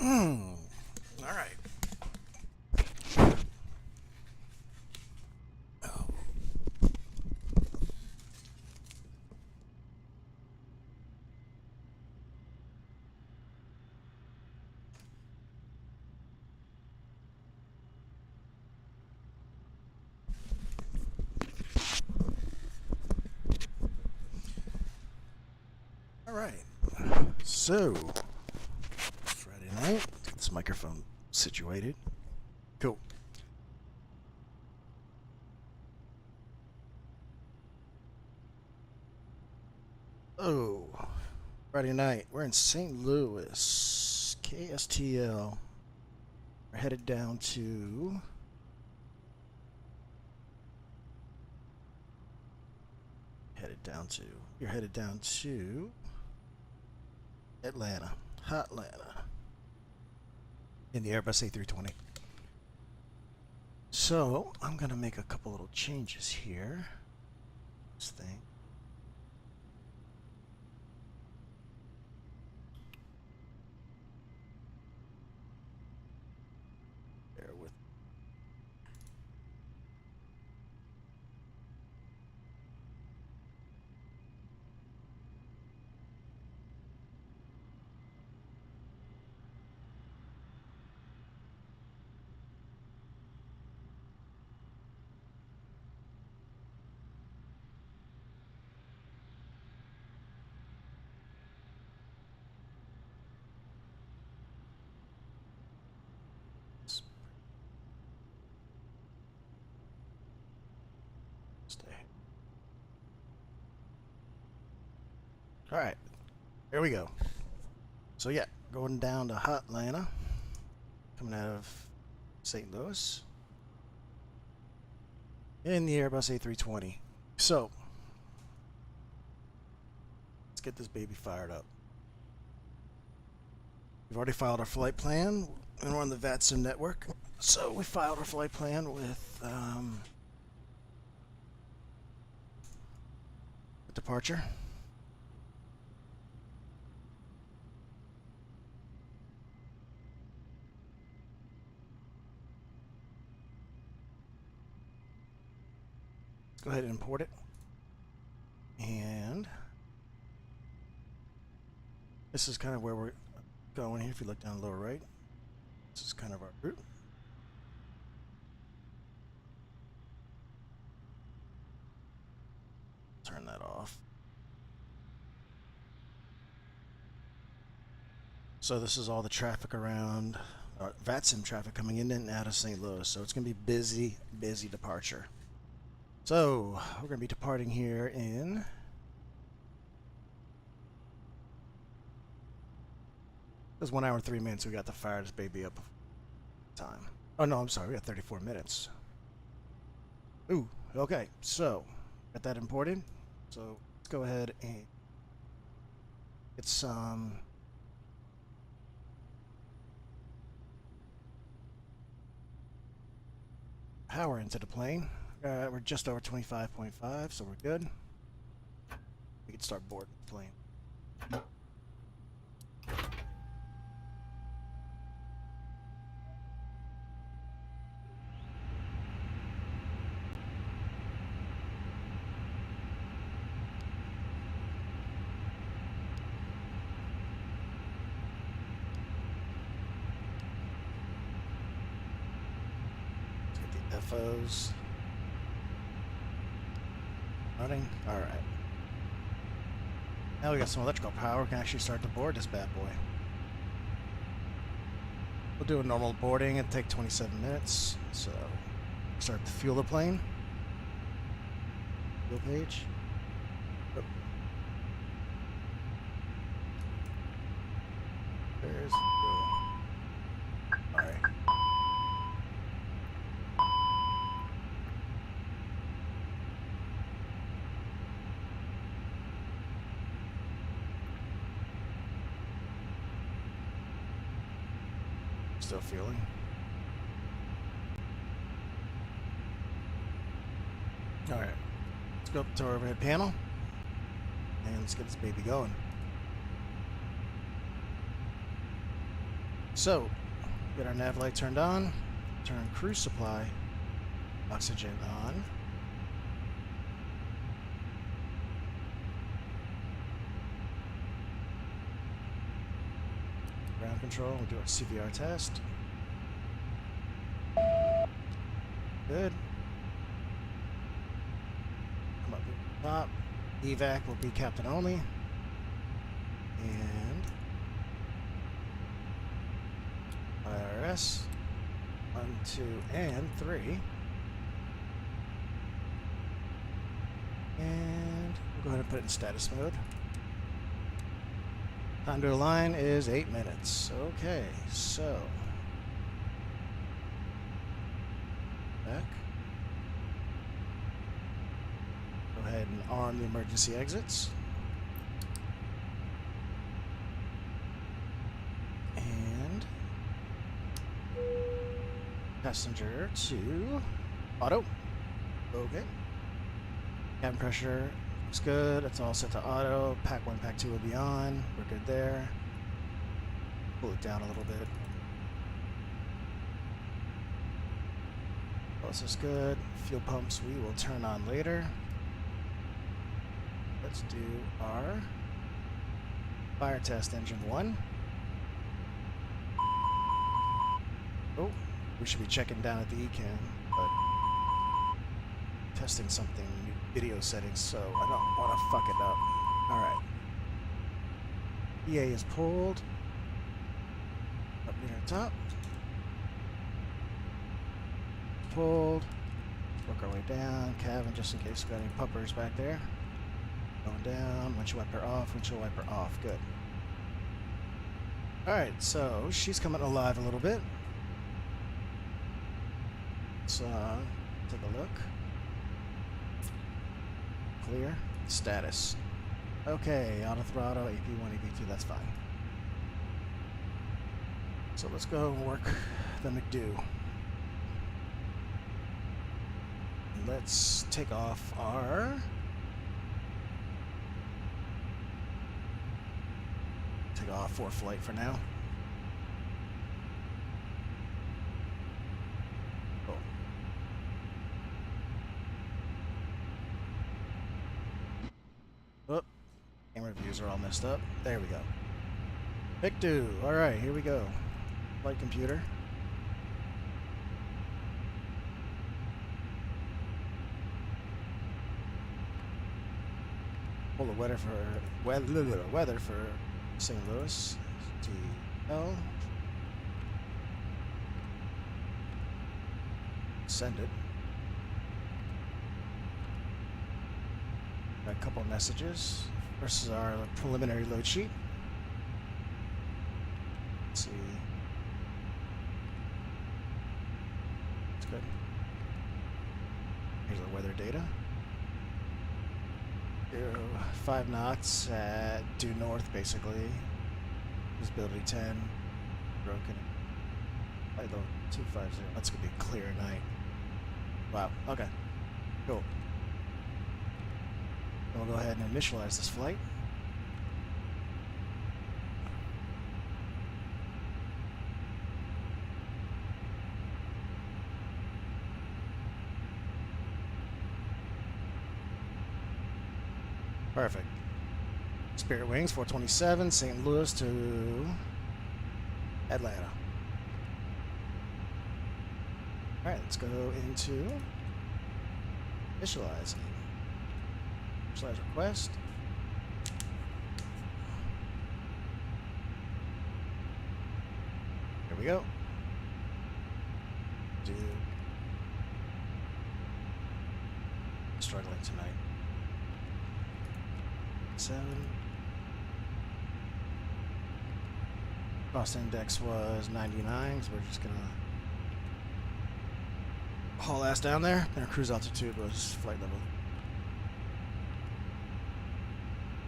All right. All right. So, Friday night. Let's get this microphone situated. Cool. Oh, Friday night. We're in St. Louis. KSTL. We're headed down to. You're headed down to Atlanta. Hotlanta. In the Airbus A320. So, I'm going to make a couple little changes here. This thing. Bear with. Stay. All right. Here we go. So yeah, going down to Hotlanta, coming out of St. Louis, in the Airbus A320. So let's get this baby fired up. We've already filed our flight plan, and we're on the VatSim network. So we filed our flight plan with departure. Go ahead and import it. And this is kind of where we're going here. If you look down lower right, this is kind of our route. Turn that off. So this is all the traffic around, VatSim traffic coming in and out of St. Louis. So it's going to be busy, busy departure. So we're going to be departing here in it was 1 hour and 3 minutes. We got to fire this baby up time. Oh no, I'm sorry. We got 34 minutes. Ooh, okay. So got that imported. So let's go ahead and get some power into the plane. We're just over 25.5, so we're good. We can start boarding the plane. Let's get the FOs running. All right. Now we got some electrical power. We can actually start to board this bad boy. We'll do a normal boarding. It'll take 27 minutes. So start to fuel the plane. Fuel page. Oh. There's fuel. All right. Still fueling. All right, let's go up to our overhead panel and let's get this baby going. So, get our nav light turned on, turn cruise supply oxygen on. Ground control, we'll do our CVR test. Good. Come up to the top. Evac will be captain only. And IRS 1, 2, and 3. And we'll go ahead and put it in status mode. Time to align is 8 minutes. Okay, so back. Go ahead and arm the emergency exits. And passenger to auto. Okay. Cabin pressure looks good. It's all set to auto. Pack 1, Pack 2 will be on. We're good there. Pull it down a little bit. This is good. Fuel pumps we will turn on later. Let's do our fire test engine 1. Oh, we should be checking down at the ECAM, but testing something new video settings, so I don't want to fuck it up. Alright. EA is pulled. Up near the top. Pulled. Work our way down. Cabin, just in case we've got any puppers back there. Going down. Windshield wiper off. Windshield wiper off. Good. Alright, so she's coming alive a little bit. Let's take a look. Clear. Status. Okay, auto throttle, AP1, AP2, that's fine. So let's go and work the McDo. Let's take off our for flight for now. Cool. Oh, camera views are all messed up. There we go. McDo. All right, here we go. Flight computer. Pull the weather for St. Louis. KSTL. Send it. Got a couple of messages. First is our preliminary load sheet. Let's see. It's good. Here's the weather data. 5 knots at due north, basically. Visibility 10. Broken. Flight level 250. That's gonna be a clear night. Wow. Okay. Cool. Then we'll go ahead and initialize this flight. Perfect. Spirit Wings 427, St. Louis to Atlanta. Alright, let's go into initialize. Initialize request. Here we go. Dude. Struggling tonight. 7. Cost index was 99, so we're just gonna haul ass down there. And our cruise altitude was flight level.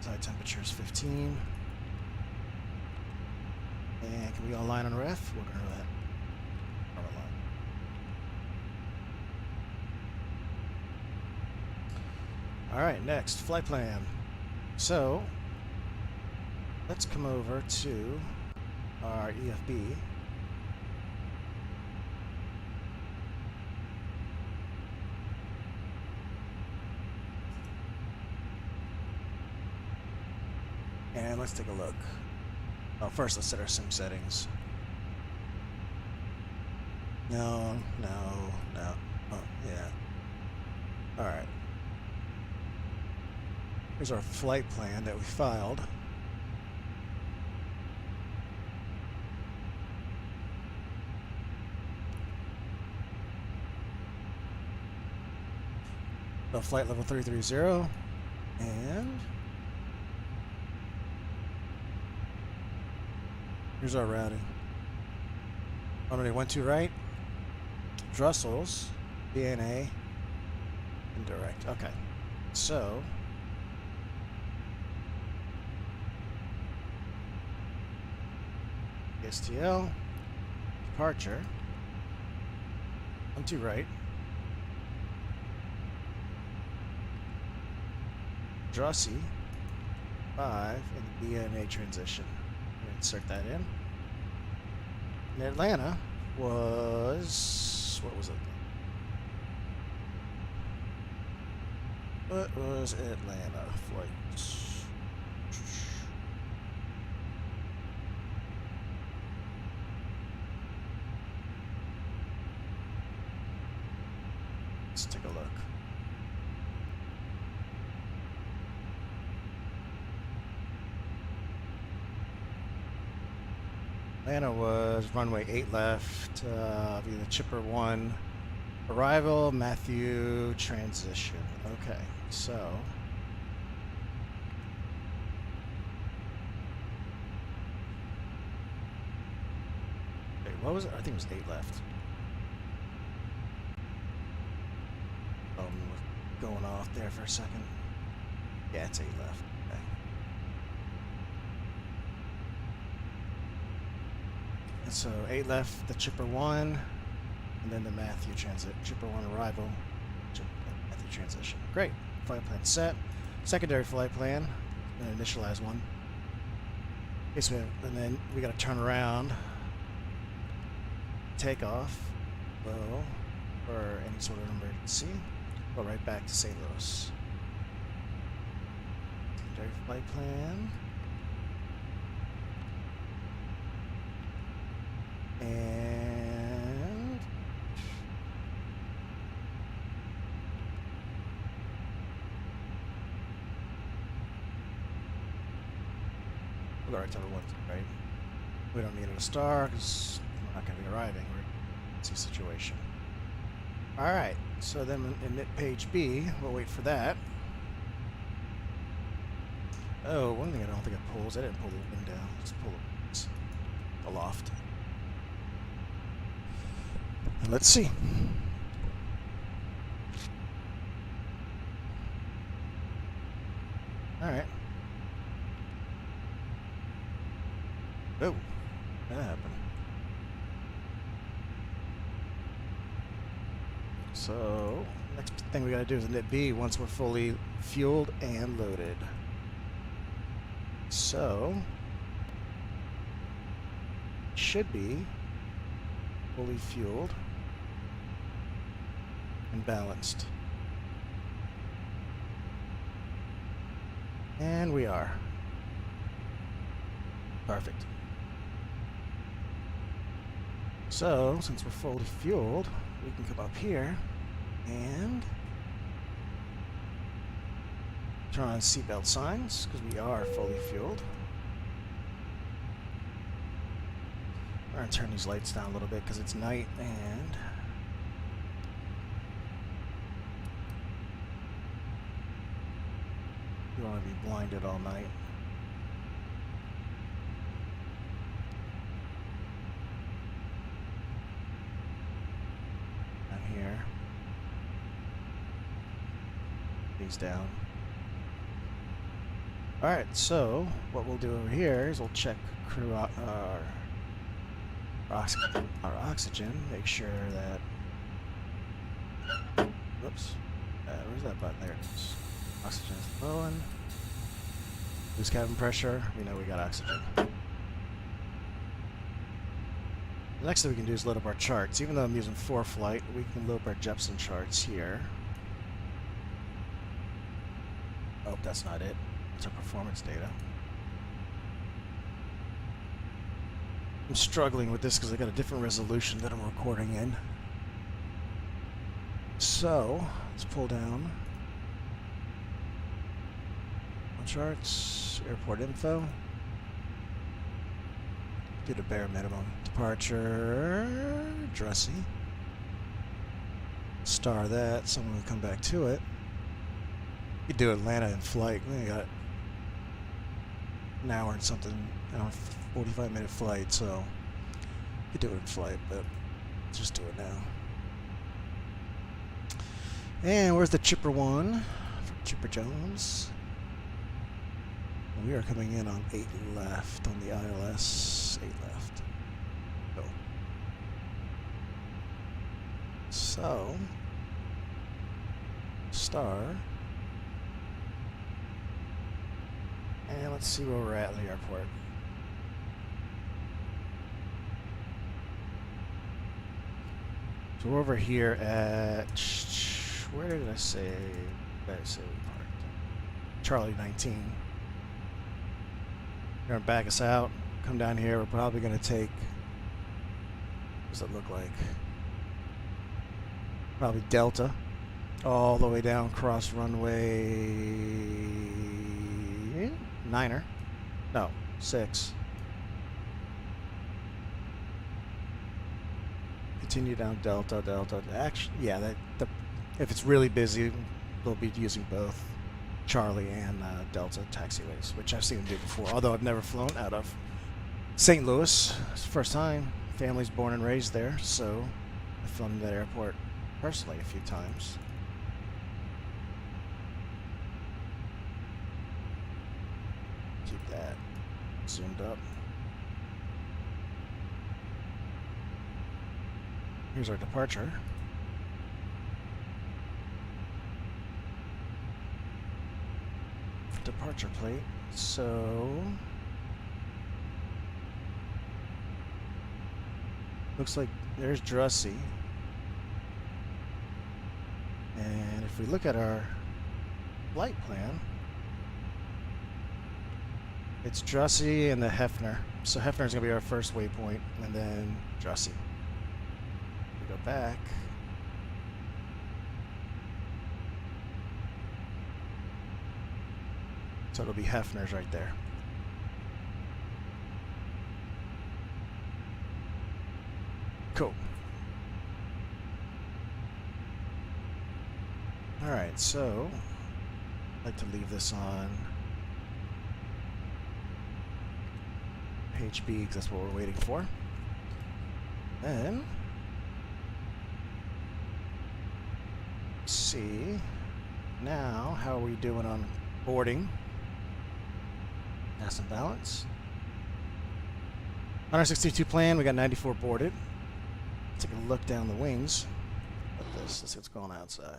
Side temperature is 15. And can we go line on ref? We're gonna do that. Alright, next, flight plan. So, let's come over to our EFB let's take a look. Oh, first let's set our sim settings. No. Oh, yeah. Alright. Here's our flight plan that we filed. So flight level 330, and here's our routing. Runway 12 right, Brussels, DNA, indirect. Okay, so KSTL, departure, 12 right, Drosy, 5, and DNA transition. I'm gonna insert that in. And Atlanta was, what was it? What was Atlanta flights? Let's take a look. Atlanta was runway 8 left, via the Chipper 1 arrival, Matthew transition. Okay, so wait, what was it? I think it was 8 left. Going off there for a second. Yeah, it's 8 left. Okay. And so 8 left, the Chipper 1, and then the Matthew transit. Chipper 1 arrival, Matthew transition. Great. Flight plan set. Secondary flight plan. I'm gonna initialize one. Okay, so and then we gotta turn around. Take off. Well, for any sort of emergency. Go right back to St. Louis. Secondary flight plan. And we'll go right to the 1, right? We don't need a star because we're not going to be arriving. We're in a situation. Alright, so then in page B, we'll wait for that. Oh, one thing I don't think it pulls, I didn't pull the wing down, just pull the loft. And let's see. Alright. Oh, that happened. So, next thing we gotta do is init B once we're fully fueled and loaded. So, should be fully fueled and balanced. And we are. Perfect. So, since we're fully fueled, we can come up here and turn on seatbelt signs because we are fully fueled. I'm going to turn these lights down a little bit because it's night and you don't want to be blinded all night. Down here. These down. Alright, so what we'll do over here is we'll check crew our oxygen, make sure that, whoops, where's that button? There it is. Oxygen is flowing. Loose cabin pressure, we know we got oxygen. The next thing we can do is load up our charts. Even though I'm using 4-flight, we can load up our Jepson charts here. Oh, that's not it. It's our performance data. I'm struggling with this because I got a different resolution that I'm recording in. So, let's pull down charts, airport info. Do the bare minimum. Departure, Dressy. Star that, someone will come back to it. You do Atlanta in flight. We got an hour and something, 45-minute flight, so you do it in flight, but let's just do it now. And where's the Chipper one? From Chipper Jones. We are coming in on 8 left on the ILS. 8 left. Go. So, star. And let's see where we're at in the airport. So we're over here at, where did I say we parked? Charlie 19. They're going to back us out, come down here. We're probably going to take, what does it look like? Probably Delta, all the way down cross runway 9er. No, 6. Continue down Delta. Actually, yeah, if it's really busy, they'll be using both Charlie and Delta taxiways, which I've seen them do before, although I've never flown out of St. Louis. It's the first time. Family's born and raised there, so I've flown to that airport personally a few times. Keep that zoomed up. Here's our departure. Departure plate. So looks like there's Dressy. And if we look at our flight plan, it's Dressy and the Hefner. So Hefner's gonna be our first waypoint, and then Dressy. We go back. So it'll be Hefner's right there. Cool. Alright, so I'd like to leave this on page B because that's what we're waiting for. Then let's see now how are we doing on boarding. Mass and balance. On our 62 plan, we got 94 boarded. Take a look down the wings. Let's see what's going outside.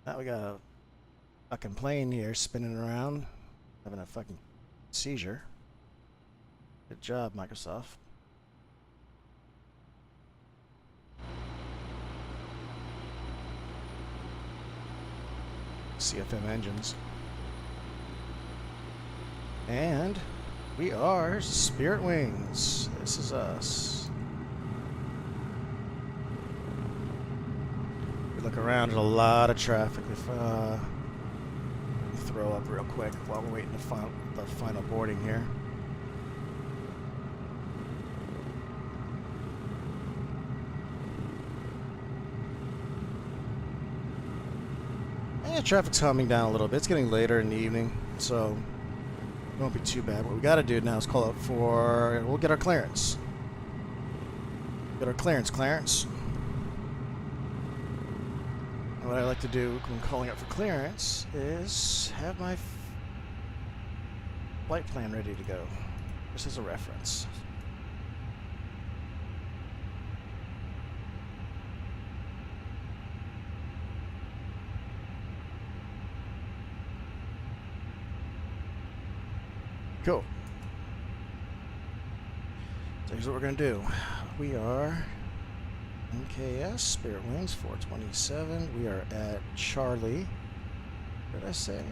Now we got a fucking plane here spinning around, having a fucking seizure. Good job, Microsoft. CFM engines. And we are Spirit Wings. This is us. We look around, there's a lot of traffic. If throw up real quick while we're waiting to the final boarding here. And traffic's calming down a little bit. It's getting later in the evening, so it won't be too bad. What we got to do now is call up for, we'll get our clearance. Get our clearance. And what I like to do when calling up for clearance is have my flight plan ready to go. This is a reference. Cool. So here's what we're going to do. We are MKS, Spirit Wings, 427. We are at Charlie. What did I say?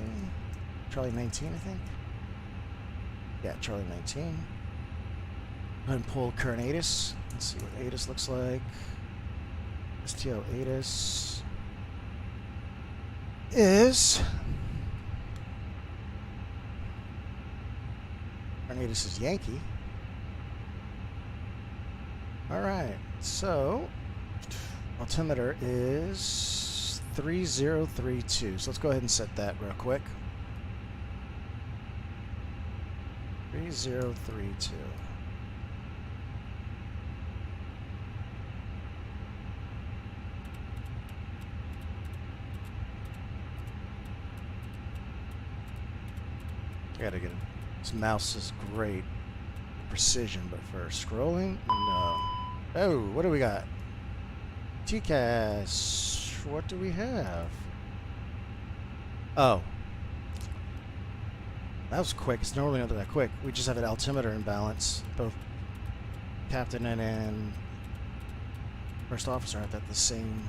Charlie 19, I think. Yeah, Charlie 19. ahead and pull current ATIS. Let's see what ATIS looks like. STL ATIS is... Current ATIS is Yankee. Alright, so altimeter is 3032. So let's go ahead and set that real quick. 3032. I gotta get it. This mouse is great. Precision, but for scrolling, no. Oh, what do we got? TCAS. What do we have? Oh. That was quick. It's normally not that quick. We just have an altimeter imbalance. Both captain and first officer have that the same.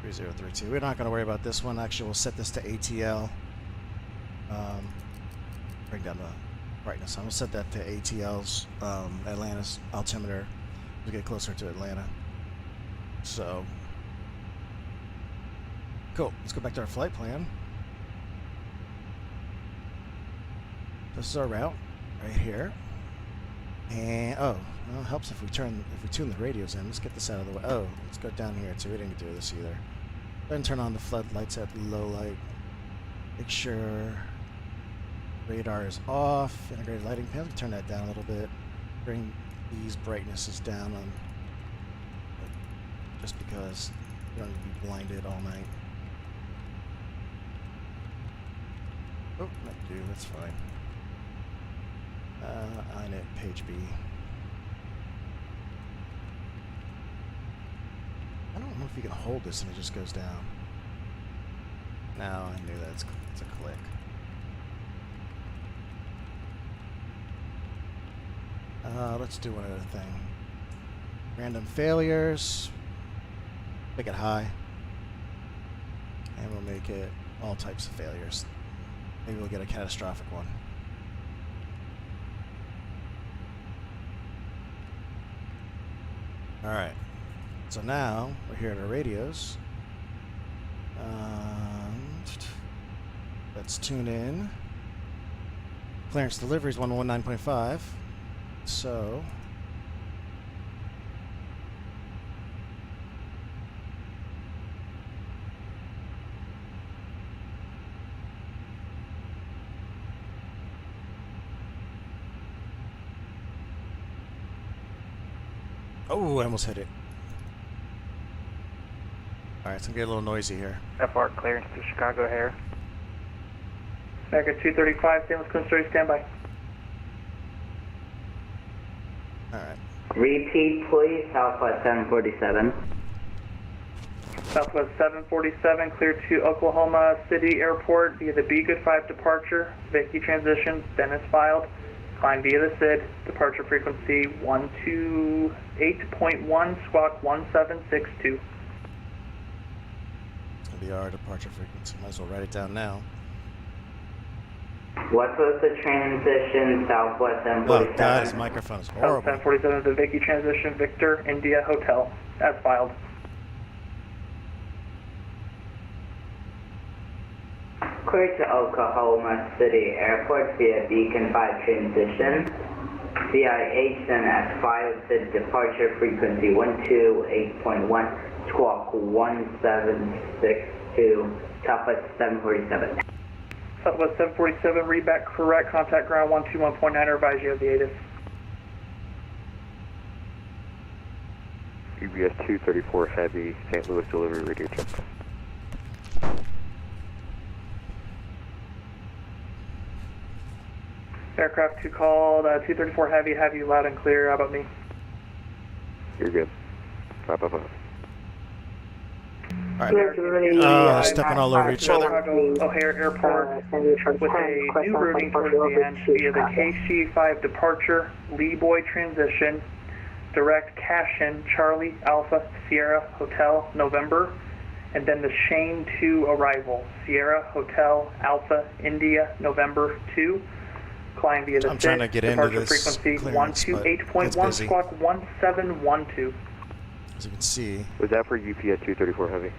3032. We're not going to worry about this one. Actually, we'll set this to ATL. Bring down the brightness. I'm going to set that to ATL's Atlanta's altimeter to get closer to Atlanta. So, cool. Let's go back to our flight plan. This is our route right here. And well, it helps if we tune the radios in. Let's get this out of the way. Oh, let's go down here too. We didn't do this either. Then turn on the floodlights at low light. Make sure radar is off. Integrated lighting panels. Turn that down a little bit. Bring these brightnesses down on, just because you don't need to be blinded all night. Oh, not do. That's fine. INET page B. I don't know if you can hold this and it just goes down. No, I knew that. It's a click. Let's do one other thing. Random failures. Make it high. And we'll make it all types of failures. Maybe we'll get a catastrophic one. Alright, so now we're here at our radios. Let's tune in. Clearance delivery is 119.5. So, oh, I almost hit it. Alright, it's gonna get a little noisy here. FR clearance to Chicago O'Hare. America 235, St. Louis Coast 30, standby. Alright. Repeat, please. Southwest 747. Southwest 747, clear to Oklahoma City Airport via the Be Good 5 departure. Vicky transition, Dennis filed. Climb via the SID, departure frequency 128.1, squawk 1762. It's going to be our departure frequency. Might as well write it down now. What was the transition, Southwest 747? Oh, God, his microphone is horrible. Southwest 747, the Vicky transition, Victor, India, Hotel, as filed. Clear to Oklahoma City Airport via Beacon 5 transition. VIH and S5 SID departure frequency 128.1, squawk 1762, Southwest 747. Southwest 747, read back correct, contact ground 121.9, I advise you of the ATIS. UBS 234 Heavy, St. Louis delivery radio check. Aircraft 2 called 234 Heavy, have you loud and clear. How about me? You're good. Bye. Alright, stepping all over each other. Chicago O'Hare Airport with a new routing towards the end via the KC5 departure, Lee Boy transition, direct cash in Charlie Alpha Sierra Hotel November, and then the Shane 2 arrival, Sierra Hotel Alpha India November 2, flying via the I'm trying to get into departure this frequency clearance, but it's 128.1 busy. squawk 1712. As you can see, Was that for UPS 234 Heavy?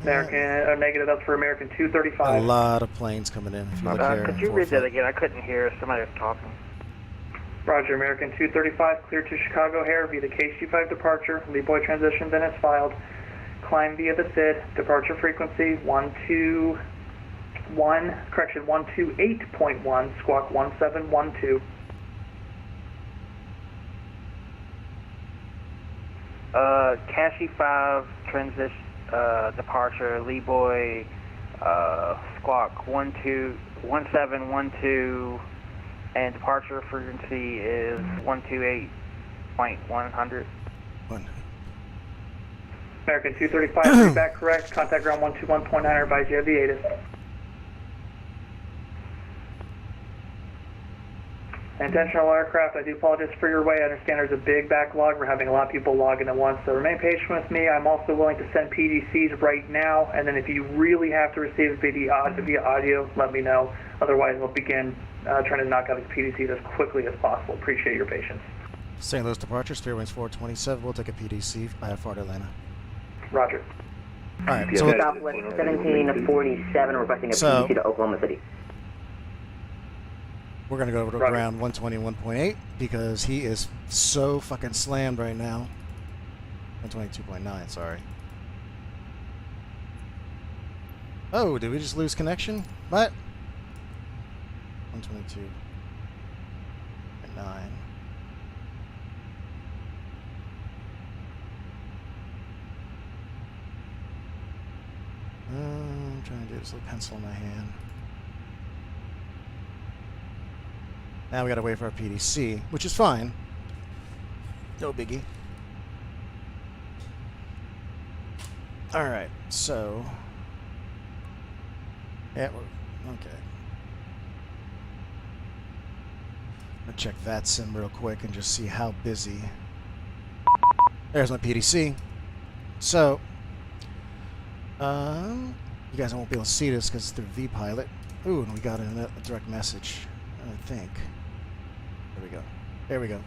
American, negative, that's for American a 235. lot of planes coming in. If you look here, Could you read that again? I couldn't hear. Somebody was talking. Roger, American 235, clear to Chicago O'Hare via the KST5 departure, lead boy transition, then it's filed. Climb via the SID, departure frequency 128.1, squawk 1712. Cassie 5, transition, departure, lead boy, squawk 1712, and departure frequency is 128.100. American 235, feedback correct, contact ground 121.9, advise you have the ATIS. Intentional aircraft, I do apologize for your wait. I understand there's a big backlog. We're having a lot of people log in at once, so remain patient with me. I'm also willing to send PDCs right now, and then if you really have to receive it via audio, let me know. Otherwise, we'll begin trying to knock out these PDCs as quickly as possible. Appreciate your patience. St. Louis departure, Spearwinds 427. We'll take a PDC. IFR to Atlanta. Roger. All right. So Southwest 1747, requesting a So- PDC to Oklahoma City. we're gonna go over to Roger. ground 121.8 because he is so fucking slammed right now. 122.9. Sorry. Oh, did we just lose connection? What? 122.9. I'm trying to do this little pencil in my hand. Now we gotta wait for our PDC, which is fine. No biggie. Alright, so... yeah, we're... okay. I'm gonna check VatSim real quick and just see how busy. There's my PDC. So... you guys won't be able to see this because it's through vPilot. Ooh, and we got a direct message, I think. There we go. There we go.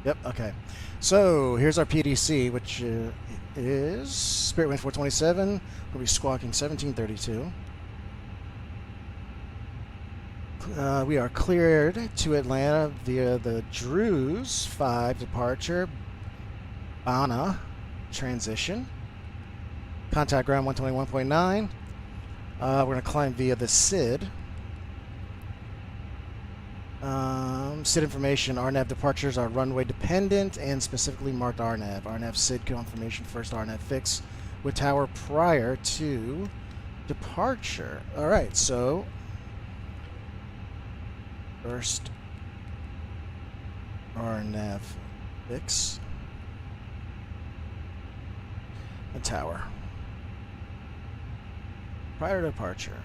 Yep, okay. So, here's our PDC, which is Spirit Wind 427. We'll be squawking 1732. We are cleared to Atlanta via the Drews 5 departure, Bana transition. Contact ground 121.9. We're going to climb via the SID. SID information, RNAV departures are runway dependent and specifically marked RNAV. RNAV SID confirmation, first RNAV fix with tower prior to departure. Alright, so first RNAV fix the tower prior to departure.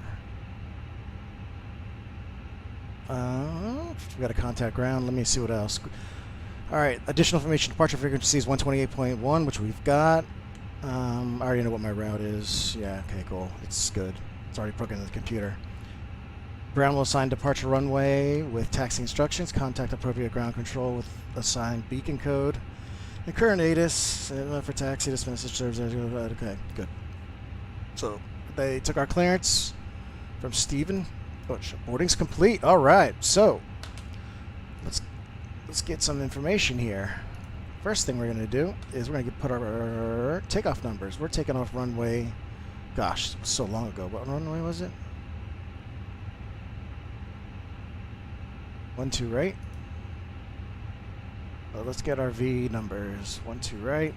We got a contact ground. Let me see what else. Alright, additional information. Departure frequency is 128.1, which we've got. I already know what my route is. Yeah, okay, cool. It's good. It's already programmed in the computer. Ground will assign departure runway with taxi instructions. Contact appropriate ground control with assigned beacon code. The current ATIS for taxi. This message serves as... okay, good. So, they took our clearance from Steven. Boarding's complete. All right, so let's get some information here. First thing we're gonna do is we're gonna put our takeoff numbers. We're taking off runway. Gosh, so long ago. What runway was it? 12 right. Well, let's get our V numbers. 12 right.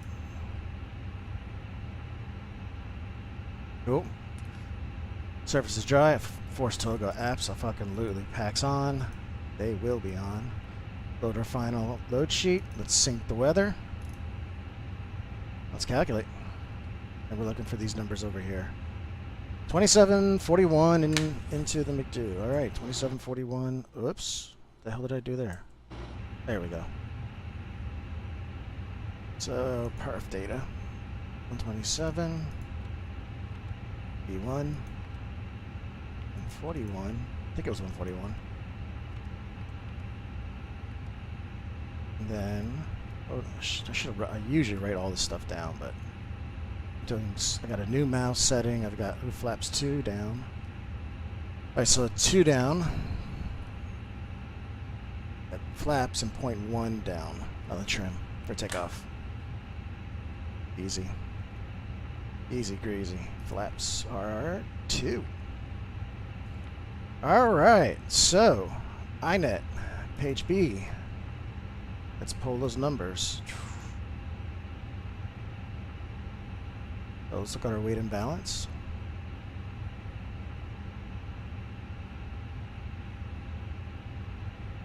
Cool. Surface is dry. Force Toga apps fucking packs on. They will be on. Load our final load sheet. Let's sync the weather. Let's calculate. And we're looking for these numbers over here. 2741 into the McDo. Alright, 2741. Oops. The hell did I do there? There we go. So, perf data. 127. B1. 141. I think it was 141. And then, oh, I should have. I usually write all this stuff down, but I got a new mouse setting. I've got flaps 2 down. All right, so 2 down. Got flaps and 0.1 down on the trim for takeoff. Easy. Easy greasy. Flaps are 2. Alright, so INET, page B. Let's pull those numbers. So let's look at our weight and balance.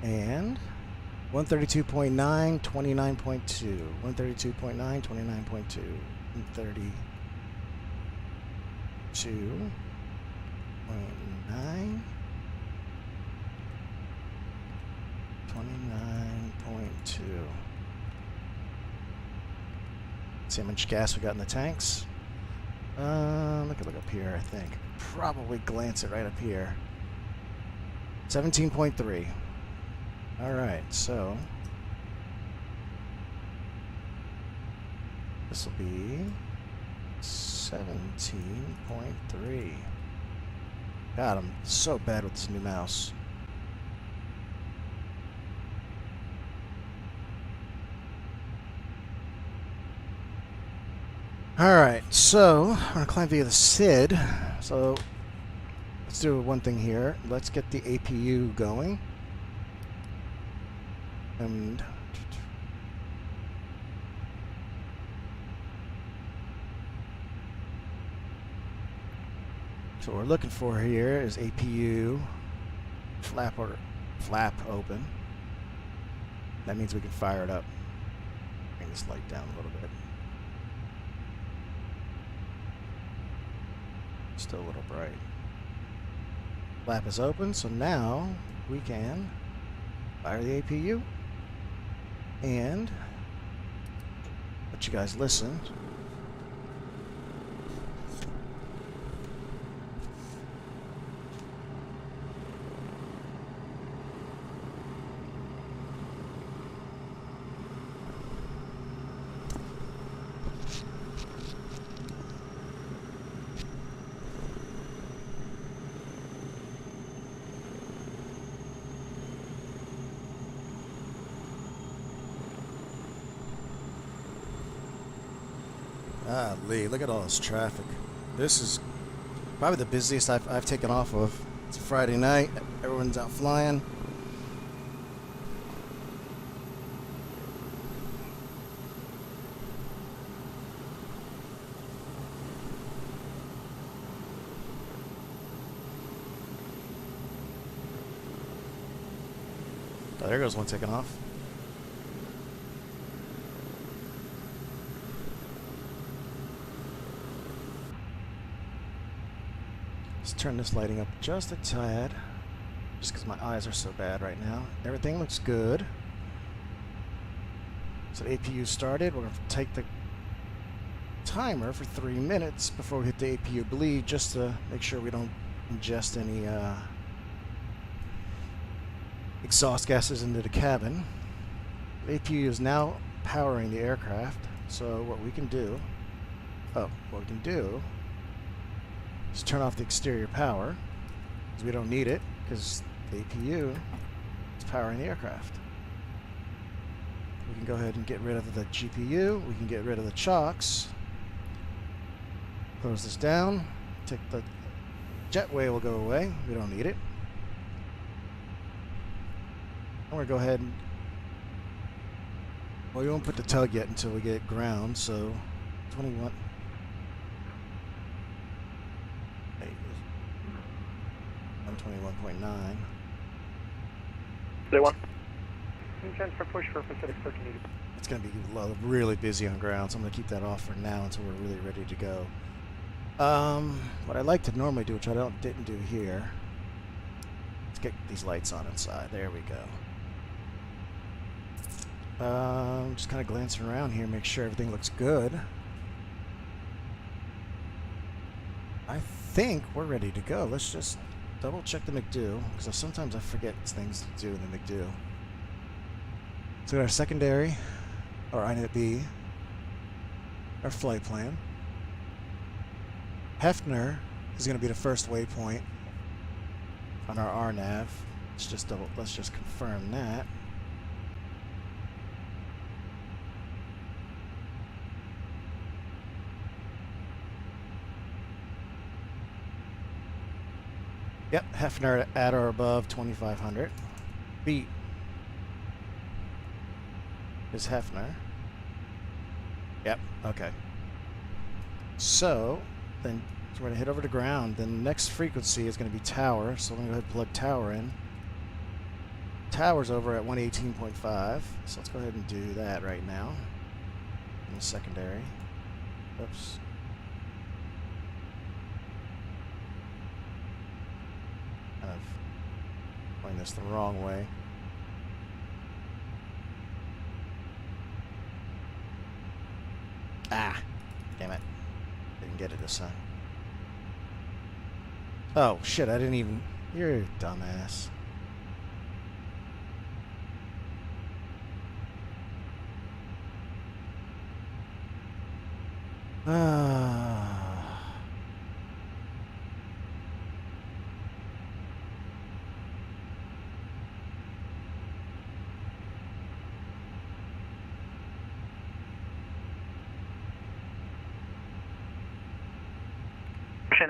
And 132.9, 29.2. 132.9, 29.2. 132.9. 29.2. See how much gas we got in the tanks. Look up here, I think. Probably glance it right up here. 17.3. Alright, so this will be 17.3. God, I'm so bad with this new mouse. Alright, so I'm going to climb via the SID. So let's do one thing here. Let's get the APU going. And so what we're looking for here is APU flap open. That means we can fire it up. Bring this light down a little bit. Still a little bright. Flap is open, so now we can fire the APU and let you guys listen. Lee, look at all this traffic. This is probably the busiest I've taken off of. It's a Friday night. Everyone's out flying. Oh, there goes one taking off. Let's turn this lighting up just a tad, just because my eyes are so bad right now. Everything looks good. So the APU started. We're going to take the timer for 3 minutes before we hit the APU bleed, just to make sure we don't ingest any exhaust gases into the cabin. The APU is now powering the aircraft. So what we can do, is turn off the exterior power, because we don't need it, because the APU is powering the aircraft. We can go ahead and get rid of the GPU, we can get rid of the chocks, close this down, take the jetway will go away, we don't need it. I'm going to go ahead and, well, we won't put the tug yet until we get ground, so 21. 121.9. Day 1. Intent for push for Pacific 1380. It's going to be really busy on ground, so I'm going to keep that off for now until we're really ready to go. What I like to normally do, which I didn't do here, let's get these lights on inside. There we go. Just kind of glancing around here, make sure everything looks good. I think we're ready to go. Let's just double check the McDo, because sometimes I forget things to do in the McDo. So we got our secondary, our INET-B, our flight plan. Hefner is going to be the first waypoint on our RNAV. Let's just confirm that. Yep, Hefner at or above 2,500 feet is Hefner. Yep, okay. So, then we're going to head over to ground. The next frequency is going to be tower, so I'm going to go ahead and plug tower in. Tower's over at 118.5, so let's go ahead and do that right now. In the secondary. Oops. Kind of playing this the wrong way. Ah, damn it. Didn't get it this time. Oh, shit, I didn't even... You're a dumbass.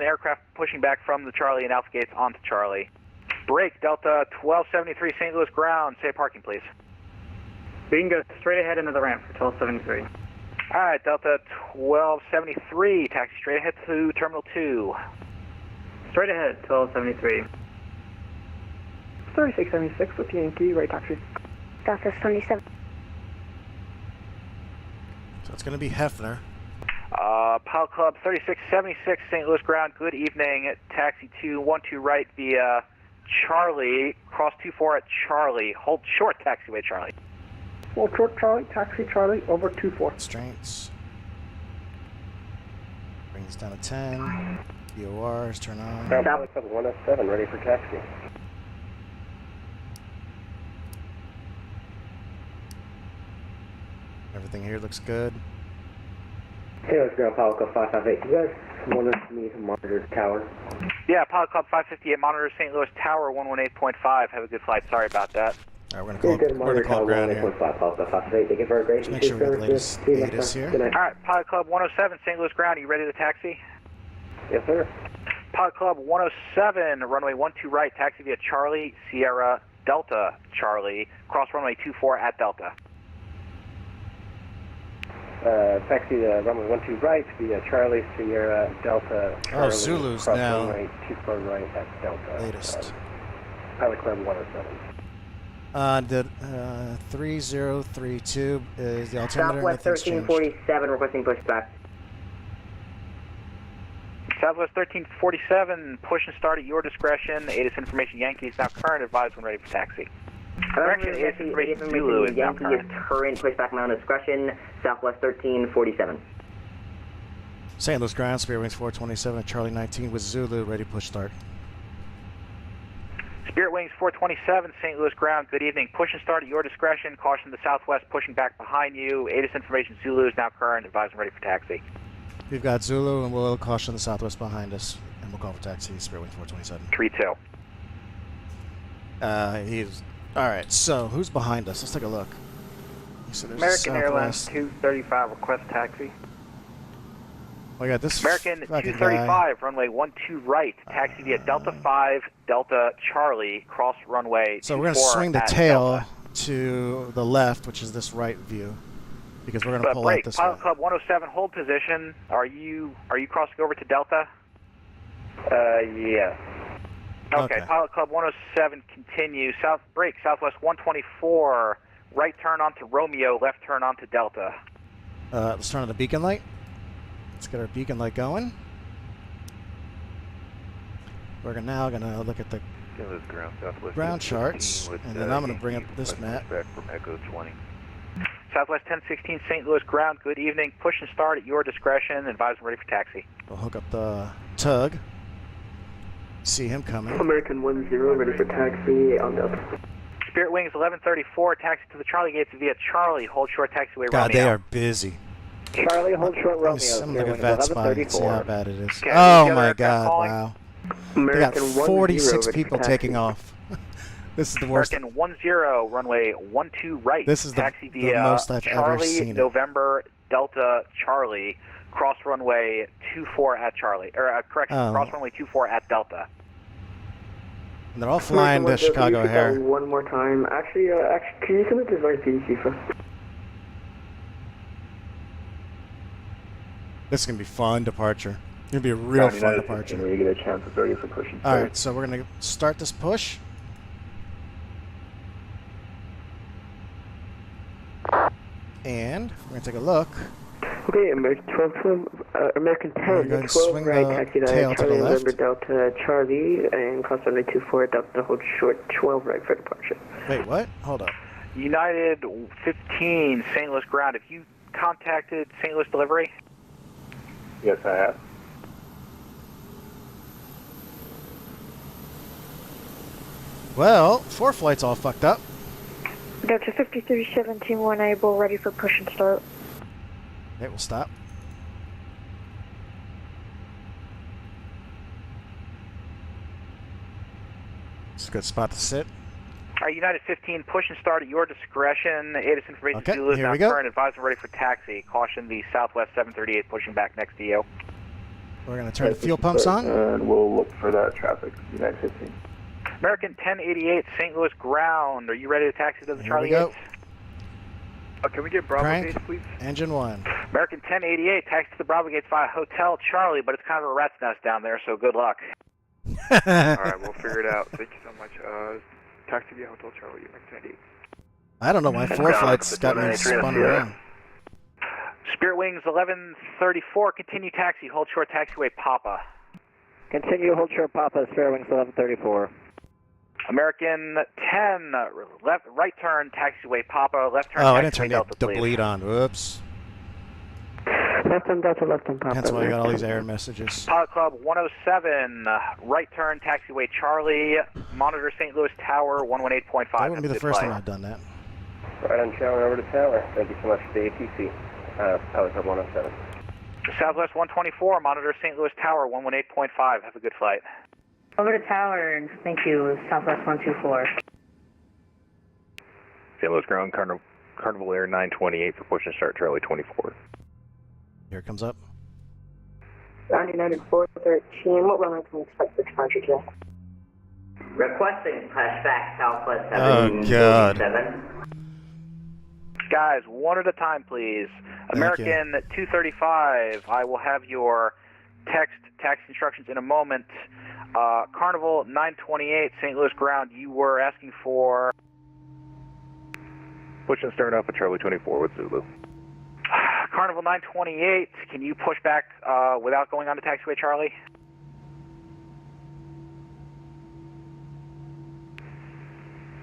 Aircraft pushing back from the Charlie and Alpha gates onto Charlie. Break, Delta 1273 St. Louis ground. Say parking, please. We can go straight ahead into the ramp for 1273. All right, Delta 1273, taxi straight ahead to Terminal 2. Straight ahead, 1273. 3676 with Yankee, right taxi. Delta 27. So it's going to be Hefner. Pilot Club 3676 St. Louis ground, good evening. Taxi 212 right via Charlie, cross 24 at Charlie. Hold short, taxiway Charlie. Hold short, Charlie, taxi Charlie, over 24. Constraints. Bring this down to 10. BORs, turn on. Stop. 107, ready for taxi. Everything here looks good. Hey, let's go, Apollo Club 558. You guys wanted me to monitor the tower? Yeah, Pilot Club 558, monitor St. Louis Tower 118.5. Have a good flight. Sorry about that. Alright, we're gonna call ground here. Apollo Club 558. Thank you for a great Make sure we get the latest ATIS here. Good night. All right, Pilot Club 107 St. Louis ground. Are you ready to taxi? Yes, sir. Pilot Club 107, runway 12 right, taxi via Charlie, Sierra, Delta, Charlie, cross runway 24 at Delta. Taxi runway 12 right via Charlie, Sierra, Delta, Charlie. Oh, Zulu's cross now. runway 24 right at Delta. Latest. Pilot Club 107. The 3032 is the altimeter. Southwest Nothing's changed. 1347 requesting pushback. Southwest 1347, push and start at your discretion. ATIS information Yankee is now current. Advise when ready for taxi. Correction, ATIS information Zulu is now Yankee is current. current, pushback amount of discretion. Southwest 1347. St. Louis ground, Spirit Wings 427 at Charlie 19 with Zulu, ready push start. Spirit Wings 427, St. Louis ground, good evening. Push and start at your discretion. Caution the Southwest pushing back behind you. ATIS information Zulu is now current. Advise when ready for taxi. We've got Zulu and we'll caution the Southwest behind us. And we'll call for taxi, Spirit Wings 427. 3-2. He's... Alright, so who's behind us? Let's take a look. So there's American Airlines Southwest. 235, request taxi. We got this American fucking 235, guy. runway 12 right, taxi via Delta 5, Delta Charlie, cross runway 24 So we're going to swing the at tail Delta. to the left, which is this right view. Because we're going to pull break. out this Pilot way. Club 107, hold position. Are you crossing over to Delta? Yeah. Okay. Pilot Club 107, continue. Break, Southwest 124, right turn onto Romeo, left turn onto Delta. Let's turn on the beacon light. Let's get our beacon light going. We're now going to look at the Ground, Southwest ground charts, and then I'm going to bring up this map. Back from Echo 20. Southwest 1016 St. Louis ground, good evening. Push and start at your discretion. Advise I'm ready for taxi. We'll hook up the tug. See him coming. American 10, ready for taxi on Delta. Spirit Wings 1134, taxi to the Charlie gates via Charlie. Hold short taxiway God, Romeo. they are busy. Charlie, hold short Romeo. I'm looking at that spot and see how bad it is. Okay, Oh the other my aircraft God, calling? wow. They got 46 people taking off. This is the worst. American 10, runway 12 right. This is the taxi via most I've ever Charlie, seen it. November, Delta, Charlie. Cross runway 24 at Charlie. Or, correction, cross runway 24 at Delta. And they're all flying to Chicago O'Hare. One more time. Actually, can you come up to device PDC first? This is going to be fun departure. It's going to be a real fun departure. You get a chance, it's ready for pushing. Alright, so we're going to start this push. And we're going to take a look. Okay, American 12, American 10, We're going to 12 swing right, the taxi to tail to Charlie, the left. November, Delta, Charlie, and cross runway 24, Delta, hold short, 12 right for departure. Wait, what? Hold up. United 15, St. Louis ground. Have you contacted St. Louis delivery? Yes, I have. Well, 4 flights all fucked up. Delta 5317, 1able, ready for push and start. Okay, we'll stop. It's a good spot to sit. All right, United 15, push and start at your discretion. ATIS information Okay, Zulu is here now we go. current. Advise I'm ready for taxi. Caution the Southwest 738 pushing back next to you. We're going to turn the fuel pumps on. And we'll look for that traffic, United 15. American 1088, St. Louis ground. Are you ready to taxi to the Here Charlie we go. gates? Can we get Bravo Crank. gates, please? Engine 1. American 1088, taxi to the Bravo gates via Hotel Charlie, but it's kind of a rat's nest down there, so good luck. All right, we'll figure it out. Thank you so much. Taxi via Hotel Charlie, American 1088. I don't know why 4 flights got me spun around. Spirit Wings 1134, continue taxi. Hold short taxiway Papa. Continue, hold short Papa, Spirit Wings 1134. American 10, left, right turn, taxiway Papa, left turn, Oh, taxiway I didn't turn Delta, the please. bleed on. Whoops. Left on Delta, left on Papa. That's why I got all these error messages. Pilot Club 107, right turn, taxiway Charlie, monitor St. Louis Tower, 118.5. That wouldn't be the first time I've done that. Right on channel over to Tower. Thank you so much for the ATC. Pilot Club 107. Southwest 124, monitor St. Louis Tower, 118.5. Have a good flight. Over to Tower, and thank you, Southwest 124. St. Louis ground, Carnival Air 928 for push and start, Charlie 24. Here it comes up. Ground United 413, what runway can we expect for departure today? Requesting pushback Southwest Oh, God. 747. Guys, one at a time, please. American 235, I will have your text taxi instructions in a moment. Carnival 928, St. Louis ground, you were asking for... Push and start off at Charlie 24 with Zulu. Carnival 928, can you push back without going on to taxiway Charlie?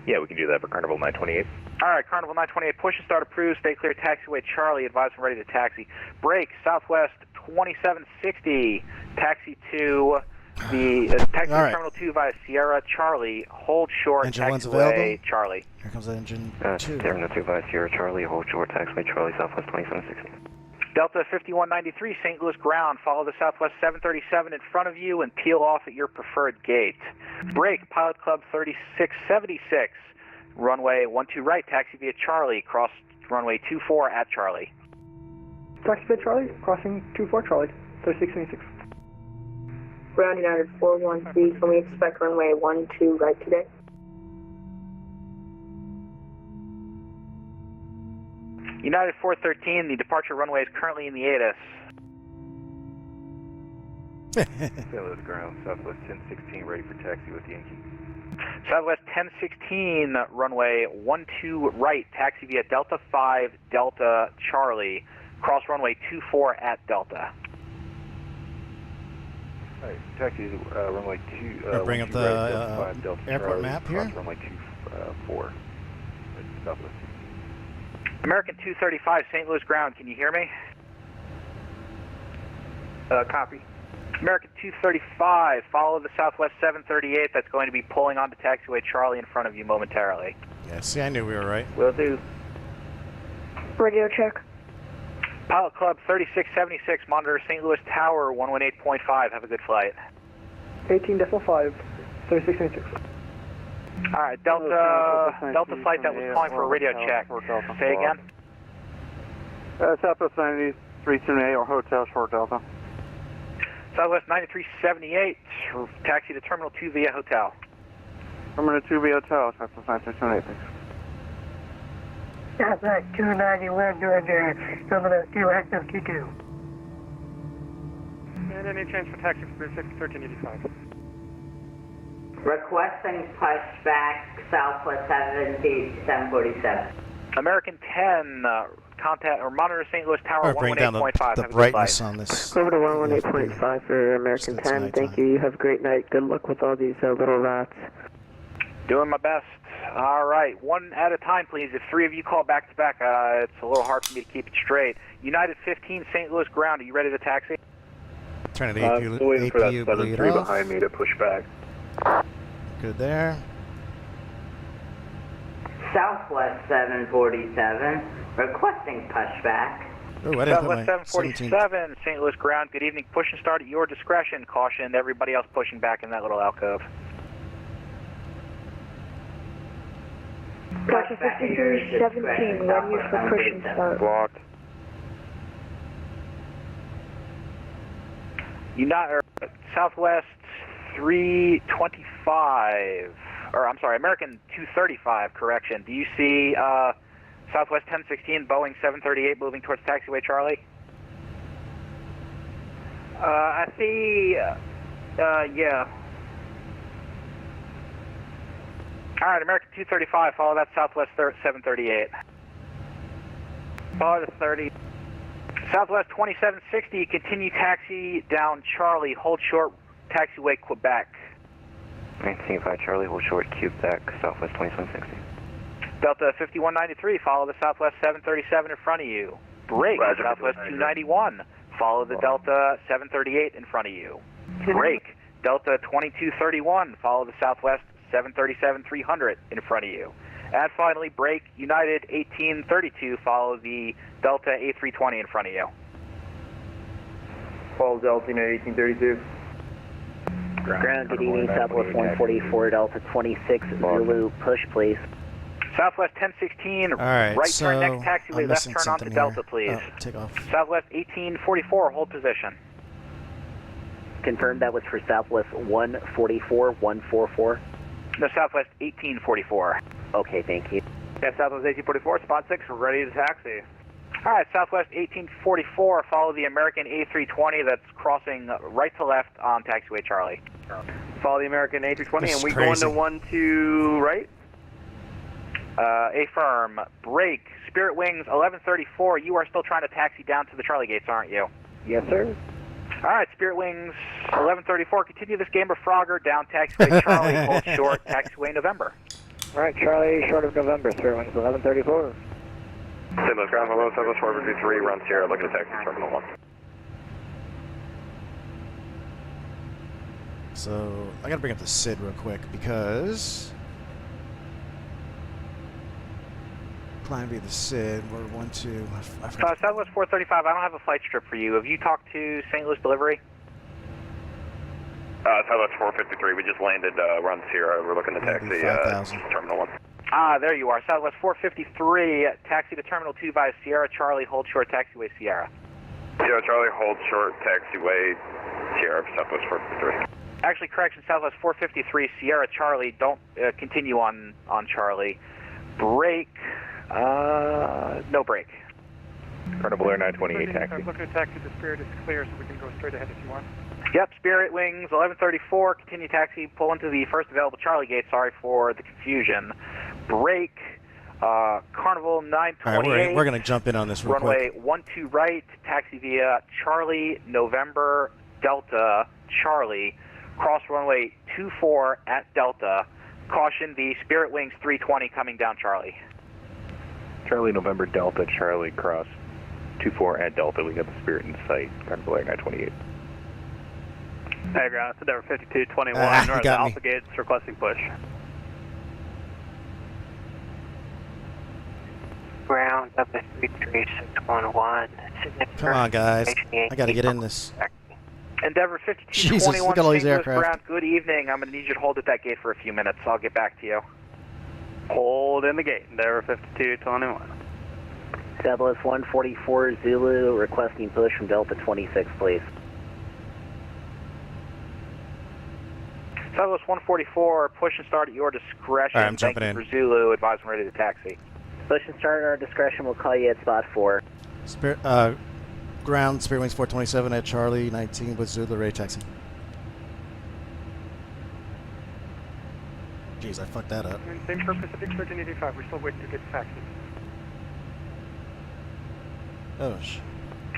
Yeah, we can do that for Carnival 928. All right, Carnival 928, push and start approved. Stay clear, taxiway Charlie. Advise I'm ready to taxi. Break, Southwest 2760. Taxi to the taxi All right. Terminal 2 via Sierra Charlie. Hold short, Engine one's taxiway available. Charlie. Here comes the engine 2. Terminal 2 via Sierra Charlie, hold short, taxiway Charlie, Southwest 2760. Delta 5193, St. Louis ground. Follow the Southwest 737 in front of you and peel off at your preferred gate. Break, Pilot Club 3676. Runway 12 right, taxi via Charlie. Cross runway 24 at Charlie. Taxi to Charlie, crossing 24 Charlie, 3676. Ground United 413, can we expect runway 12 right today? United 413, the departure runway is currently in the ATIS. St. Louis ground, Southwest 1016, ready for taxi with Yankee. Southwest 1016, runway 12 right, taxi via Delta 5, Delta Charlie. Cross runway 24 at Delta. All right, taxi runway 2. Bring up 12 the right, Delta 5, Delta airport Charlie, map cross here. runway 24. Southwest. American 235, St. Louis ground, can you hear me? Copy. American 235, follow the Southwest 738 that's going to be pulling onto taxiway Charlie in front of you momentarily. Yeah, see, I knew we were right. Will do. Radio check. Pilot Club 3676, monitor St. Louis Tower 118.5, have a good flight. 18.5, 3676. Alright, Delta flight that was calling for a radio check. Say again? Southwest 9378 or Hotel Short Delta. Southwest 9378, taxi to Terminal 2 via hotel. Terminal 2 via hotel, Southwest 9378, thanks. Southwest 291, Georgia, Terminal 2, active Q2. And any change for taxi for 1385. Requesting pushback Southwest 747. American 10, contact or monitor St. Louis Tower Bring down 118.5. the brightness on this. Over to 118.5 for American 10. Thank you. You have a great night. Good luck with all these little rats. Doing my best. All right, one at a time, please. If three of you call back to back, it's a little hard for me to keep it straight. United 15, St. Louis ground. Are you ready to taxi? Turn it APU, still waiting for that APU 7-3 bleed off. behind me to push back. Good there. Southwest 747, requesting pushback. Oh, I didn't put Southwest my 747, St. Louis ground. Good evening. Push and start at your discretion. Caution everybody else pushing back in that little alcove. Gotcha 5317, ready for push and start. Blocked. Southwest 325, or I'm sorry, American 235, correction. Do you see Southwest 1016, Boeing 738 moving towards taxiway Charlie? I see, yeah. All right, American 235, follow that Southwest 738. Follow the 30. Southwest 2760, continue taxi down Charlie, hold short, taxiway Quebec. 19.5 Charlie, hold short, Quebec, Southwest 2760. Delta 5193, follow the Southwest 737 in front of you. Brake, Roger, Southwest 291, follow the Delta 738 in front of you. Brake, Delta 2231, follow the Southwest 737-300 in front of you. And finally, brake, United 1832, follow the Delta A320 in front of you. Follow Delta United 1832. Ground, good evening, Southwest 144, Delta 26, Zulu, push please. Southwest 1016, right, right so turn next taxiway, I'm left missing turn onto something Delta, here. please. Oh, take off. Southwest 1844, hold position. Confirm that was for Southwest 144, 144. No, Southwest 1844. Okay, thank you. Yeah, Southwest 1844, spot 6, we're ready to taxi. All right, Southwest 1844, follow the American A320 that's crossing right to left on taxiway Charlie. Follow the American A320, This and is we crazy. go into 1-2 right? Affirm. Brake. Spirit Wings 1134. You are still trying to taxi down to the Charlie gates, aren't you? Yes, sir. All right, Spirit Wings 1134. Continue this game of Frogger down taxiway Charlie. Hold short taxiway November. All right, Charlie, short of November, Spirit Wings 1134. St. Louis ground, hello, Southwest 453, run Sierra, looking to taxi Terminal 1. So I gotta bring up the SID real quick because Plan B the SID. We're 1-2. I forgot. Southwest 435. I don't have a flight strip for you. Have you talked to St. Louis Delivery? Southwest 453, we just landed, run Sierra, we're looking to taxi, 5,000. Terminal 1. Ah, there you are. Southwest 453. Taxi to Terminal 2 via Sierra Charlie. Hold short taxiway Sierra. Sierra Charlie, hold short, taxiway Sierra, Southwest 453. Actually, correction, Southwest 453, Sierra Charlie. Don't continue on Charlie. Brake. No brake. Colonel Blair 928, taxi. I'm looking to taxi the Spirit is clear, so we can go straight ahead if you want. Yep, Spirit Wings 1134. Continue taxi. Pull into the first available Charlie gate. Sorry for the confusion. Brake. Carnival 928. All right, we're gonna jump in on this real Runway quick. 12 right. Taxi via Charlie November Delta Charlie. Cross runway 24 at Delta. Caution the Spirit Wings 320 coming down Charlie. Charlie, November, Delta, Charlie, cross 24 at Delta. We got the Spirit in sight. Carnival Air 928. Hey, ground, it's Endeavor 5221, you north of got me. Alpha Gates, requesting push. Ground up at 33611. Come on, guys. I gotta get in this. Endeavor Jesus, 5221, look at all these St. Louis aircraft. ground. Good evening. I'm going to need you to hold at that gate for a few minutes. I'll get back to you. Hold in the gate, Endeavor 5221. Southwest 144 Zulu, requesting push from Delta 26, please. Southwest 144, push and start at your discretion. All right, I'm Thank jumping you in. for Zulu. Advise when ready to taxi. Push and start at our discretion. We'll call you at spot 4. Spirit, ground, Spirit Wings 427 at Charlie 19 with Zulu, ready taxi. Jeez, I fucked that up. Same for Pacific 1385. We're still waiting to get taxi. Oh, sh.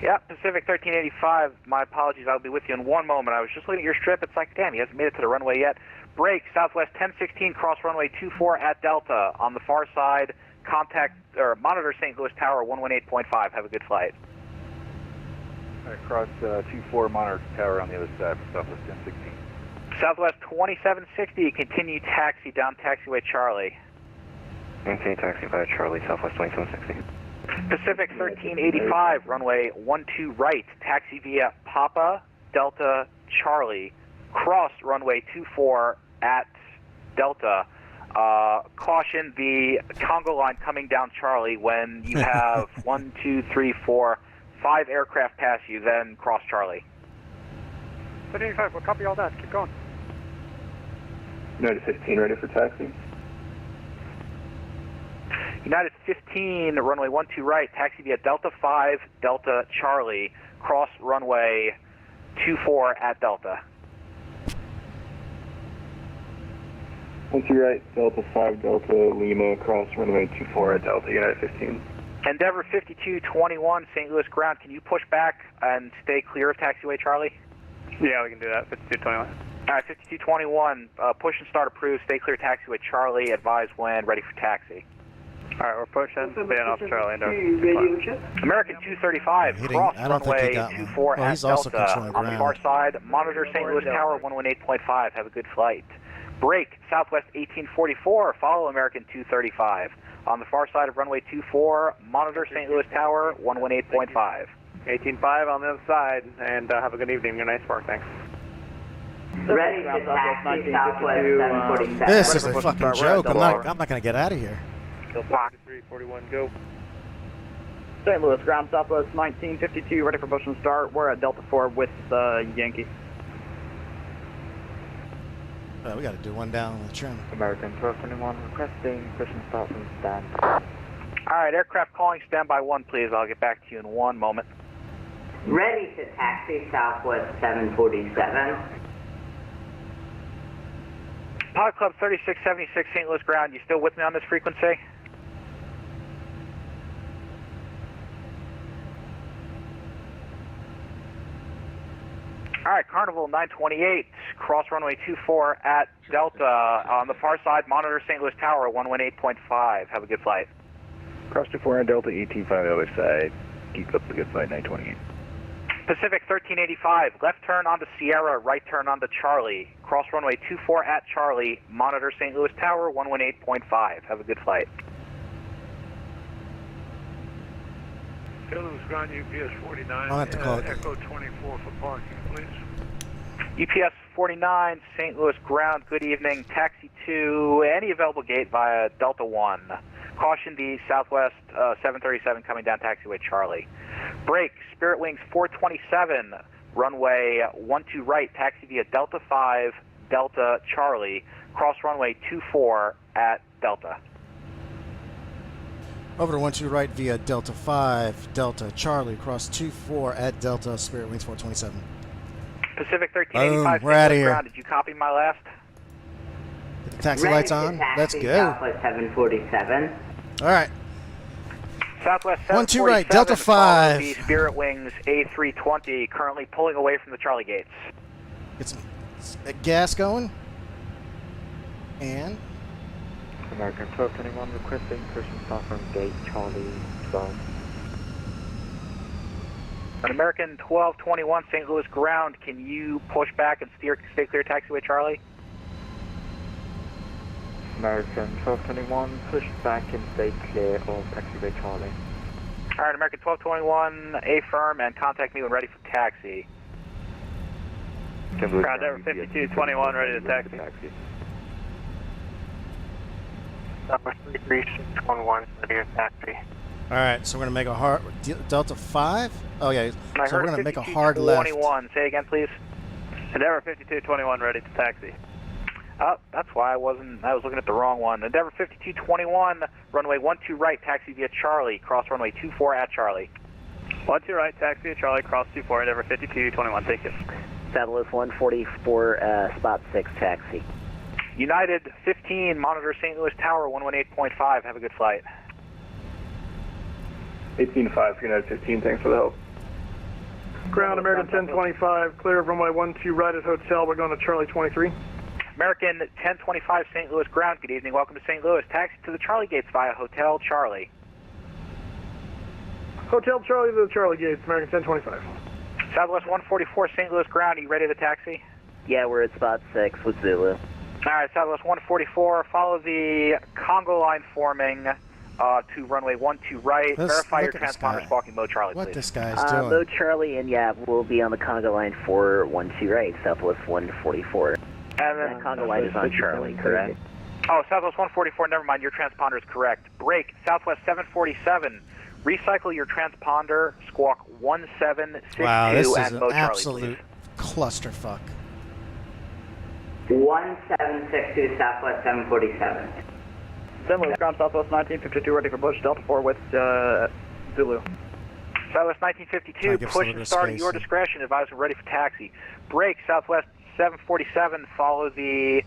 Yeah, Pacific 1385. My apologies. I'll be with you in one moment. I was just looking at your strip. It's like, damn, he hasn't made it to the runway yet. Break, Southwest 1016, cross runway 24 at Delta. On the far side, contact or monitor St. Louis Tower 118.5. Have a good flight. All right, cross 24, monitor Tower on the other side for Southwest 1016. Southwest 2760, continue taxi down taxiway Charlie. Maintain taxi via Charlie, Southwest 2760. Pacific 1385, runway 12 right, taxi via Papa, Delta, Charlie, cross runway 24 at Delta. Caution the Congo line coming down Charlie when you have 1, 2, 3, 4, 5 aircraft pass you, then cross Charlie. 1385, we'll copy all that. Keep going. United 15, ready for taxi. United 15, runway 12 right, taxi via Delta 5, Delta Charlie, cross runway 24 at Delta. 12 right, Delta 5, Delta Lima, cross runway 24 at Delta, United 15. Endeavor 5221, St. Louis ground, can you push back and stay clear of taxiway Charlie? Yeah, we can do that, 5221. All right, 5221, push and start approved, stay clear taxiway Charlie, advise when ready for taxi. All right, we're pushing, staying off Charlie, Endeavor. American 235, cross I don't think he runway got me. 24 Oh, at he's also Delta. controlling On the far ground. side, monitor St. Louis Tower 118.5. Have a good flight. Break, Southwest 1844, follow American 235. On the far side of runway 24, monitor St. Louis Tower 118.5. 185 on the other side, and have a good evening. Good night's work, thanks. Ready to taxi Southwest 747. This is a fucking joke. I'm not gonna get out of here. 341, go. St. Louis ground, Southwest 1952, ready for push and start. We're at Delta 4 with Yankee. We got to do one down on the trim. American 1221 requesting push and start from stand. All right, aircraft calling standby 1, please. I'll get back to you in one moment. Ready to taxi Southwest 747. Pilot Club 3676, St. Louis ground. You still with me on this frequency? All right, Carnival 928, cross runway 24 at Delta. On the far side, monitor St. Louis Tower 118.5. Have a good flight. Cross 24 at Delta, 185 on the other side. Keep up the good flight, 928. Pacific 1385, left turn onto Sierra, right turn onto Charlie. Cross runway 24 at Charlie, monitor St. Louis Tower 118.5. Have a good flight. St. Louis ground, UPS 49, I'll have to call it. Echo 24 for parking, please. UPS 49, St. Louis ground, good evening. Taxi to any available gate via Delta 1. Caution the Southwest 737 coming down taxiway Charlie. Break, Spirit Wings 427, runway 12 right, taxi via Delta 5, Delta Charlie, cross runway 24 at Delta. Over to 12 right via Delta 5, Delta Charlie, cross 24 at Delta, Spirit Wings 427. Pacific 1385, Boom, we're outta St. Louis here. ground. Did you copy my last? Get the taxi Ready lights to on. taxi Let's go. Southwest 747. All right. Southwest 12 right, 747, Delta follow 5. the Spirit Wings A320, currently pulling away from the Charlie gates. Get some gas going. And American 1221 requesting push and start from gate Charlie 12. An American 1221 St. Louis ground, can you push back and stay clear taxiway Charlie? American 1221, push back and stay clear of taxiway Charlie. Alright, American 1221, affirm and contact me when ready for taxi. Ground Denver 5221, ready to taxi. Southwest 33611, ready to taxi. All right, so we're gonna make a hard Delta 5. Oh yeah, I so we're heard gonna make a hard left. 2221. Say again, please. Endeavor 5221, ready to taxi. Oh, that's why I was looking at the wrong one. Endeavor 5221, runway 12 right, taxi via Charlie, cross runway 24 at Charlie. 12 right, taxi at Charlie, cross 24, Endeavor 5221, thank you. Southwest 144, spot 6, taxi. United 15, monitor St. Louis Tower 118.5, have a good flight. 18-5, United 15, thanks for the help. Ground American 1025, clear of runway 12 right at hotel, we're going to Charlie 23. American 1025 St. Louis ground, good evening, welcome to St. Louis. Taxi to the Charlie gates via Hotel Charlie. Hotel Charlie to the Charlie gates, American 1025. Southwest 144 St. Louis ground, are you ready to taxi? Yeah, we're at spot 6 with Zulu. Alright, Southwest 144, follow the Congo line forming to runway 12 right. Verify your transponder squawking mode Charlie, what please. This guy's doing. Mode Charlie, and yeah, we'll be on the Congo line for 12 right, Southwest 144. And then Congo line is on Charlie, correct? Oh, Southwest 144, never mind, your transponder is correct. Break, Southwest 747, recycle your transponder, squawk 1762 wow, this is at an mode absolute Charlie, clusterfuck. 1762 Southwest 747. St. Louis ground, Southwest 1952, ready for Bush, Delta 4 with Zulu. Southwest 1952, push and start at your discretion, advise we're ready for taxi. Break, Southwest 747, follow the,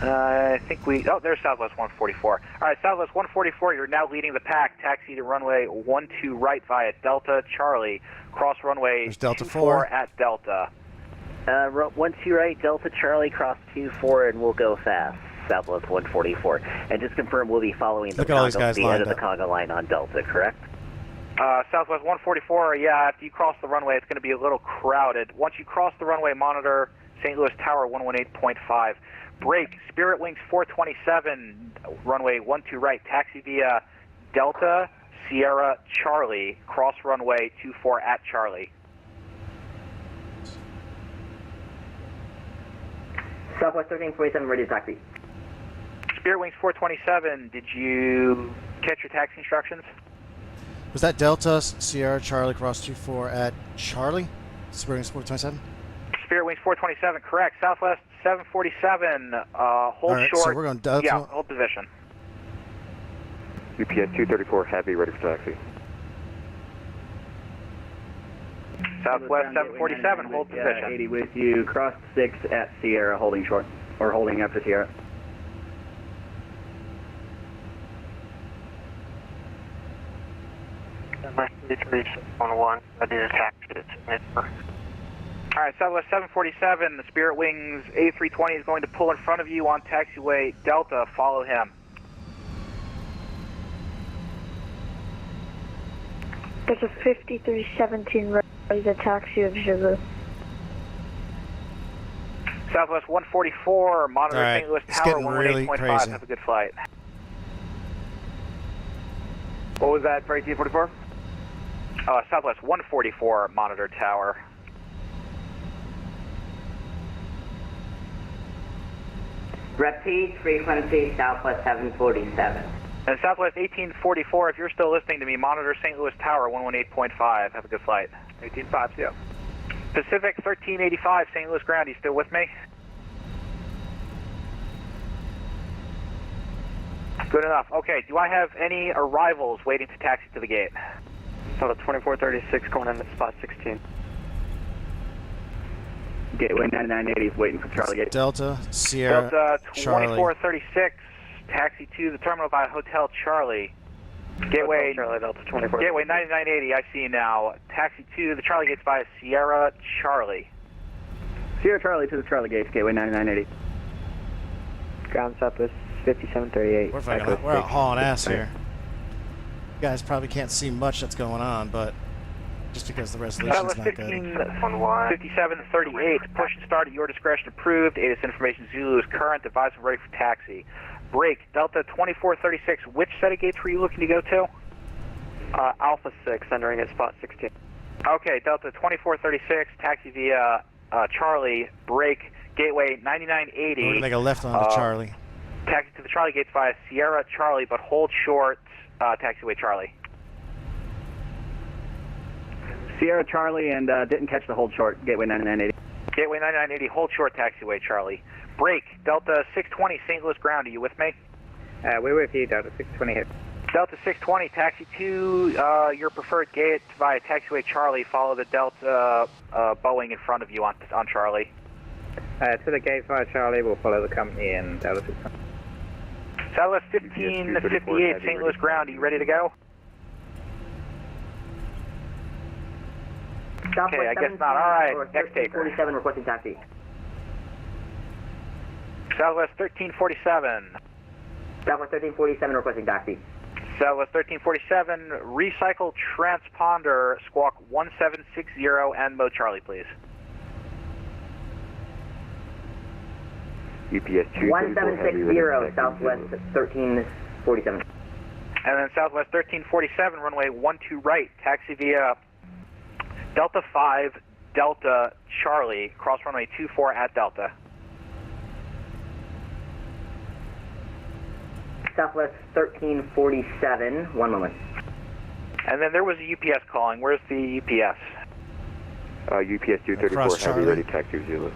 there's Southwest 144. Alright, Southwest 144, you're now leading the pack, taxi to runway 12 right via Delta Charlie, cross runway 24 at Delta. 12 right, Delta Charlie, cross 24, and we'll go fast. Southwest 144. And just confirm we'll be following the end of the Congo line on Delta, correct? Southwest 144, yeah, after you cross the runway, it's going to be a little crowded. Once you cross the runway, monitor St. Louis Tower 118.5. Break, Spirit Wings 427, runway 12 right, taxi via Delta Sierra Charlie, cross runway 24 at Charlie. Southwest 1347, ready to taxi. Spirit Wings 427, did you catch your taxi instructions? Was that Delta Sierra Charlie cross 24 at Charlie? Spirit Wings 427? Spirit Wings 427, correct. Southwest 747, hold right, short. So we're going Delta. Yeah, hold position. UPS 234 Heavy, ready for taxi. Southwest 747, hold position. 80 with you, cross 6 at Sierra, holding short, or holding up to Sierra. Southwest 33611, ready to taxi to Midford. Alright, Southwest 747, the Spirit Wings A320 is going to pull in front of you on taxiway Delta. Follow him. There's a 5317 ready to taxi of Zulu. Southwest 144, monitor St. Louis Tower 118.5. Have a good flight. What was that for 1844? Southwest 144, monitor tower. Repeat frequency Southwest 747. And Southwest 1844, if you're still listening to me, monitor St. Louis Tower 118.5. Have a good flight. 18.5, yeah. Pacific 1385, St. Louis ground. You still with me? Good enough. Okay, do I have any arrivals waiting to taxi to the gate? So 2436 going in at spot 16. Gateway 9980 is waiting for Charlie Gate. Delta Sierra Delta Charlie. 2436, taxi to the terminal by Hotel Charlie. Gateway Charlie Delta 24. Gateway 9980, I see you now. Taxi to the Charlie gates via Sierra Charlie. Sierra Charlie to the Charlie Gates, Gateway 9980. Ground Southwest 5738. We're out hauling ass here. You guys probably can't see much that's going on, but just because the resolution's not good. 5738, push and start at your discretion approved. ATIS information Zulu is current, device ready for taxi. Break, Delta 2436, which set of gates were you looking to go to? Alpha 6, entering at spot 16. Okay, Delta 2436, taxi via Charlie, break, gateway 9980. We're going to make a left onto Charlie. Taxi to the Charlie gates via Sierra Charlie, but hold short, taxiway Charlie. Sierra Charlie and didn't catch the hold short, gateway 9980. Gateway 9980, hold short, taxiway Charlie. Break, Delta 620, St. Louis ground, are you with me? We're with you, Delta 620 hit. Delta 620, taxi to your preferred gate via taxiway Charlie, follow the Delta Boeing in front of you on Charlie. To the gate via Charlie, we'll follow the company in Delta 620. Southwest 1558, St. Louis ground, are you ready to go? Okay, I guess not. Alright, next taker. 47 requesting taxi. Southwest 1347. Southwest 1347 requesting taxi. Southwest 1347, recycle transponder, squawk 1760 and mode Charlie, please. UPS 1760, Southwest 1347. And then Southwest 1347, runway 12 right, taxi via Delta 5, Delta Charlie, cross runway 24 at Delta. Southwest 1347, one moment. And then there was a UPS calling. Where's the UPS? UPS 234 heavy, ready taxi Zulu.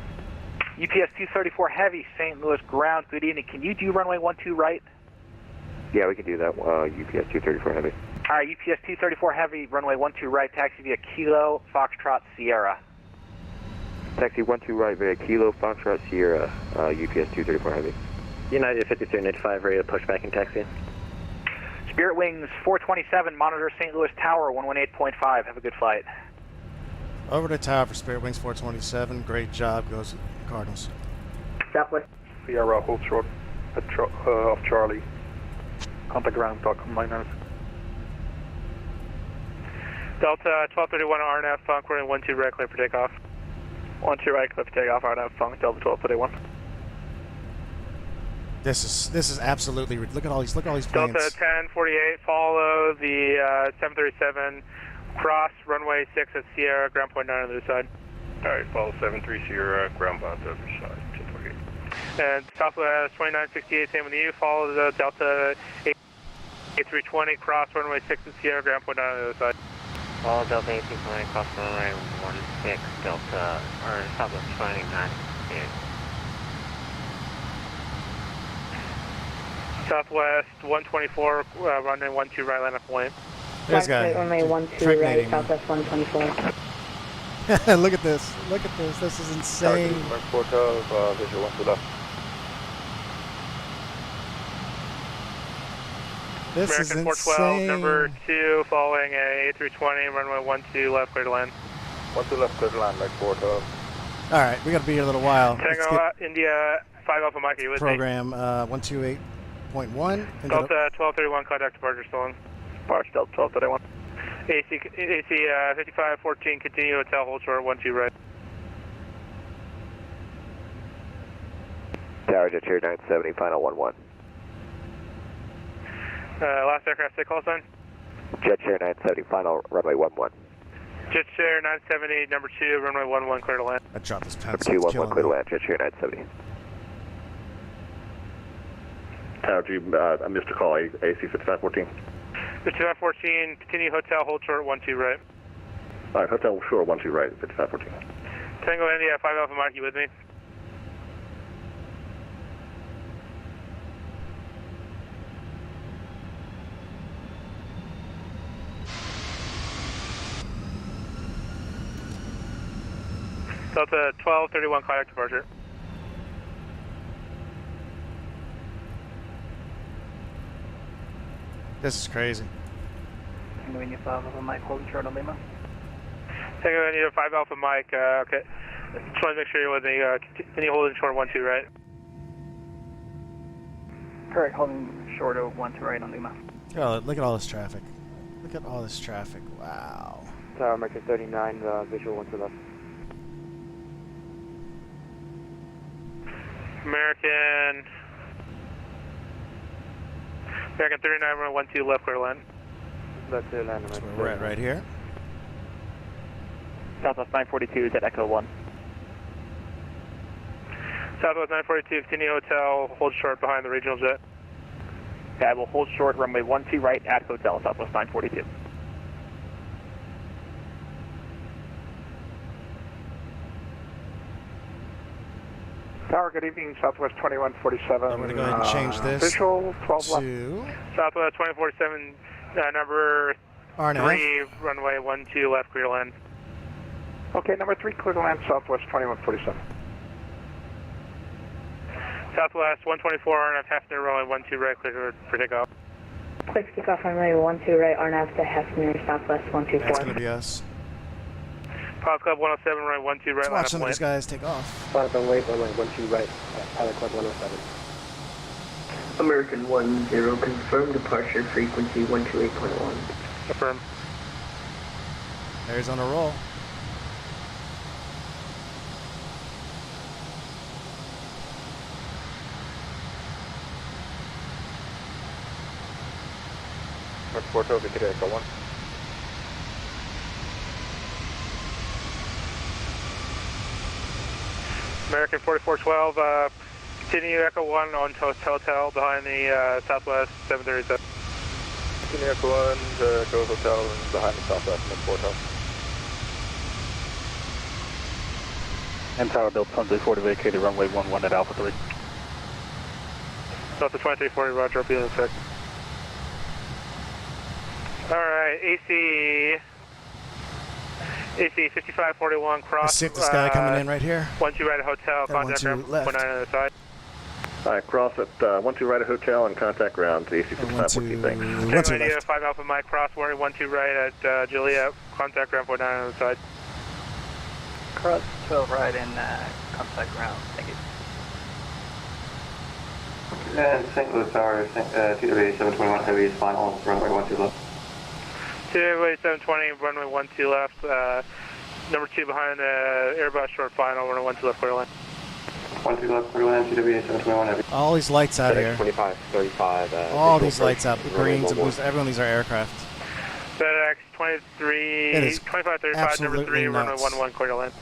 UPS 234 heavy, St. Louis ground, good evening. Can you do runway 12 right? Yeah, we can do that. UPS 234 heavy. All right, UPS 234 heavy, runway 12 right, taxi via Kilo, Foxtrot, Sierra. Taxi 12 right via Kilo, Foxtrot, Sierra, UPS 234 heavy. United 5395, ready to push back in taxi. Spirit Wings 427, monitor St. Louis Tower 118.5. Have a good flight. Over to tower for Spirit Wings 427. Great job, goes Cardinals. Southwest. Sierra, hold short of Charlie. Contact ground, talk minus. Delta 1231 RNF, Funk, running 12 right, clear for takeoff. 12 right, clear for takeoff, RNF, Funk, Delta 1231. This is absolutely, look at all these planes. Delta 1048, follow the 737, cross runway 6 at Sierra, ground point 9 on the other side. Alright, follow 73 Sierra, ground bound to the other side, 1048. And Southwest 2968, same with you, follow the Delta A320, cross runway 6 at Sierra, ground point 9 on the other side. Follow Delta A320, cross runway 16, Delta, or Southwest 29. Southwest 124, runway 12 right, line up point. This guy. Runway 12 right, Southwest 124. Look at this. Look at this. This is insane. Visual 1 to left. This American is 412, insane. number 2, following a A320, runway 12 left, clear to land. 12 left, clear to land, like 412. All right, we got to be here a little while. Tango, India 5 Alpha Mike, are you with program 128.1. Delta 1231, contact departure stolen. Departure Delta 1231. AC 5514, continue hotel, hold short, 12 right. Tower Jet Chair 970, final 11. Last aircraft, say call sign. Jet Chair 970, final runway 11. Jet Chair 970, number 2, runway 11, clear to land. I dropped this Number pencil. 211, clear to land, Jet Chair 970. Tower G, I missed a call, AC 5514. 5514, continue hotel, hold short, 12 right. Alright, hotel short, 12 right, 5514. Tango India 5 Alpha Mike, you with me? Delta 1231, contact departure. This is crazy. Tango India 5 Alpha Mike, holding short on Lima. Tango India 5 Alpha Mike, okay. Just want to make sure you're with me. Continue holding short 12 right. Correct, holding short of 1 to right on Lima. Oh, look at all this traffic. Look at all this traffic. Wow. Tower American 39, visual 1 to left. American 39, run 12 left, clear land. Left clear land. That's where we're at right here. Southwest 942 is at Echo 1. Southwest 942, continue hotel, hold short behind the regional jet. Okay, I will hold short, runway 12 right at hotel, Southwest 942. Tower, good evening, Southwest 2147. I'm going to go ahead and change this Visual 12 left. to Southwest 2047, number RNF. 3, runway 12 left, clear land. Okay, number 3, clear to land, Southwest 2147. Southwest 124, RNF, half near runway 12 right, clear for takeoff. Quick kickoff runway 12 right, RNAV to Hefner, Southwest 124. That's going to be us. Pilot Club 107, runway 12 right, Let's line watch up some of these land. guys take off. Pilot runway 12 right, Pilot Club 107. American 10, confirm departure frequency 128.1. Affirm. Arizona roll. Port over to Echo 1. American 4412, continue Echo 1 on hotel behind the Southwest 737. Continue Echo 1 to Echo Hotel and behind the Southwest Port Hotel. And Tower built 2340 vacated runway 11 at Alpha 3. Delta 2340, roger, be in sec. Alright, AC 5541 cross. Let's see if this guy coming in right here. 12 right at hotel, Got contact 12 ground, 19 on the side. Alright, cross at 12 right at hotel and contact ground to AC 5514, thanks. 10 radio, 5 Alpha Mike, cross warning 12 right at Juliet, contact ground 49 on the side. Cross 12 right and contact ground, thank you. And St. Louis Tower, TWA 721 heavy is final, runway 12 left. TWA 720, runway 12 left, number 2 behind the Airbus short final, runway 12 left, clear line. 12 left, clear land, TWA 721 heavy. All these lights out here. 25, 35. All these lights out. The greens, the blues, everyone, these are aircraft. FedEx 23, It is 2535, number 3, runway 11, clear to land.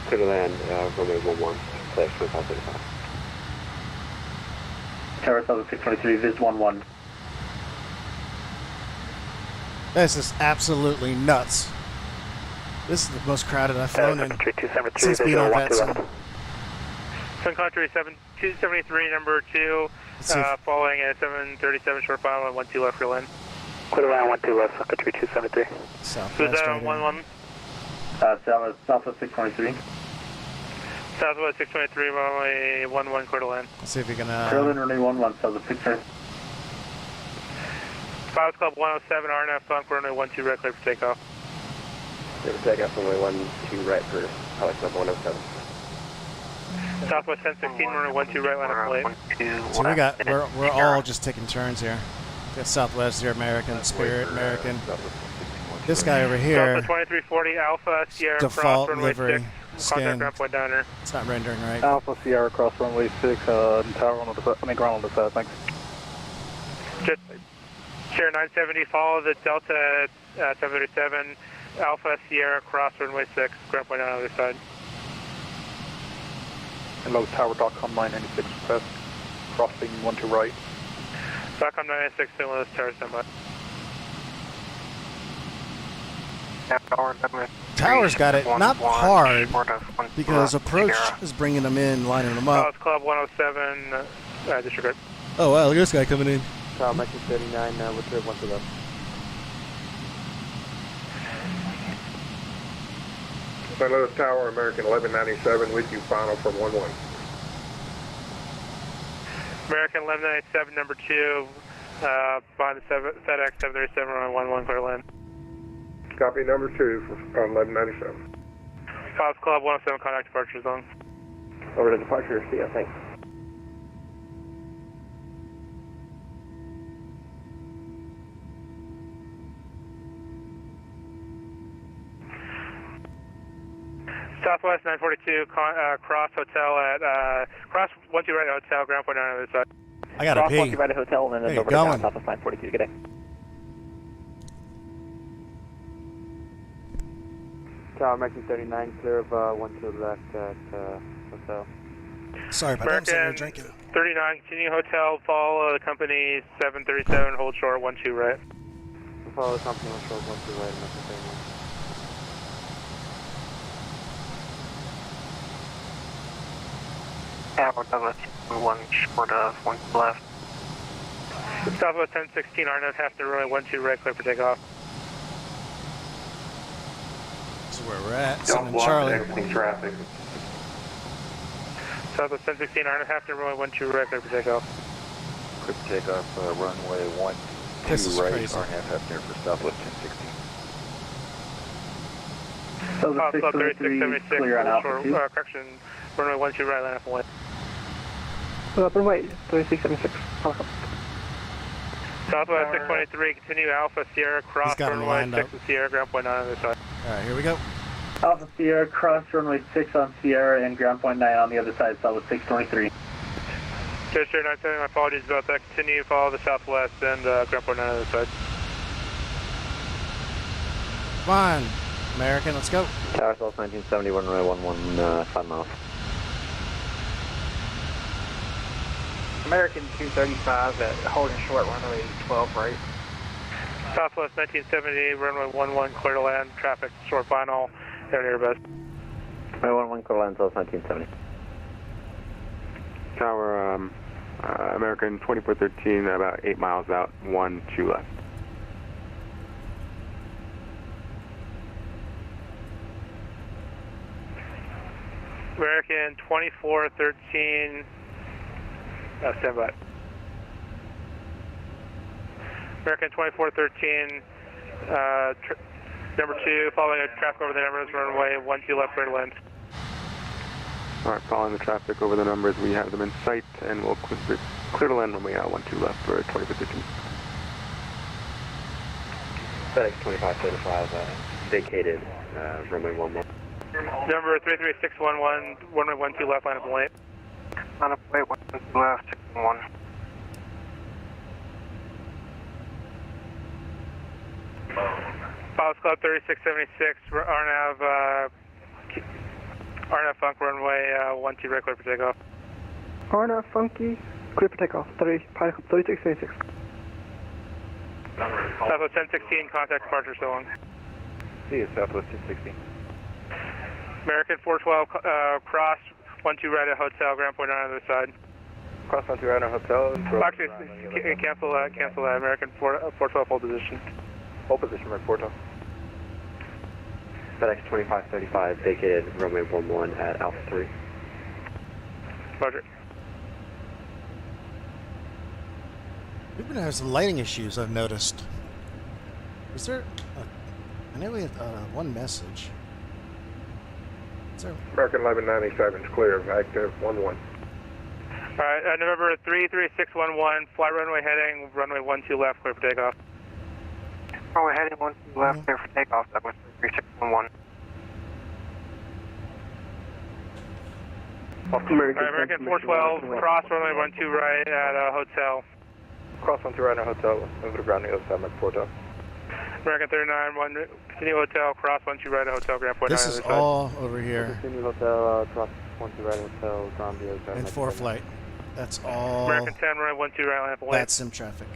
Clear to land, runway 11, flash 2535. Tower Southwest 623, Viz 11. This is absolutely nuts. This is the most crowded I've flown in since being on VatSim. Sun Country 273, number 2, following at 737 short final, 12 left, clear land. Clear land 12 left, Sun Country 273. Southwest right 11. Southwest 623. Southwest 623, runway 11, clear to land. Let's see if we can. Clear land runway 11, Southwest 623. Pilots Club 107, RNF, bump, runway 12 right, clear for takeoff. Clear for takeoff, runway 12 right for Pilot Club 107. Southwest 1016, runway 12 right, line up late. So we're all just taking turns here. We got Southwest here, American, Spirit, American. This guy over here. Southwest 2340, Alpha, Sierra, default cross, livery. runway 6, contact ground point downer. It's not rendering right. Alpha Sierra cross runway 6, tower on the side, ground on the side, thanks. Just Sierra 970, follow the Delta 737, Alpha Sierra cross runway 6, ground point down on the other side. Hello, tower.com 996 request, crossing 12 right. .com 996, St. Louis, tower standby. Tower's got it not hard because approach is bringing them in, lining them up. Pilots Club 107, disregard. Oh wow, look at this guy coming in. Tower American 39, with the 1 to left. St. Louis Tower, American 1197, with you, final from 11. American 1197, number 2, behind the FedEx 737, runway 11, clear land. Copy number 2 for 1197. Pilots Club 107, contact departure zone. Over to departure, see ya, thanks. Southwest 942, cross hotel at, cross 12 right at hotel, ground point on the other side. I gotta cross pee. 12 right at hotel, and then Hey, over going. to Southwest 942. Good day. Tower American 39, clear of 12 left at hotel. Sorry about that. I'm sitting here drinking. 39, continue hotel, follow the company 737, hold short 12 right. Follow the company on short 12 right, and that's the same one. Tower Douglas 1 short of 1 left. Southwest 1016, RNF half the runway 12 right, clear for takeoff. This is where we're at. Don't Sitting in block Charlie. exiting traffic. Southwest 1016, RNF half the runway 12 right, clear for takeoff. Quick takeoff, runway 12 right, RNF half near for Southwest 1016. Southwest 3676, clear on Alpha 2. Correction, runway 12 right, line up and wait. Runway 3676, Southwest 623, continue Alpha Sierra, cross got him runway lined 6 up. and Sierra, ground point 9 on the other side. Alright, here we go. Alpha Sierra, cross runway 6 on Sierra and ground point 9 on the other side, Southwest 623. Sierra 970, my apologies about that. Continue, follow the southwest and ground point 9 on the other side. Come on, American, let's go. Tower South 1970, runway 11, 5 miles. American 235 at holding short runway 12 right. Southwest 1970, runway 11, clear to land, traffic, short final, down near best. Runway 11, clear to land, South 1970. Tower, American 2413, about 8 miles out, 12 left. American 2413, stand by. American 2413, number 2, following a traffic over the numbers, runway 12 left, clear to land. Alright, following the traffic over the numbers, we have them in sight, and we'll clear to land runway 12 left for 2413. FedEx 2535, vacated, runway 11. Number 33611, runway 12 left, line up and wait. Line up, wait, 12 left, 611. Pilots Club 3676, RNAV Funk, runway 12 right, clear for takeoff. RNF Funky, clear for takeoff, 3676. Southwest 1016, contact departure, so long. See you, Southwest 1016. American 412, cross 12 right at hotel, ground point on the other side. Cross 12 right at hotel. Actually, cancel that, American 412, hold position. Hold position, right, 412. FedEx 2535, vacated, runway 11 at Alpha 3. Roger. We've been having some lighting issues, I've noticed. Is there... I know we had one message. Is there... American 1197 is clear, active 11. Alright, November 33611, fly runway heading, runway 12 left, clear for takeoff. Runway heading 12 left, clear for takeoff, that was 3611. American 412, cross runway 12 right at a hotel. Cross 12 right at hotel, over to ground the other side, American 412. American 39, continue hotel, cross 12 right at hotel, ground point 9 This on is the other side. all over here. Continue hotel, cross 12 right hotel, ground the other side. And 4 flight. That's all American 10, runway 12 right, line up and wait. VatSim traffic.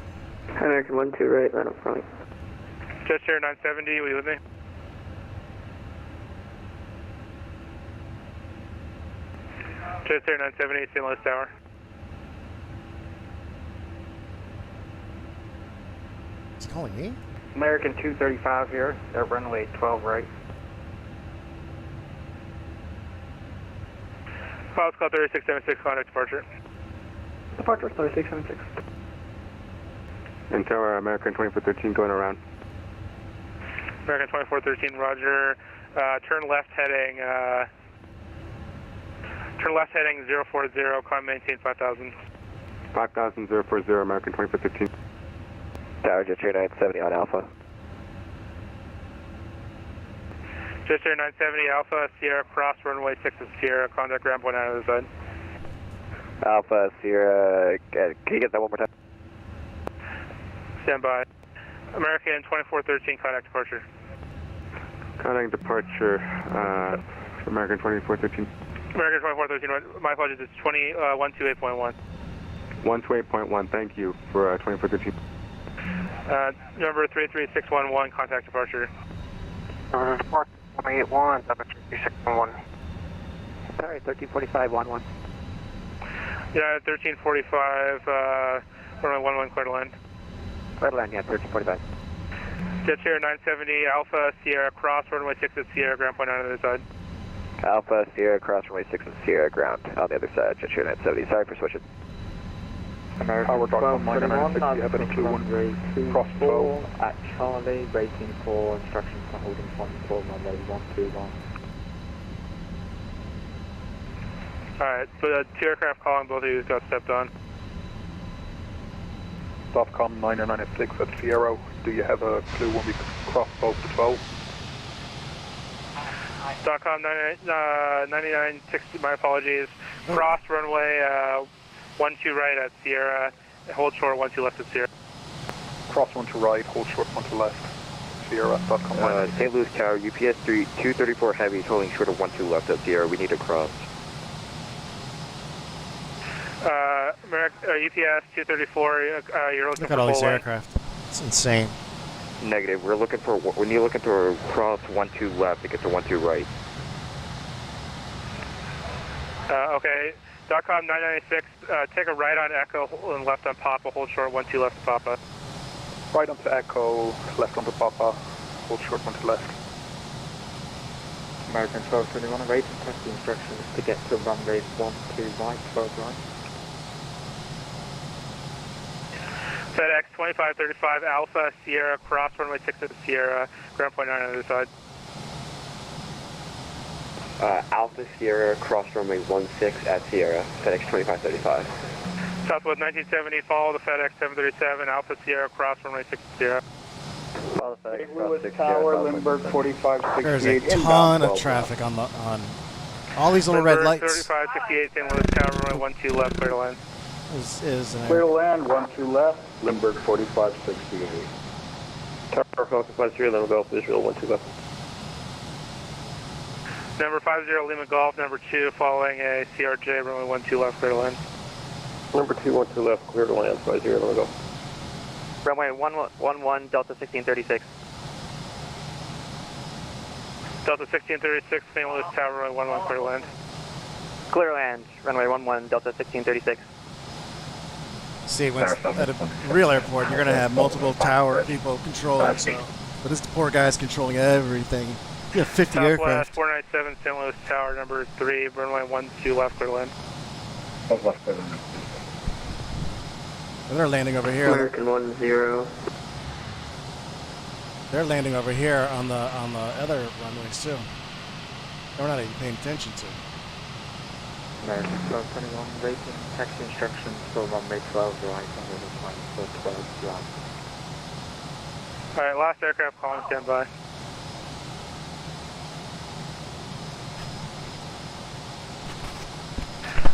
American 12 right, line up front. Just here 970, are you with me? Just here 970, St. Louis Tower. He's calling me? American 235 here, at runway 12 right. Pilots Club 3676, contact departure. Departure 3676. And Tower, American 2413 going around. American 2413, roger. Turn left heading 040, climb maintain 5000. 5000, 040, American 2413. Tower, Jet 970 on Alpha. Sister 970 Alpha Sierra cross runway 6 at Sierra, contact ground point out of the side. Alpha Sierra, can you get that one more time? Stand by. American 2413, contact departure. Contact departure, American 2413. American 2413, my apologies, it's 128.1. 128.1, thank you for 2413. Number 33611, contact departure. 181, number 33611. Sorry, 1345, 11. Yeah, 1345, runway 11, clear to land. Clear to land, yeah, 1345. Jet Sierra 970, Alpha Sierra, cross runway 6 at Sierra, ground point on the other side. Alpha Sierra, cross runway 6 at Sierra, ground on the other side, Jet Sierra 970. Sorry for switching. American 1221, I've got a runway 24 at Charlie, waiting for instructions for holding point for runway 121. Alright, so 2 aircraft calling, both of you got stepped on. Stopcom 996 at Sierra, do you have a clue when we can cross both the 12? Stopcom 9960, my apologies. Cross runway 12 right at Sierra, hold short 12 left at Sierra. Cross 1 to right, hold short 1 to left. Sierra, Stopcom 996. St. Louis Tower, UPS 234 heavy, holding short of 12 left at Sierra. We need to cross. UPS 234, you're looking Look for at all these full lane. aircraft. It's insane. Negative. We're looking for, we need looking to cross 12 left to get to 12 right. Okay. .com 996, take a right on Echo and left on Papa, hold short 12 left to Papa. Right onto Echo, left onto Papa, hold short 1 to left. American 1221, awaiting test instructions to get to runway 12 right, 12 right. FedEx 2535 Alpha Sierra, cross runway 6 at Sierra, ground point 9 on the other side. Alpha Sierra, cross runway 16 at Sierra, FedEx 2535. Southwest 1970, follow the FedEx 737, Alpha Sierra, cross runway 6 at Sierra. Follow the FedEx Louis Tower, Lindbergh 4568. There's a ton of traffic on all these little red lights. 3568, St. Louis Tower, runway 12 left, clear to land. Is Clear to land, 12 left, Lindbergh 4568. Tower Falcon 53, Lima Golf, Israel 12 left. Number 50 Lima Golf, number 2, following a CRJ, runway 12 left, clear to land. Number 2, 12 left, clear to land, 50 Lima Golf. Runway 111, Delta 1636. Delta 1636, St. Louis Tower, runway 11, clear to land. Clear land, runway 11, Delta 1636. See, when at a real airport, you're going to have multiple tower people controlling, so. But this poor guy's controlling everything. You have 50 aircraft. Southwest 497, St. Louis Tower, number 3, runway 12 left, clear to land. And they're landing over here. American 10. They're landing over here on the other runways too. We're not even paying attention to. American 1221, waiting taxi instructions for runway 12 right, runway 1 for 12 right. Alright, last aircraft calling, stand by.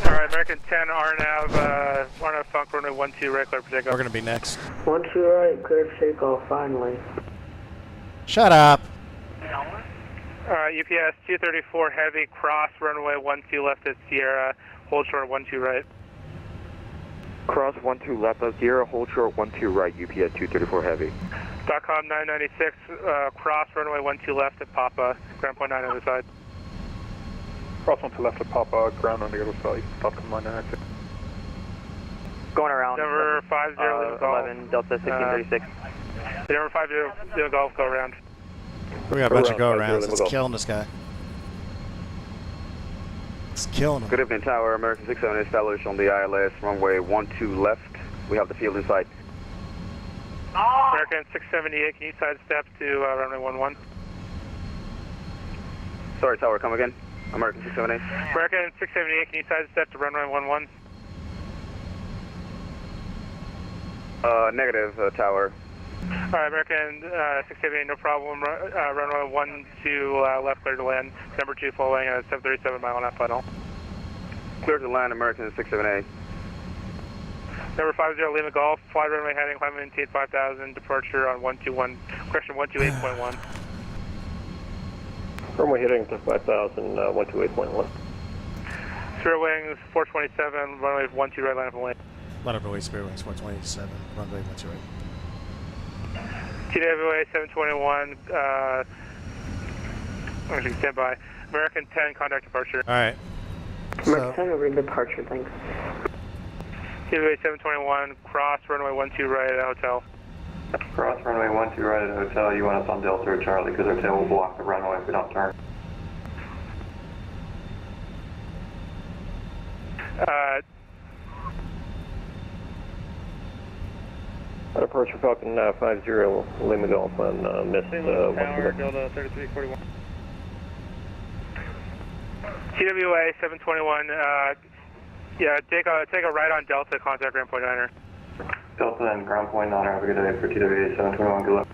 Alright, American 10, RNAV Funk, runway 12 right, clear for takeoff. We're going to be next. 12 right, clear for takeoff, finally. Shut up. UPS 234 heavy, cross runway 12 left at Sierra, hold short 12 right. Cross 12 left at Sierra, hold short 12 right, UPS 234 heavy. .com 996, cross runway 12 left at Papa, ground point 9 on the other side. Cross 1 to left at Papa, ground on the other side, Stopcom 996. Going around. Number 50 Lima Golf. 11, Delta 1636. Number 50 Lima Golf, go around. We got a bunch of go-arounds. It's killing this guy. It's killing him. Good evening, Tower. American 67 is established on the ILS, runway 12 left. We have the field in sight. American 678, can you sidestep to runway 11? Sorry, Tower, come again. American 678. American 678, can you sidestep to runway 11? Negative, Tower. Alright, American 678, no problem. Runway 12 left, clear to land. Number 2 following at 737 mile and a half final. Clear to land, American 678. Number 50 Lima Golf, fly runway heading, climb maintain 5000, departure on 128.1. Runway heading to 5000, 128.1. Spirit wings 427, runway 12 right, line up and lane. Line up and wait, Spirit wings 427, runway 12 right. TWA 721, actually stand by. American 10, contact departure. Alright. American 10 over departure, thanks. TWA 721, cross runway 12 right at hotel. Cross runway 12 right at hotel. You want us on Delta or Charlie because our tail will block the runway if we don't turn. Departure Falcon 50 Lima Golf on missed Tower, Delta 3341. TWA 721, yeah, take a right on Delta, contact ground point niner. Delta and ground point niner, have a good day for TWA 721, good luck.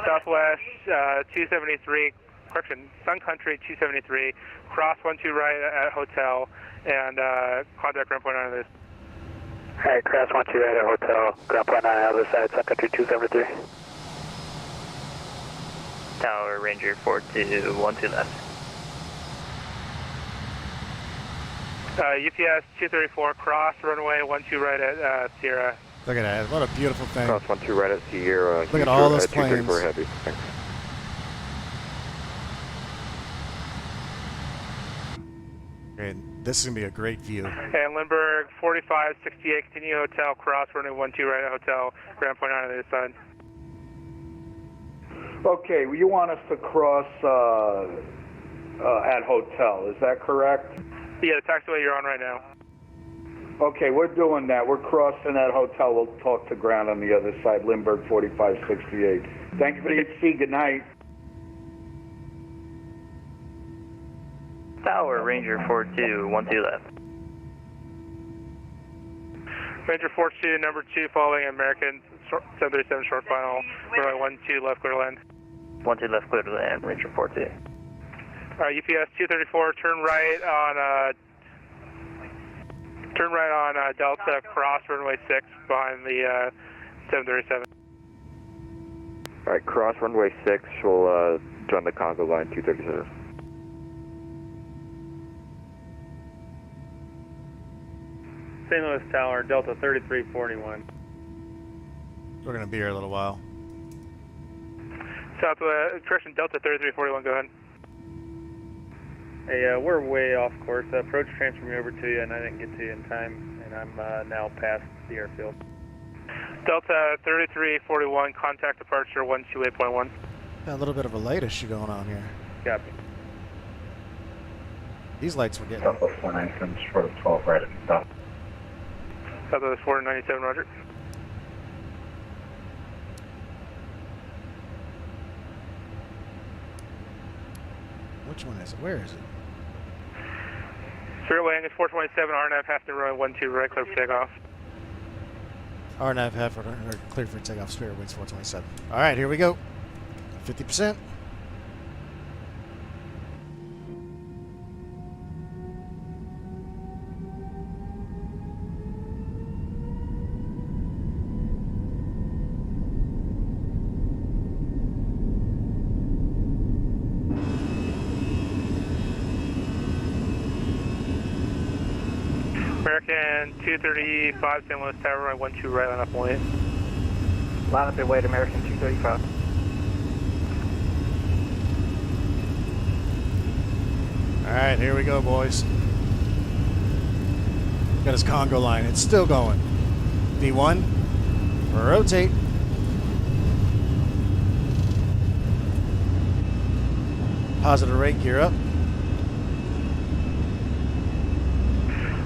Southwest 273, correction, Sun Country 273, cross 12 right at hotel, and contact ground point niner. Alright, cross 12 right at hotel, ground point 9 other side, Sun Country 273. Tower, Ranger 4212 left. UPS 234, cross runway 12 right at Sierra. Look at that, what a beautiful thing. Cross 12 right at Sierra. Look at all those planes. 234 heavy. Thanks. Okay, this is going to be a great view. And Lindbergh 4568, continue hotel, cross runway 12 right at hotel, ground point niner on the other side. Okay, well, you want us to cross at hotel, is that correct? Yeah, the taxiway you're on right now. Okay, we're doing that. We're crossing that hotel. We'll talk to ground on the other side, Lindbergh 4568. Thank you for the EC. Good night. Tower, Ranger 4212 left. Ranger 42, number 2 following American 737 short final, runway 12 left, clear to land. 12 left, clear to land, Ranger 42. UPS 234, turn right on Delta, cross runway 6 behind the 737. Alright, cross runway 6, we'll join the Congo line 237. St. Louis Tower, Delta 3341. We're going to be here a little while. Southwest, correction, Delta 3341, go ahead. Hey, we're way off course. Approach transferred me over to you, and I didn't get to you in time, and I'm now past the airfield. Delta 3341, contact departure 128.1. Got a little bit of a light issue going on here. Copy. These lights were getting... Southwest 197, short of 12 right at the stop. Southwest 497, roger. Which one is it? Where is it? Spirit wing is 427, RNAV half to runway 12 right, clear for takeoff. RNAV half or clear for takeoff, Spirit wings 427. Alright, here we go. 50%. American 235, St. Louis Tower, runway 12 right, line up and wait. Line up and wait, American 235. Alright, here we go, boys. Got his Congo line. It's still going. V1, rotate. Positive rate, gear up.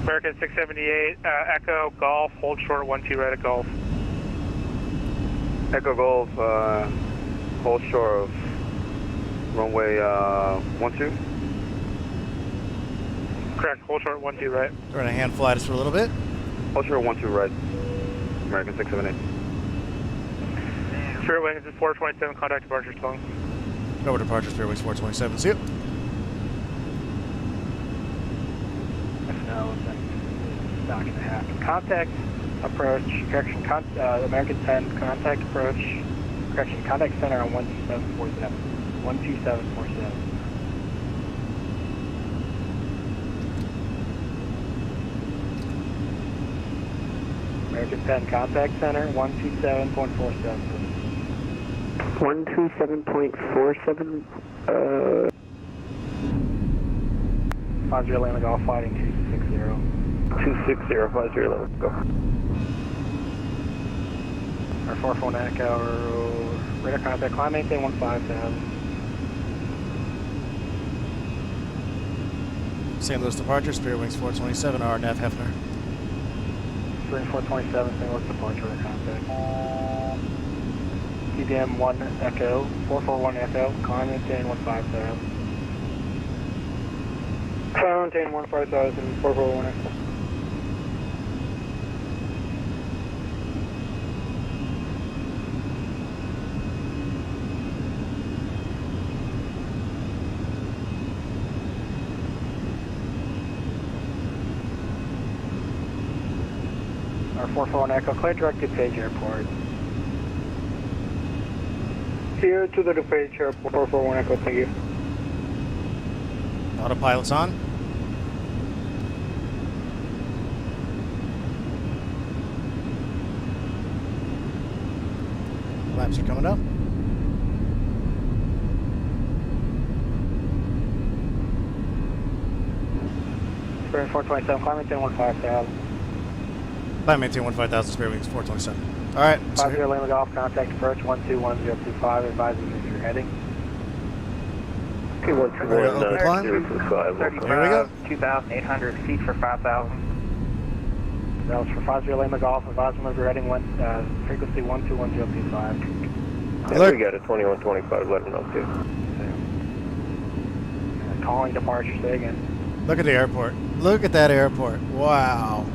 American 678, Echo Golf, hold short 12 right at Golf. Echo Golf, hold short of runway 12. Correct, hold short 12 right. We're going to hand fly this for a little bit. Hold short 12 right, American 678. Spirit Wings is 427, contact departure 12. Over departure, Spirit Wings 427, see you. No, that's not going to happen. Contact approach, correction, American 10, contact approach, correction, contact center on 12747. 12747. American 10, contact center, 127.47. 127.47, 50 Lima Golf fighting 260. 260, 50 Lima, go. Our 4-4 Echo, radar contact, climb maintain 15,000. St. Louis departure, Spirit Wings 427, RNAV Hefner. Spirit Wings 427, St. Louis departure, radar contact. TDM 1 Echo, 441 Echo, climb maintain 15,000. Climb maintain 15,000, 441 Echo. Our 441 Echo, clear direct to Page Airport. Here to the DuPage Airport, 441 Echo, thank you. Autopilot's on. Laps are coming up. Spirit 427, climb maintain 15,000. Climb maintain 15,000, Spirit Wings 427. Alright, so 50 Lima Golf, contact approach 121025, advising you your heading. Okay, 121, 025. Here we go. 2,800 feet for 5,000. That was for 50 Lima Golf, advising of your heading, frequency 121025. Yeah, we got a 2125, let them know too. Calling departure, say again. look at the airport. Look at that airport. Wow.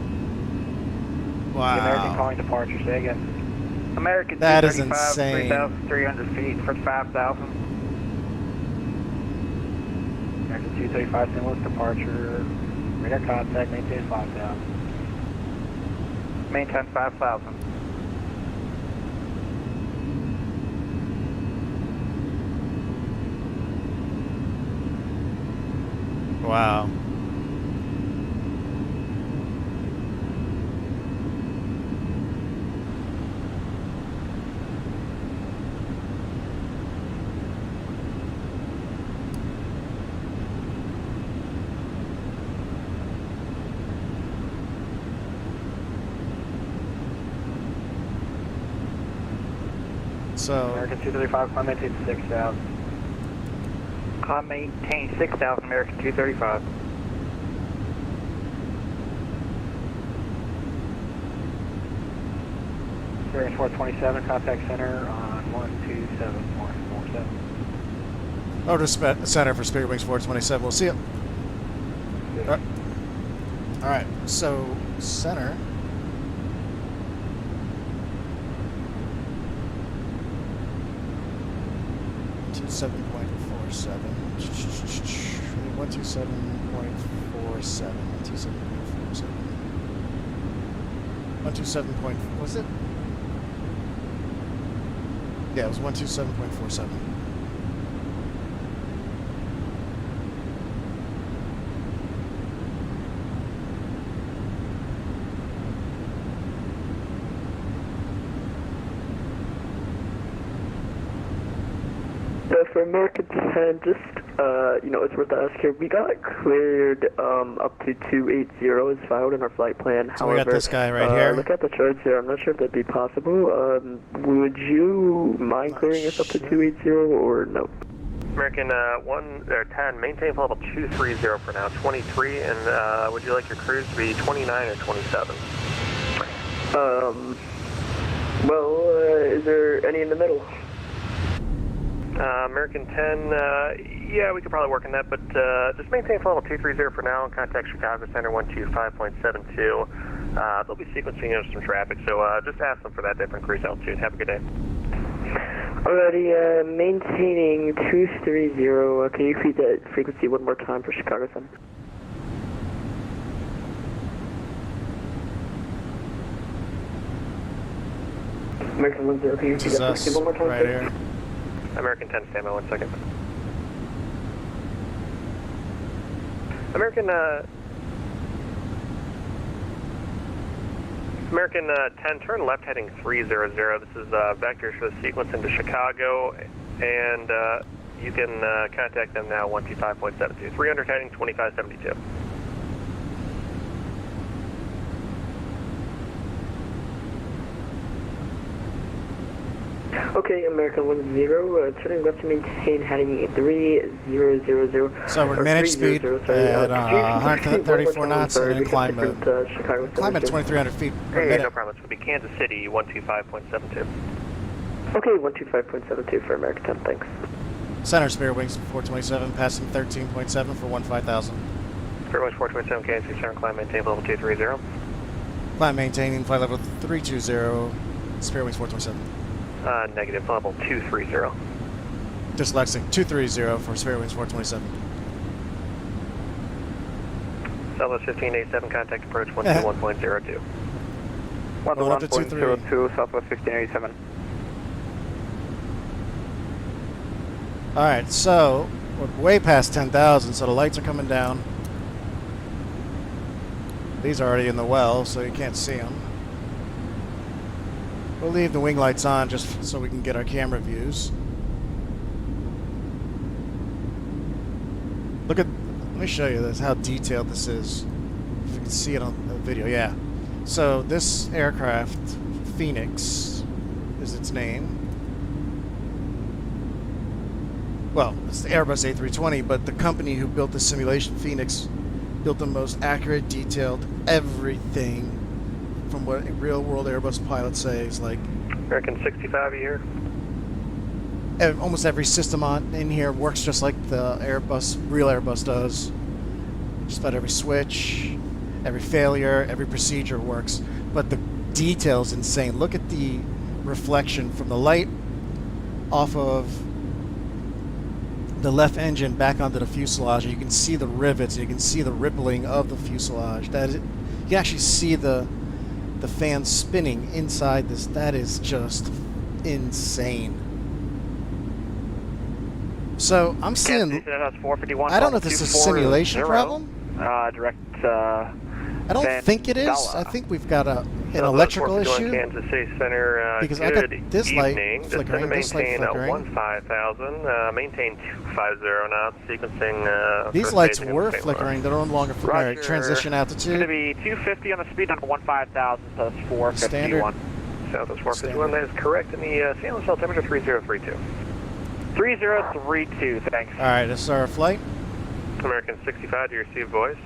Wow. The American calling departure, say again. American that is 235, insane. 3,300 feet for 5,000. American 235, St. Louis departure, radar contact, maintain 5,000. Maintain 5,000. Wow. So American 235, climb maintain 6,000. Climb maintain 6,000, American 235. Spirit 427, contact center on 127.47. over to center for Spirit Wings 427. We'll see you. Alright, so center. Seven point four seven. 127.47. 127 point. Was it? Yeah, it was 127.47. For American 10, just, it's worth the ask here. We got cleared up to 280 as filed in our flight plan. So However, we got this guy right here. Look at the charts here. I'm not sure if that'd be possible. Would you mind clearing us up to 280 or no? American 10, maintain level 230 for now, 23, and would you like your cruise to be 29 or 27? Is there any in the middle? American 10, yeah, we could probably work on that, but just maintain level 230 for now and contact Chicago Center 125.72. They'll be sequencing some traffic, so just ask them for that different cruise altitude. Have a good day. Alrighty, maintaining 230. Can you repeat that frequency one more time for Chicago Sun? American 10, can you repeat that frequency one more time? Right here. American 10, stand by 1 second. American 10, turn left heading 300. This is vectors for the sequence into Chicago, and you can contact them now, 125.72. 300 heading 2572. Okay, American 10, turning left to maintain heading 3000. So we're managed speed at 134 knots and then climb at 2,300 feet per Hey, minute. no problem. This would be Kansas City, 125.72. Okay, 125.72 for American 10, thanks. Center Spirit Wings 427, passing 13.7 for 15,000. Spirit Wings 427, Kansas City, center climb, maintain level 230. Climb maintaining flight level 320, Spirit Wings 427. Negative, level 230. Dyslexic 230 for Spirit Wings 427. Southwest 1587, contact approach 121.02. 121.02, Southwest 1587. Alright, so we're way past 10,000, so the lights are coming down. These are already in the well, so you can't see them. We'll leave the wing lights on just so we can get our camera views. Look at, let me show you this, how detailed this is. If you can see it on the video, yeah. So this aircraft, Fenix, is its name. Well, it's the Airbus A320, but the company who built the simulation, Fenix, built the most accurate, detailed, everything from what real-world Airbus pilots say is like. American 65 a year. Almost every system in here works just like the real Airbus does. Just about every switch, every failure, every procedure works. But the detail's insane. Look at the reflection from the light off of the left engine back onto the fuselage. You can see the rivets. You can see the rippling of the fuselage. You can actually see the fan spinning inside this. That is just insane. So I'm seeing. I don't know if this is a simulation problem. Direct. I don't think it is. I think we've got an electrical issue. Kansas City Center. Because I got this light flickering. This light flickering. 15,000. Maintain 250 knots. Sequencing. These lights were flickering. They're no longer flickering. Transition altitude. It's going to be 250 on the speed on 15,000. So that's 451. Standard. Southwest 451. That is correct. And the San Cell temperature 3032. 3032. Thanks. All right. This is our flight. American 65. Do you receive voice?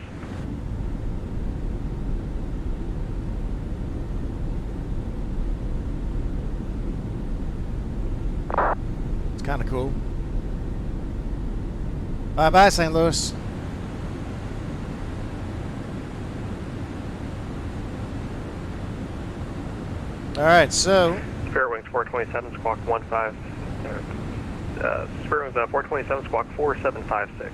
It's kind of cool. Bye-bye, St. Louis. All right, so. Spirit Wings 427, squawk 15. Spirit Wings 427, squawk 4756.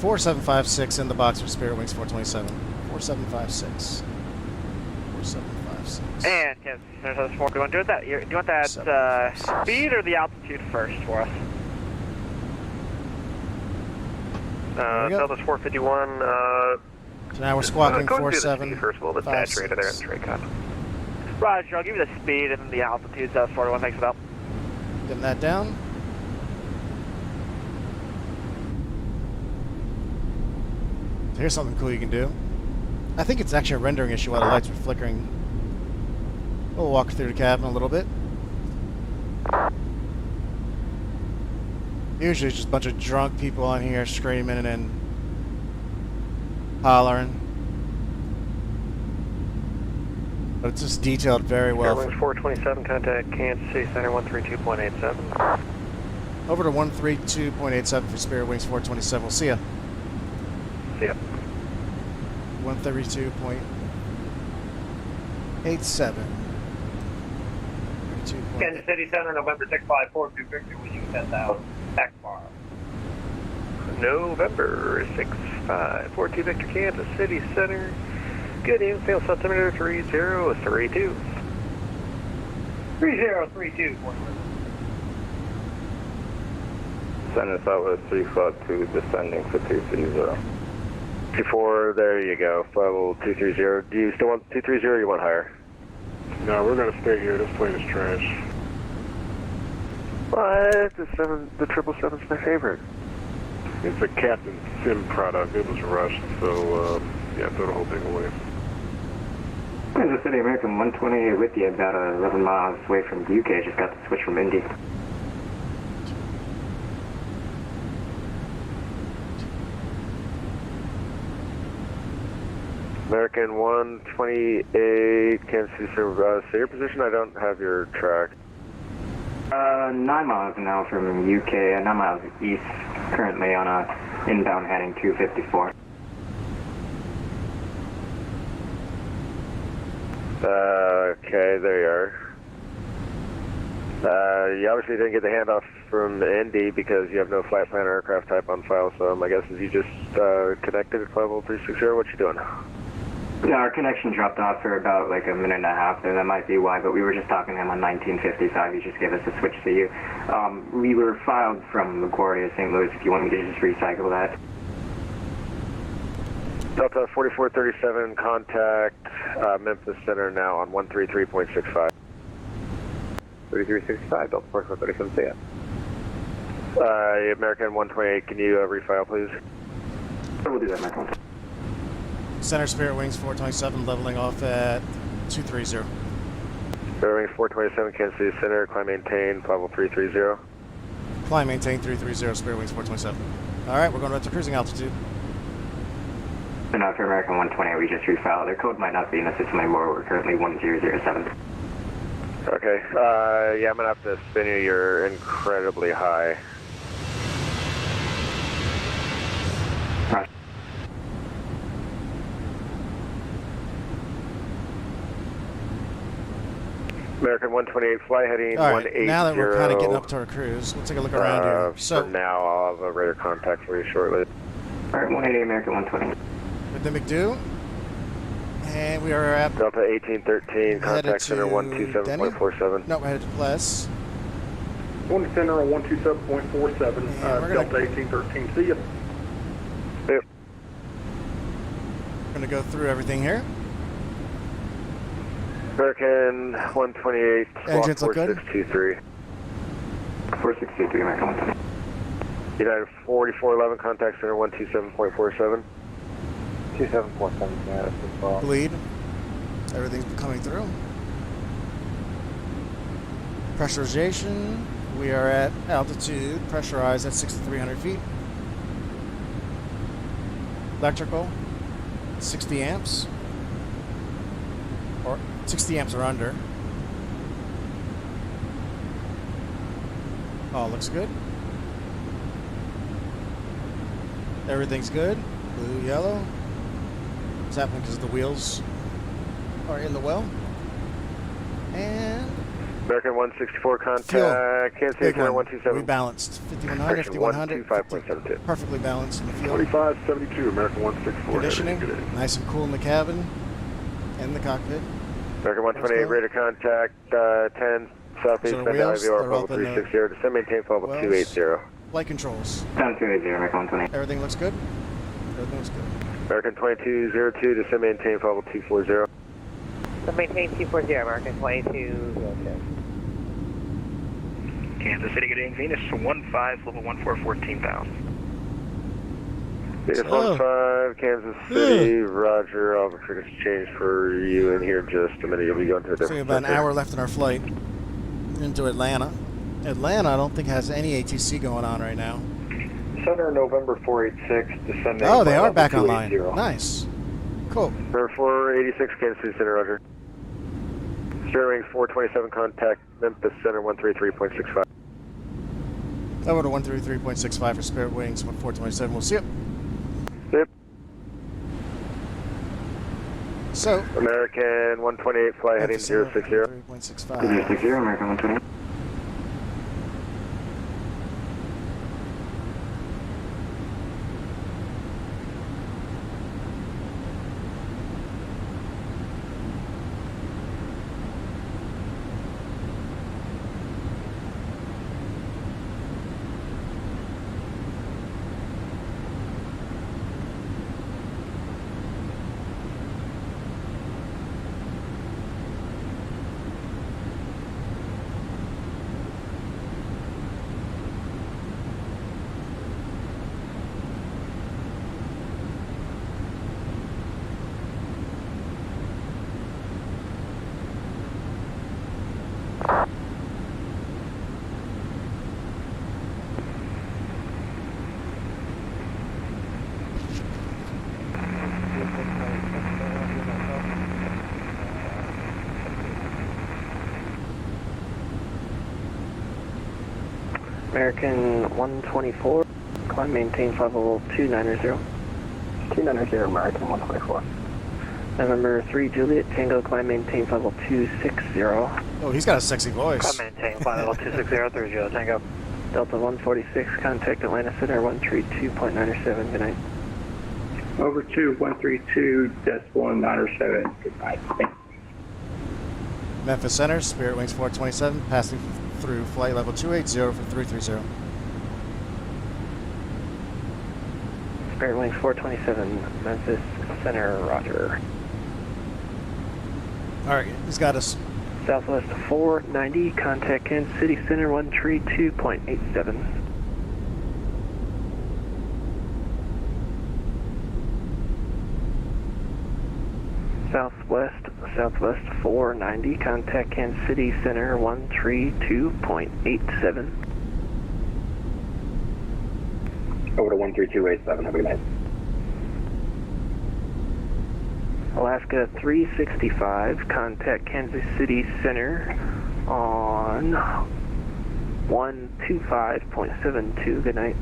4756 in the box for Spirit Wings 427. 4756. 4756. And Kansas City, do you want to do that? Do you want that speed or the altitude first for us? Southwest 451. So now we're squawking 47. First of all, the saturated there in the TRACON. Roger, I'll give you the speed and the altitude. Southwest 41, thanks for that. Getting that down. So here's something cool you can do. I think it's actually a rendering issue while the lights were flickering. We'll walk through the cabin a little bit. Usually it's just a bunch of drunk people on here screaming and hollering. But it's just detailed very well. Wings 427, contact Kansas City Center 132.87. Over to 132.87 for Spirit Wings 427. We'll see ya. See ya. 132.87. altitude. Kansas City Center, November 6542 Victor, with you 10,000. Akbar. November 6542 Victor, Kansas City Center. Good evening, fail altimeter 3032. 3032, Center Southwest 352, descending for 230. 24, there you go, level 230. Do you still want 230 or you want higher? No, we're going to stay here. This plane is trash. What? The 777's my favorite. It's a Captain Sim product. It was rushed, so yeah, throw the whole thing away. Kansas City American 128 with you, about 11 miles away from the UK. Just got the switch from Indy. American 128, Kansas City, say your position. I don't have your track. 9 miles now from UK, 9 miles east, currently on a inbound heading 254. Okay, there you are. You obviously didn't get the handoff from Indy because you have no flight plan or aircraft type on file, so my guess is you just connected at level 360. What you doing? Yeah, our connection dropped off for about like a minute and a half there. That might be why, but we were just talking to him on 1955. He just gave us a switch to you. We were filed from LaGuardia, St. Louis, if you want me to just recycle that. Delta 4437, contact Memphis Center now on 133.65. 3365, Delta 4437, see ya. American 128, can you refile, please? We'll do that, Michael. Center Spirit Wings 427, leveling off at 230. Spirit Wings 427, Kansas City Center, climb maintain, level 330. Climb maintain 330, Spirit Wings 427. Alright, we're going back to cruising altitude. And for American 128, we just refiled. Their code might not be in the system anymore. We're currently 1007. Okay, yeah, I'm going to have to spin you. You're incredibly high. American 128, fly heading 180. Now that we're kind of getting up to our cruise, we'll take a look around here. So for now, I'll have a radar contact for you shortly. Alright, 180, American 120. With the McDo, and we are at Delta 1813, contact center 127.47. No, we're headed to Pless. Going to center on 127.47, Delta 1813. See ya. Yep. We're going to go through everything here. American 128, engines look good. 4623. 4623, American 120. United 4411, contact center 127.47. 2747, yeah, that's as well. Bleed. Everything's coming through. Pressurization. We are at altitude, pressurized at 6,300 feet. Electrical, 60 amps. Or 60 amps or under. Oh, looks good. Everything's good. Blue, yellow. What's happening because the wheels are in the well. And American 164, contact Kansas City Center 127. Rebalanced. 5100, 5100. 125.72. Perfectly balanced in the field. 4572, American 164. Conditioning. Nice and cool in the cabin and the cockpit. American 128, radar contact 10 southeast Bend IVR, level 360. Descend maintain level 280. Flight controls. Down 280, American 120. Everything looks good? Everything looks good. American 2202, descend maintain level 240. Descend maintain 240, American 2202. Kansas City, good evening, Venus 15, level 14, 14,000. Venus 15, Kansas City, roger. I'll have a change for you in here in just a minute. You'll be going to a different about an hour left in our flight into Atlanta. Atlanta, I don't think has any ATC going on right now. Center November 486, descending. Oh, they are back online. Nice. Cool. Number 486, Kansas City Center, roger. Spirit Wings 427, contact Memphis Center 133.65. Over to 133.65 for Spirit Wings 427. We'll see you. Yep. So. American 128, fly heading 060. 3.65. 060, American 128. American 124, climb maintain level 290. 290, American 124. November 3 Juliet, Tango, climb maintain level 260. Oh, he's got a sexy voice. Climb maintain level 260 through Juliet, Tango. Delta 146, contact Atlanta Center 132.97, good night. Over to 132.97, good night. Memphis Center, Spirit Wings 427, passing through flight level 280 for 330. Spirit Wings 427, Memphis Center, roger. Alright, he's got us. Southwest 490, contact Kansas City Center 132.87. Southwest 490, contact Kansas City Center 132.87. Over to 13287, have a good night. Alaska 365, contact Kansas City Center on 125.72, good night.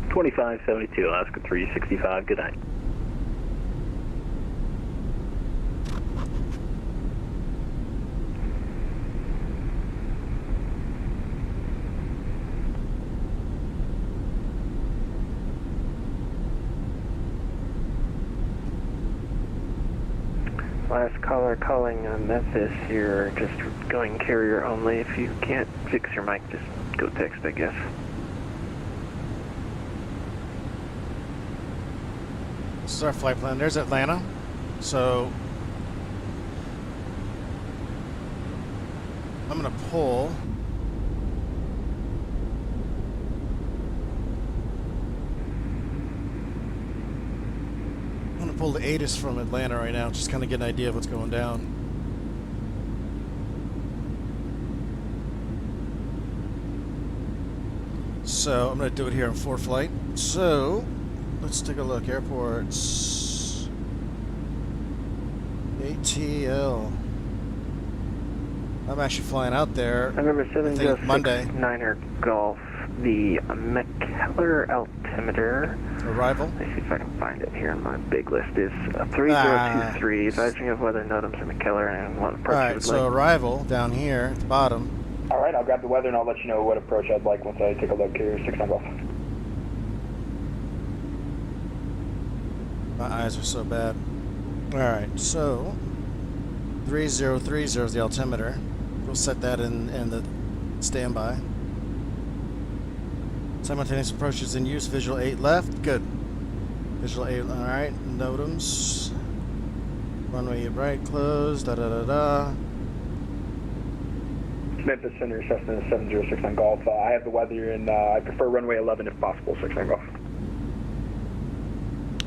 2572, Alaska 365, good night. Last caller calling Memphis, you're just going carrier only. If you can't fix your mic, just go text, I guess. This is our flight plan. There's Atlanta. So I'm going to pull. Pull the ATIS from Atlanta right now, just kind of get an idea of what's going down. So I'm going to do it here on 4 flight. So let's take a look. Airports. KATL. I'm actually flying out there. November 706 Monday. Niner Golf. The McKellar altimeter. Arrival. Let's see if I can find it here on my big list. Is 3023. Advising of weather NOTAMs in McKellar and what approach. Alright, so arrival down here at the bottom. Alright, I'll grab the weather and I'll let you know what approach I'd like once I take a look here. 6 Golf. My eyes are so bad. Alright, so 3030 is the altimeter. We'll set that in the standby. Simultaneous approaches in use. Visual 8 left. Good. Visual 8. Alright. NOTAMs. Runway 8 right. Closed. Da da da da. Memphis Center, Cessna 7069 Golf. I have the weather and I prefer runway 11 if possible. 69 Golf.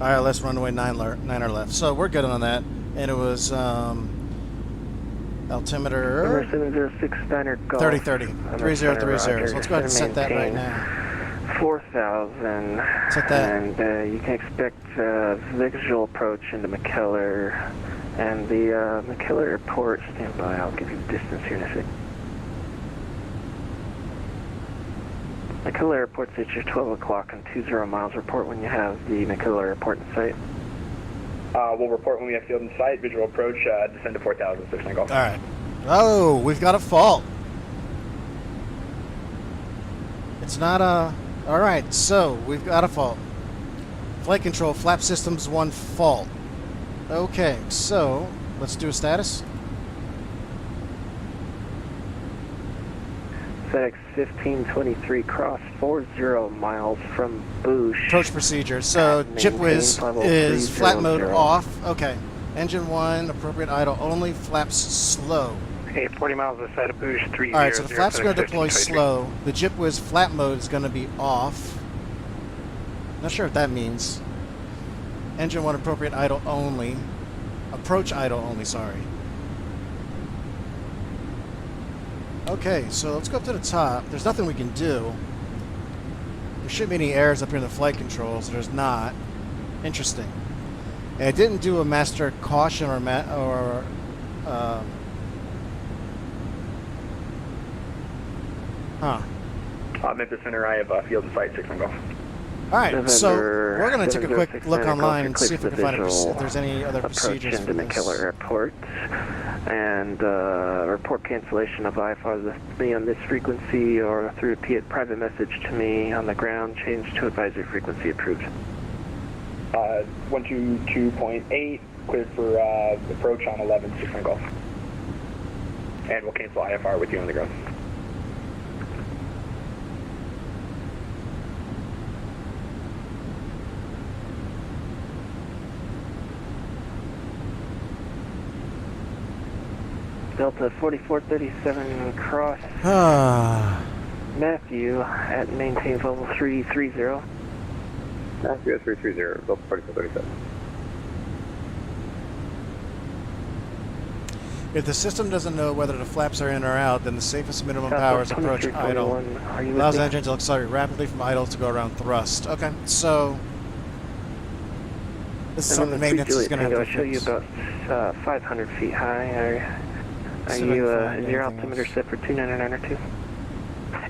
ILS runway 9 or left. So we're good on that. And it was altimeter 706 Niner Golf. 3030. 3030. So let's go ahead and set that right now. 4,000. Set that. And you can expect visual approach into McKellar. And the McKellar Airport, stand by, I'll give you the distance here in a sec. McKellar Airport's at your 12 o'clock and 20 miles. Report when you have the McKellar Airport in sight. We'll report when we have field in sight. Visual approach, descend to 4,000, 69 Golf. All right. Oh, we've got a fault. It's not a... All right, so we've got a fault. Flight control, flap systems 1 fault. Okay, so let's do a status. FedEx 1523 cross 40 miles from Boosh. Approach procedure. So JipWiz is flat mode off. Okay. Engine 1, appropriate idle only, flaps slow. Okay, 40 miles outside of Boosh 300. Alright, so the flaps are going to deploy slow. The JipWiz flat mode is going to be off. Not sure what that means. Engine 1, appropriate idle only. Approach idle only, sorry. Okay, so let's go up to the top. There's nothing we can do. There shouldn't be any errors up here in the flight controls. There's not. Interesting. And it didn't do a master caution or Memphis Center, I have field in sight, 6 on Golf. Alright, so we're going to take a quick look online and see if we can find if there's any other procedures for this. McKellar Airport. And report cancellation of IFR with me on this frequency or through a private message to me on the ground. Change to advisory frequency approved. 122.8, cleared for approach on 11, 6 on Golf. And we'll cancel IFR with you on the ground. Delta 4437 cross Matthew at maintain level 330. Matthew at 330, Delta 4437. If the system doesn't know whether the flaps are in or out, then the safest minimum power is approach idle. Allows engine to accelerate rapidly from idle to go around thrust. Okay, so this is something maintenance is going to have to show you about 500 feet high. Are you, is your altimeter set for 299 or 2?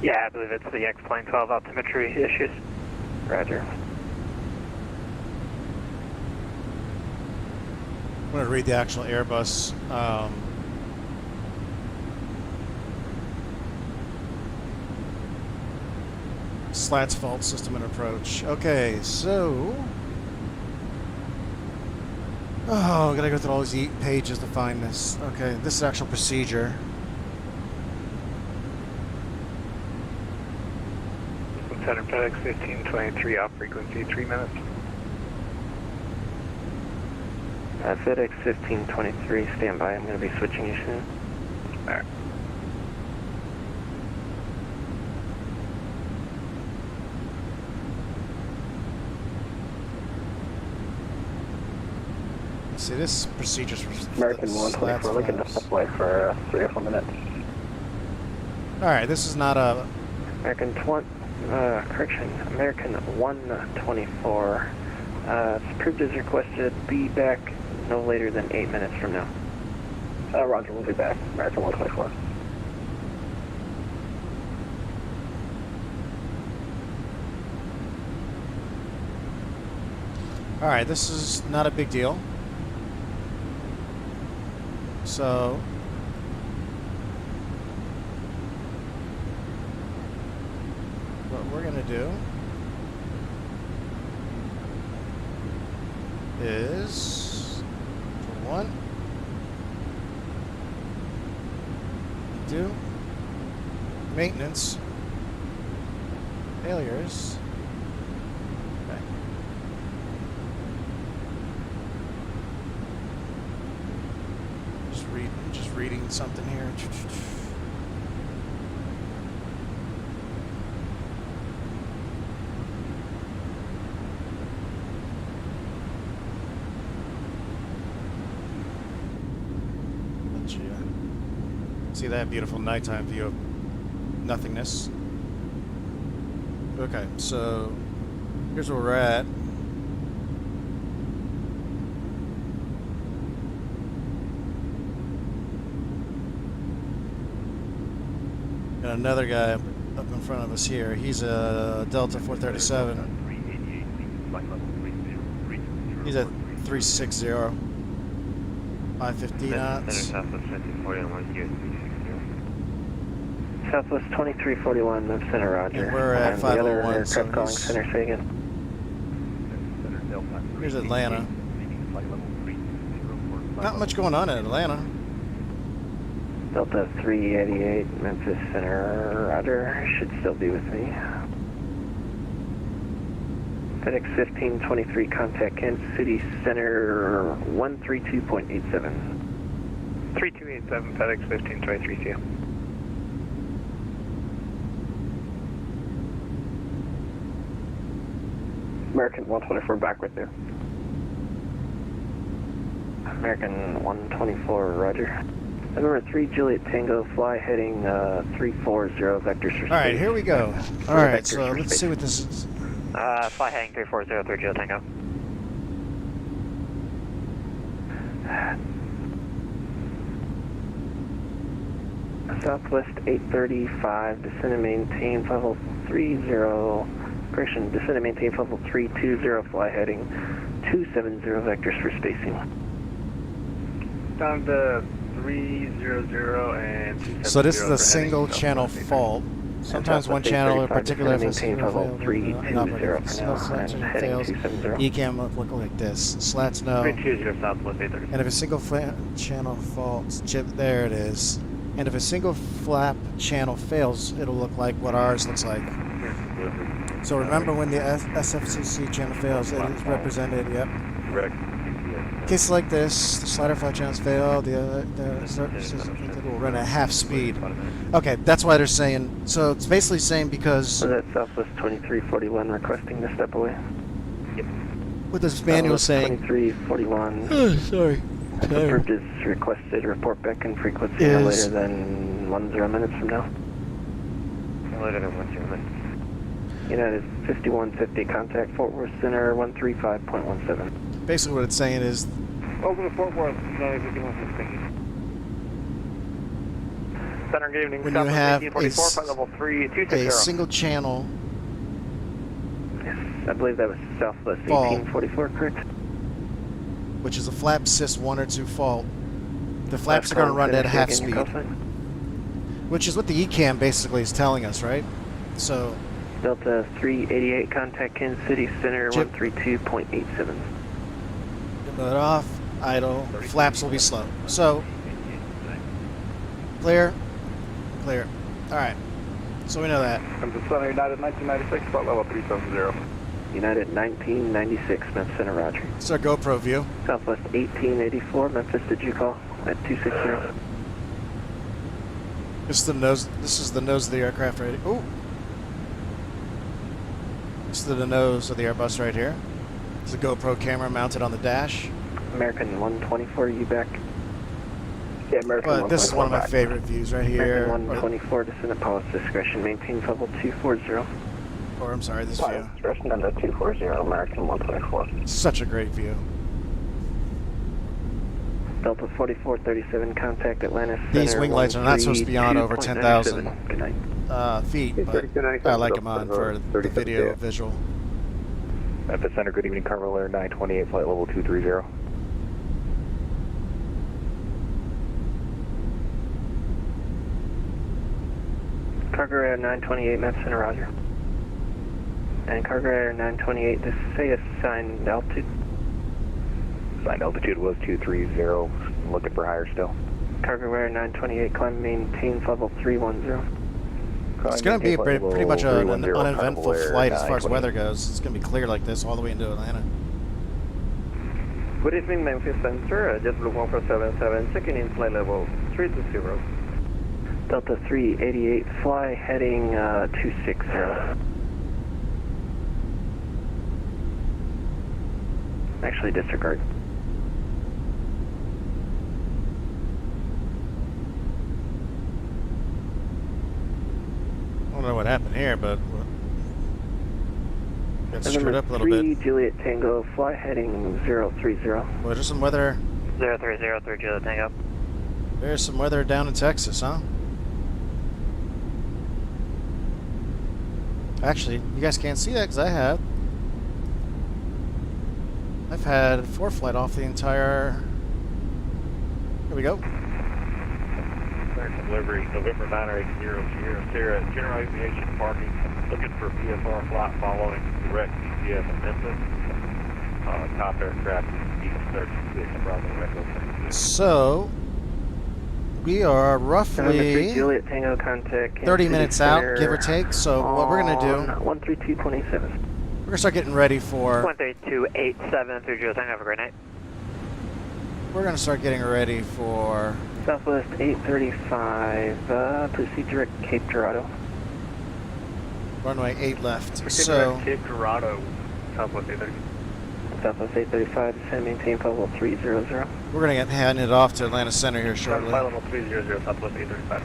Yeah, I believe it's the X-Plane 12 altimetry issues. Roger. I'm going to read the actual Airbus. Slats fault system and approach. Okay, so... Oh, I gotta go through all these pages to find this. Okay, this is actual procedure. Center FedEx 1523 off frequency, 3 minutes. FedEx 1523, stand by. I'm going to be switching you soon. Alright. See, this procedure's for American 124, looking to deploy for 3 or 4 minutes. Alright, this is not a... American 124. It's approved as requested. Be back no later than 8 minutes from now. Roger, we'll be back. American 124. Alright, this is not a big deal. So... what we're going to do is, for one, do maintenance, failures. Okay. Just reading something here. See that beautiful nighttime view of nothingness. Okay, so here's where we're at. Got another guy up in front of us here. He's a Delta 437. He's at 360. 550 knots. Southwest 2341, US 360. Southwest 2341, Mid Center, Roger. And we're at and the other 501, aircraft so calling center, say again. Here's Atlanta. Not much going on in Atlanta. Delta 388, Memphis Center, Roger. Should still be with me. FedEx 1523, contact Kansas City Center 132.87. 3287, FedEx 1523, see you. American 124 back with you. American 124, Roger. Number 3 Juliet Tango, fly heading 340, vectors for space. Alright, here we go. Alright, so let's see what this is. Fly heading 340, 3 Juliet Tango. Southwest 835, descend and maintain level 30, correction, descend and maintain level 320, fly heading 270, vectors for spacing. Down to 300 and 270. So this is a single channel fault. Sometimes one channel in particular fails. ECAM look like this. Slats no. 320 Southwest 830. And if a single channel faults, there it is. And if a single flap channel fails, it'll look like what ours looks like. So remember when the SFCC channel fails, it is represented, yep. Cases like this, the slider flap channels fail, the will run at half speed. Okay, that's why they're saying, so it's basically saying because... So that's Southwest 2341 requesting to step away. Yep. What this manual saying... 2341. Oh, sorry. Approved is requested report back in frequency no later than 10 minutes from now. No later than 10 minutes. United 5150, contact Fort Worth Center 135.17. Basically what it's saying is... Open to Fort Worth, United 5150. Center, good evening. When you have level 3260. a single channel... Yes, I believe that was Southwest 1844, correct? Which is a flap sys 1 or 2 fault. The flaps are going to run at half speed. Which is what the ECAM basically is telling us, right? So... Delta 388, contact Kansas City Center 132.87. Get that off, idle, flaps will be slow. So, clear, clear. Alright, so we know that. Comes to Center United 1996, flight level 370. United 1996, Memphis Center, Roger. It's our GoPro view. Southwest 1884, Memphis, did you call at 260? This is the nose of the aircraft right here. Ooh. This is the nose of the Airbus right here. It's a GoPro camera mounted on the dash. American 124, you back? Yeah, American 124. This is one of my favorite views right here. American 124, descend at pilot's discretion, maintain level 240. Or I'm sorry, this view. Discretion under 240, American 124. Such a great view. Delta 4437, contact Atlanta Center. These wing lights are not supposed to be on over 10,000 feet, but I like them on for the video visual. Memphis Center, good evening, Carmel Air 928, flight level 230. Cargo Air 928, Memphis Center, Roger. And Cargo Air 928, this say assigned altitude. Assigned altitude was 230, looking for higher still. Cargo Air 928, climb maintain level 310. It's going to be pretty much an uneventful flight as far as weather goes. It's going to be clear like this all the way into Atlanta. Good evening, Memphis Center. JetBlue 1477, checking in flight level 320. Delta 388, fly heading 260. Actually, disregard. I don't know what happened here, but got screwed up a little bit. 3 Juliet Tango, fly heading 030. Well, there's some weather. 030, 3 Juliet Tango. There's some weather down in Texas, huh? Actually, you guys can't see that because I I've had 4-flight off the entire... Here we go. American Delivery, November 980 Sierra, General Aviation Parking, looking for PSR flight following direct GPS in Memphis. Top aircraft is East 36, Bravo Echo 36. So, we are roughly Juliet Tango contact 30 minutes out, give or take. So what we're going to do... 132.87. We're going to start getting ready for... 132.87 through Juliet Tango, have a great night. We're going to start getting ready for... Southwest 835, proceed direct Cape Dorado. Runway 8 left. Proceed So direct Cape Dorado, Southwest 835. Southwest 835, descend, maintain flight level 300. we're going to get handed off to Atlanta Center here shortly. Flight level 300, Southwest 835.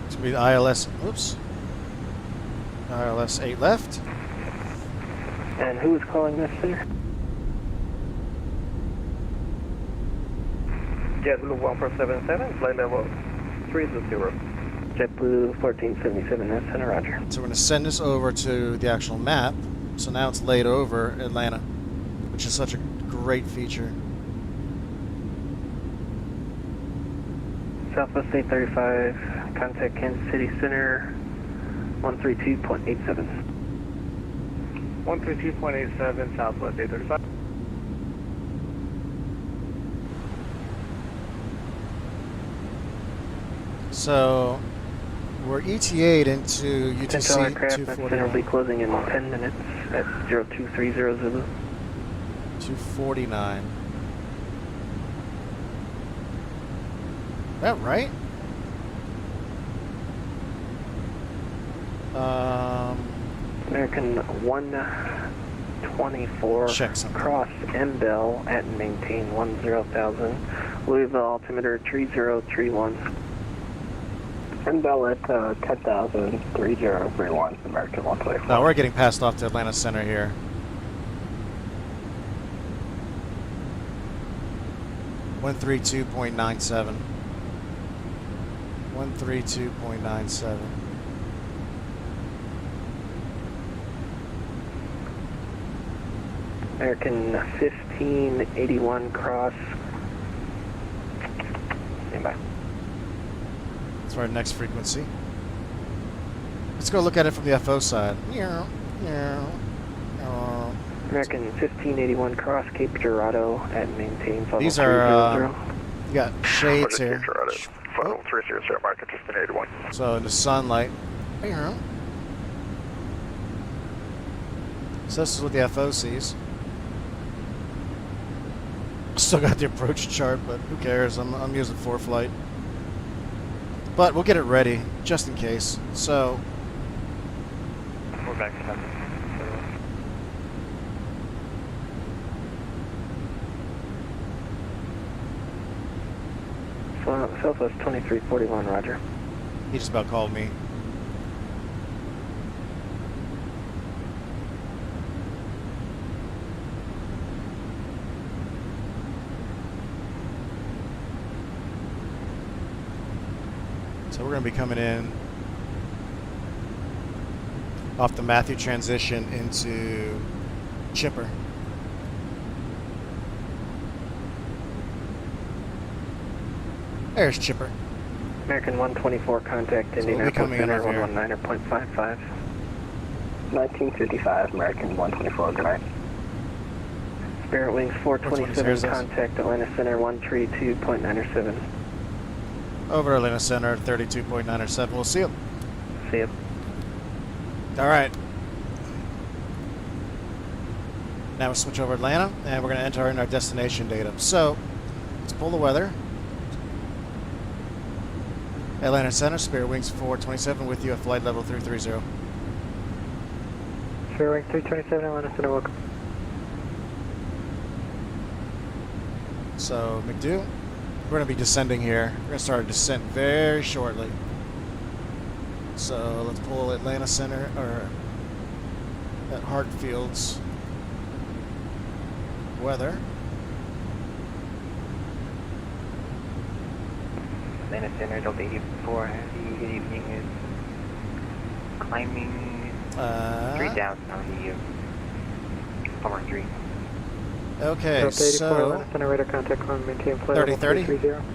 It's going to be the ILS... Oops. ILS 8 left. And who is calling this, sir? JetBlue 1477, flight level 300. JetBlue 1477, that's center, roger. So we're going to send this over to the actual map. So now it's laid over Atlanta, which is such a great feature. Southwest 835, contact Kansas City Center, 132.87. 132.87, Southwest 835. So we're ETA'd into UTC Central aircraft, center will 249. be closing in 10 minutes at 0230 Zulu. 249. Is that right? American 124, check something. cross M-Bell at and maintain 10,000. Louisville altimeter 3031. M-Bell at 10,000, 3031, American 124. No, we're getting passed off to Atlanta Center here. $132.97. 132.97. American 1581 cross. Stand by. That's our next frequency. Let's go look at it from the FO side. American 1581 cross Cape Dorado at maintain flight These level are, 300. you got shades here. Cape Dorado, flight level 300, American 1581. So in the sunlight. So this is what the FO sees. Still got the approach chart, but who cares? I'm using 4-flight. But we'll get it ready, just in case. So... We're back to that. Southwest 2341, roger. He just about called me. So we're going to be coming in off the Matthew transition into Chipper. There's Chipper. American 124 contact So we'll be Indianapolis coming in Center over here. 119.55. 1955, American 124, good night. Spirit Wings 427 contact Atlanta Center 132.97. Over Atlanta Center, 32.907. We'll see you. See you. All right. Now we'll switch over to Atlanta, and we're going to enter in our destination data. So, let's pull the weather. Atlanta Center, Spirit Wings 427 with you at flight level 330. Spirit Wings 327, Atlanta Center, welcome. So, McDo, we're going to be descending here. We're going to start a descent very shortly. So, let's pull Atlanta Center, or at Hartfield's weather. Atlanta Center, Delta 84 Heavy, good evening, is climbing 3 down on you. Former 3. Okay, Delta 84, so... Atlanta Center, radar contact, climb, maintain flight 30, level 30? 330.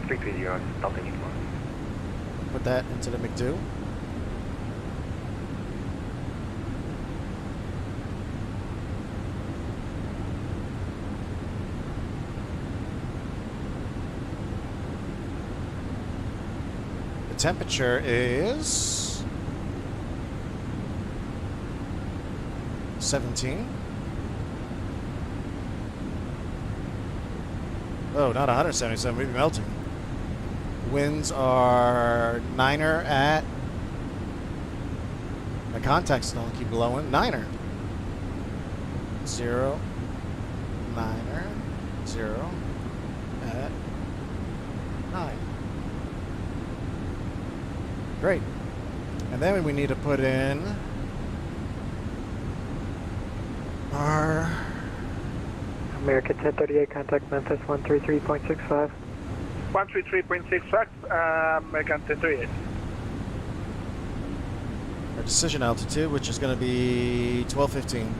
330, Delta 84. Put that into the McDo. The temperature is 17. Oh, not 177, we'd be melting. Winds are 9er at... My contacts don't keep blowing. 9er. 0. 9er. 0. At 9. Great. And then we need to put in our... American 1038, contact Memphis 133.65. 133.65, American 1038. Our decision altitude, which is going to be 1215.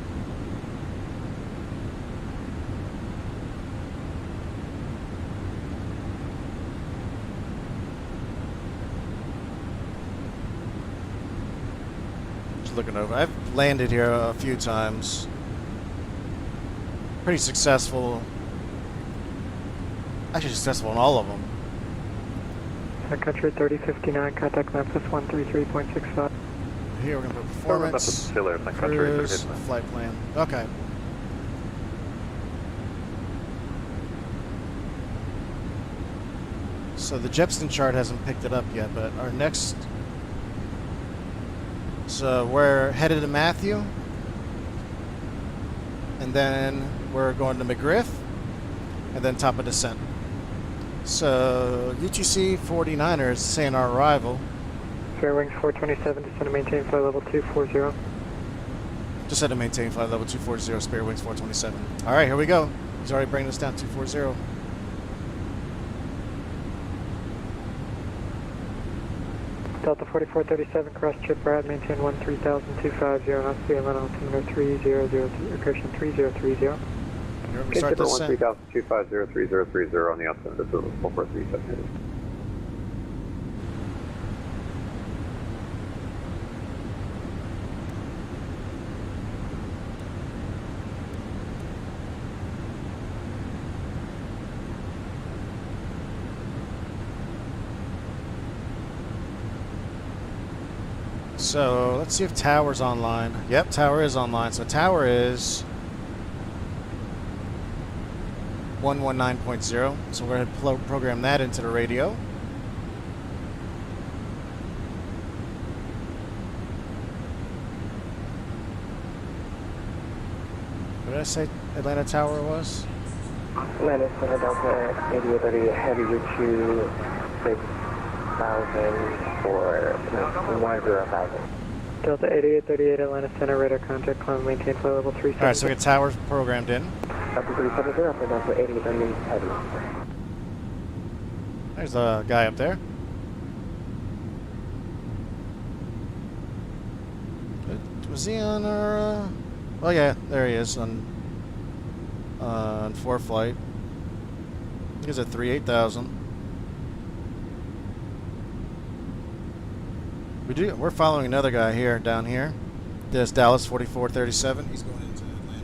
Just looking over. I've landed here a few times. Pretty successful. Actually successful in all of them. Country 3059, contact Memphis 133.65. Here we're going to put performance, cruise, flight plan. Okay. So the Jepson chart hasn't picked it up yet, but our next... So we're headed to Matthew. And then we're going to McGriff. And then top of descent. So UTC 49ers saying our arrival. Fairwings 427, descend to maintain flight level 240. Just had to maintain flight level 240, spare wings 427. All right, here we go. He's already bringing us down 240. Delta 4437, cross chip rad, maintain 13,250, knots, speed limit altimeter 3002, location 3030. Okay, start this 13,250, 3030 on the altimeter, this is 4437. So let's see if tower's online. Yep, tower is online. So tower is 119.0. So we're going to program that into the radio. What did I say Atlanta tower was? Atlanta Center Delta 8830 heavy to 6,000 for 10,000. Delta 8838 Atlanta Center radar contact, climb maintain flight level 370. Alright, so we got towers programmed in. Delta 370 for Delta 8838 heavy. There's a guy up there. Was he on our... Oh yeah, there he is on 4 flight. He's at 38,000. We're following another guy here, down here. There's Dallas 4437. He's going into Atlanta.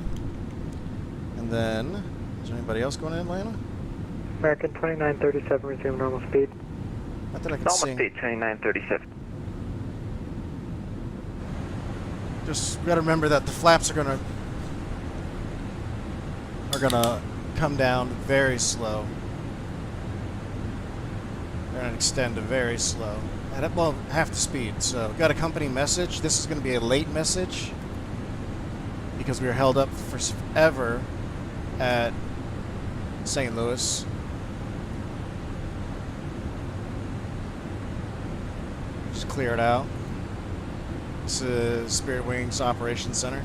And then, is there anybody else going to Atlanta? American 2937, resume normal speed. Not that I can normal see. speed 2937. Just got to remember that the flaps are gonna come down very slow. They're gonna extend to very slow. Well, half the speed. So got a company message. This is going to be a late message because we were held up for forever at St. Louis. Just clear it out. This is Spirit Wings Operations Center.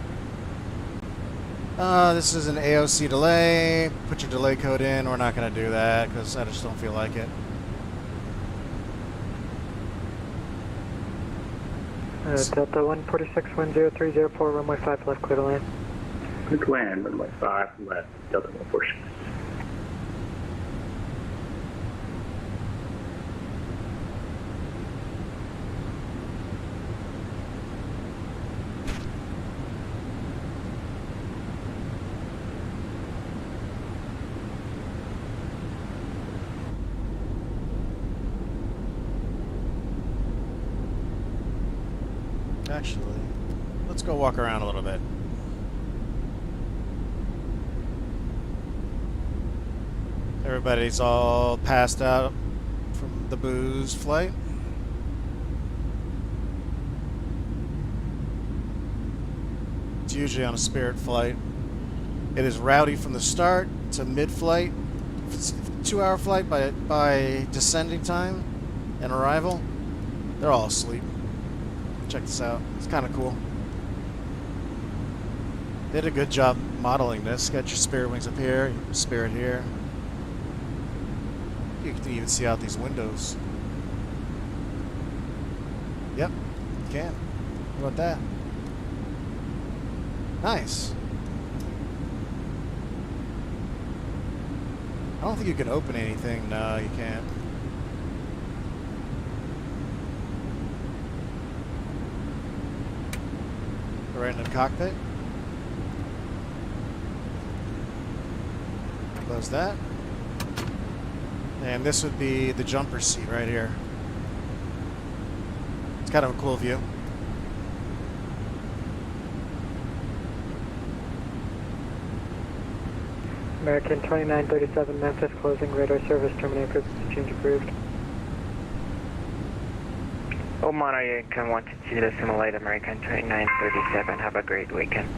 This is an AOC delay. Put your delay code in. We're not going to do that because I just don't feel like it. Delta 1461030 for runway 5 left, clear to land. Clear to land, runway 5 left, Delta 146. Actually, let's go walk around a little bit. Everybody's all passed out from the booze flight. It's usually on a Spirit flight. It is rowdy from the start to mid-flight. If it's a 2-hour flight by descending time and arrival, they're all asleep. Check this out. It's kind of cool. Did a good job modeling this. Got your Spirit wings up here, your Spirit here. You can even see out these windows. Yep, you can. How about that? Nice. I don't think you can open anything. No, you can't. Right in the cockpit. Close that. And this would be the jumper seat right here. It's kind of a cool view. American 2937 Memphis closing, radar service terminated, frequency change approved. Oman, Yankee 122 to simulate American 2937. Have a great weekend.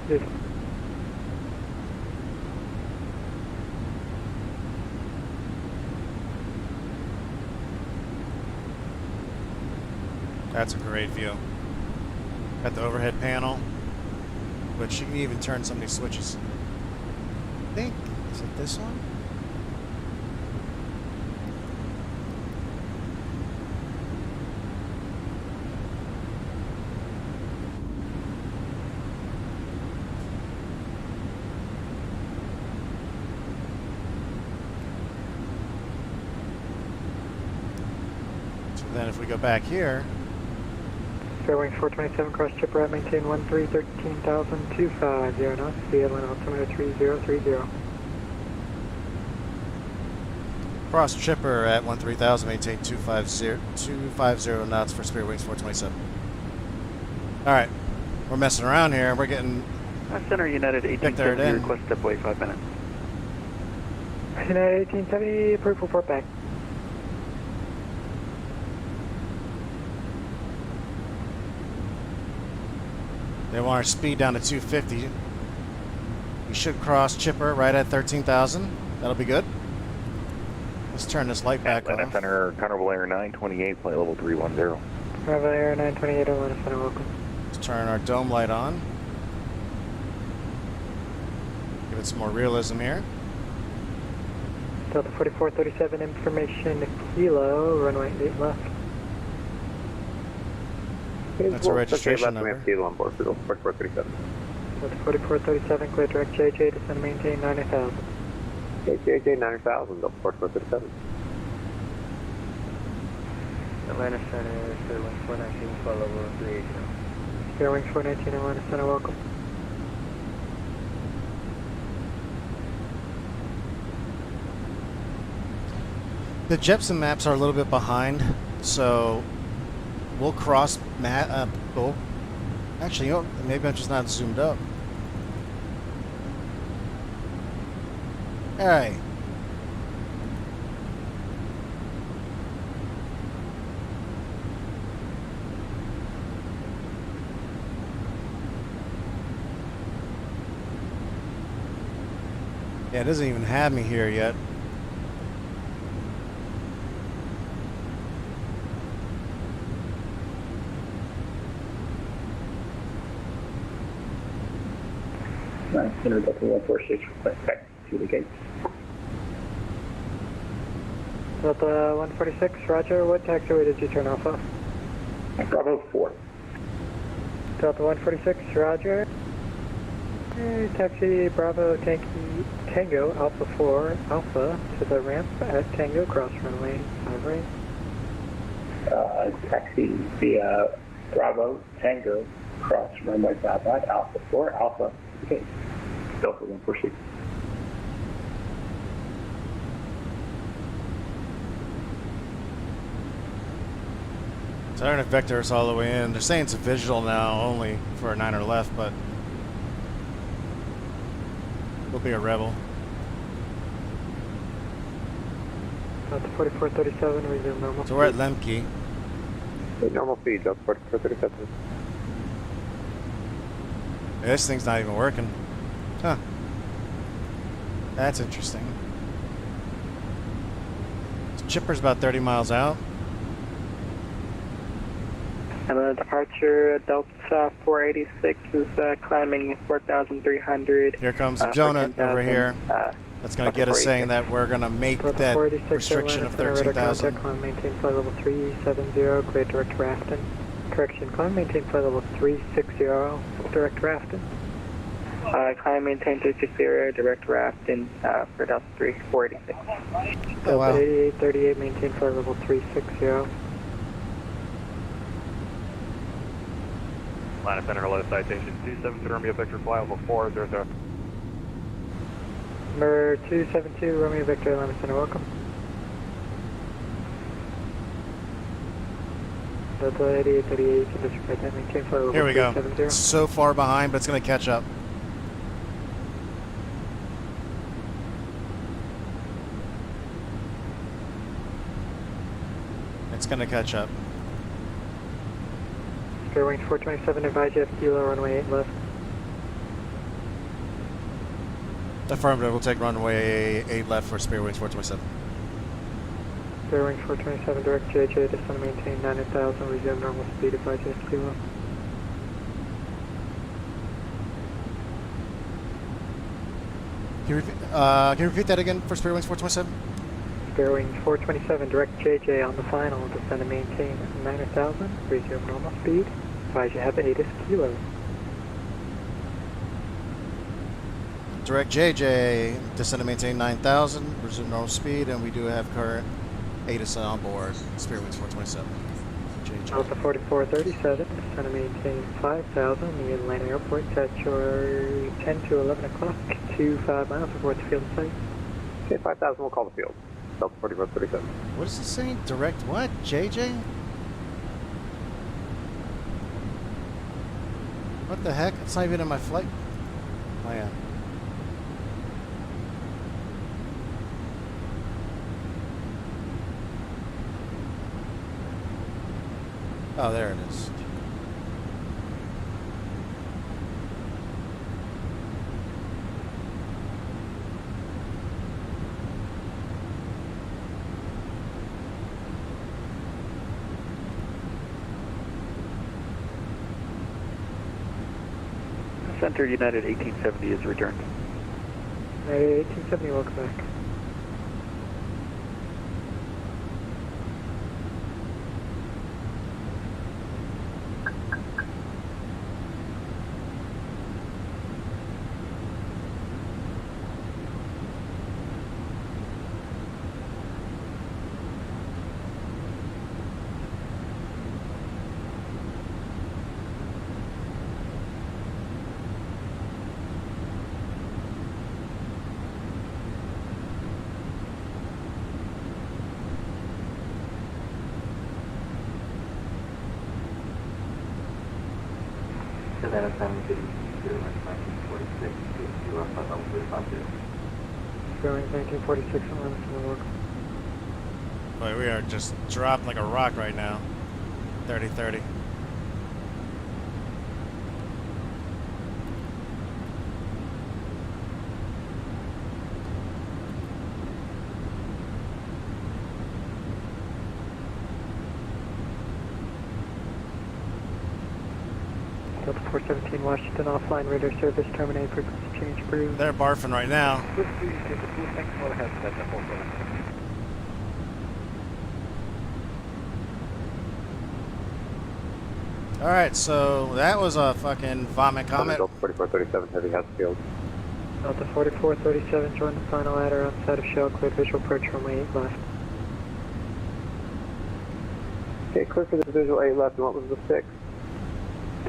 Yes. That's a great view. Got the overhead panel, which you can even turn some of these switches. I think, is it this one? Then if we go back here, Fairwings 427 cross chip route, maintain 13,025 knots, VLN altimeter 3030. cross chipper at 13,000, maintain 250 knots for Spirit Wings 427. Alright, we're messing around here. We're getting Center United 1870, request step away 5 minutes. United 1870, approved, report back. They want our speed down to 250. We should cross chipper right at 13,000. That'll be good. Let's turn this light back Atlanta off. Center, Carnival Air 928, flight level 310. Carnival Air 928, Atlanta Center, welcome. Let's turn our dome light on. Give it some more realism here. Delta 4437, information Kilo, runway 8 left. That's a registration number. On board for 4437. Delta 4437, clear direct JJ, descend and maintain 90,000. JJ 90,000, Delta 4437. Atlanta Center, Fairwings 419, follow over 380. Fairwings 419, Atlanta Center, welcome. The Jepson maps are a little bit behind, so we'll cross oh, actually, you know, maybe I'm just not zoomed up. All right. Yeah, it doesn't even have me here yet. Center Delta 146, request back to the gate. Delta 146, roger. What taxiway did you turn off of? Bravo 4. Delta 146, roger. Taxi Bravo Tango Alpha 4 Alpha to the ramp at Tango cross runway 5 right. Taxi via Bravo Tango cross runway 5 right, Alpha 4 Alpha. Okay. Delta 146. Siren Vector is all the way in. They're saying it's a visual now only for a 9er left, but we'll be a rebel. Delta 4437, resume normal. So we're at Lemke. Normal speed, Delta 4437. This thing's not even working. Huh. That's interesting. Chipper's about 30 miles out. And then departure Delta 486 is climbing 4,300. Here comes Jonah over here. That's going to get us saying that we're going to make that restriction of 13,000. Climb maintain flight level 370, clear direct Rafton. Correction, climb maintain flight level 360, direct Rafton. Climb maintain 360, direct Rafton for Delta 486. Oh, wow. Delta 8838, maintain flight level 360. Atlanta Center, low citation 272 Romeo Victor, fly level 400. Number 272 Romeo Victor, Atlanta Center, welcome. Delta 8838, can disregard that, maintain flight level 370. Here we go. So far behind, but it's going to catch up. It's going to catch up. Fairway 427, advise you have kilo, runway 8 left. Affirmative, we'll take runway 8 left for Spearwings 427. Fairway 427, direct JJ, descend and maintain 9,000, resume normal speed, advise you have kilo. Can you repeat that again for Spearwings 427? Fairway 427, direct JJ on the final, descend and maintain 9,000, resume normal speed, advise you have ATIS kilo. Direct JJ, descend and maintain 9,000, resume normal speed, and we do have current ATIS on board, Spearwings 427. JJ. Delta 4437, descend and maintain 5,000, the Atlanta Airport, at your 10 to 11 o'clock, 25 miles before the field site. Okay, 5,000, we'll call the field. Delta 4437. What is it saying? Direct what? JJ? What the heck? It's not even in my flight plan. Oh, there it is. Center United 1870 is returned. 1870, welcome back. Atlanta Center, 1946, to Alpha 350. Fairway 1946, Atlanta Center, welcome. Boy, we are just dropped like a rock right now. 30-30. Delta 417 Washington offline radar service, terminate frequency change approved. They're barfing right now. Alright, so that was a fucking vomit comet. Delta 4437, heavy has field. Delta 4437, join the final ladder outside of shell, cleared visual approach runway 8 left. Okay, clear for the visual 8 left, and what was the 6?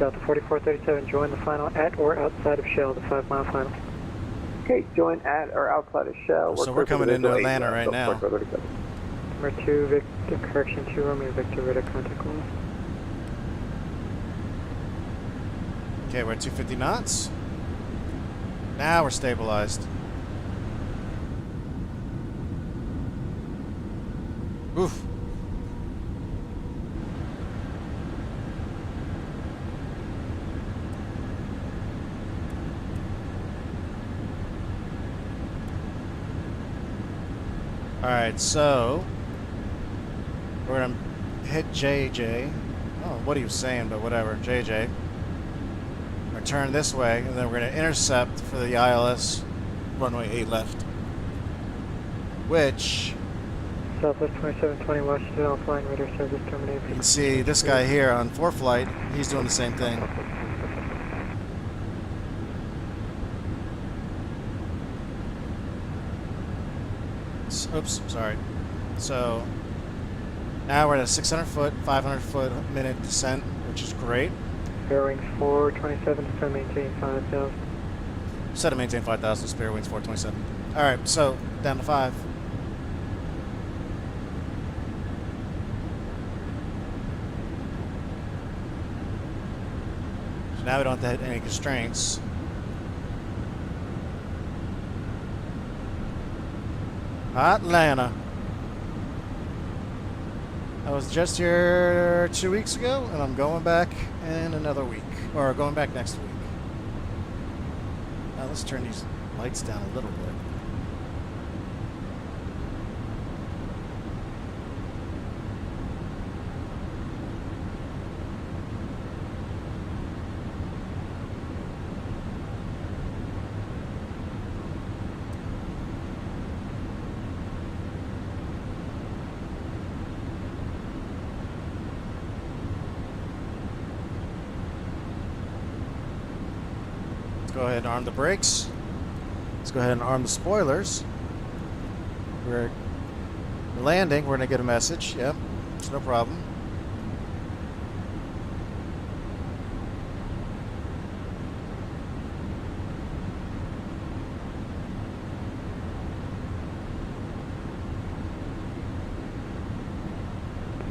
Delta 4437, join the final at or outside of shell, the 5 mile final. Okay, join at or outside of shell. So we're coming into Atlanta right now. Number 2, Victor, correction 2, Romeo, Victor, radar contact lost. Okay, we're at 250 knots. Now we're stabilized. Oof. Alright, so we're gonna hit JJ. Oh, what are you saying, but whatever, JJ. We're turn this way, and then we're gonna intercept for the ILS runway 8 left. Which Southwest 2720 Washington, offline radar service terminated. you can see this guy here on 4-flight, he's doing the same thing. Oops, sorry. So now we're at a 600 foot, 500 foot minute descent, which is great. Spare wings 427 to maintain 5,000. Set to maintain 5,000, spare wings 427. Alright, so down to 5. So now we don't have to hit any constraints. Atlanta. I was just here 2 weeks ago, and I'm going back in another week. Or going back next week. Now let's turn these lights down a little bit. Go ahead and arm the brakes. Let's go ahead and arm the spoilers. We're landing. We're going to get a message. Yep, it's no problem.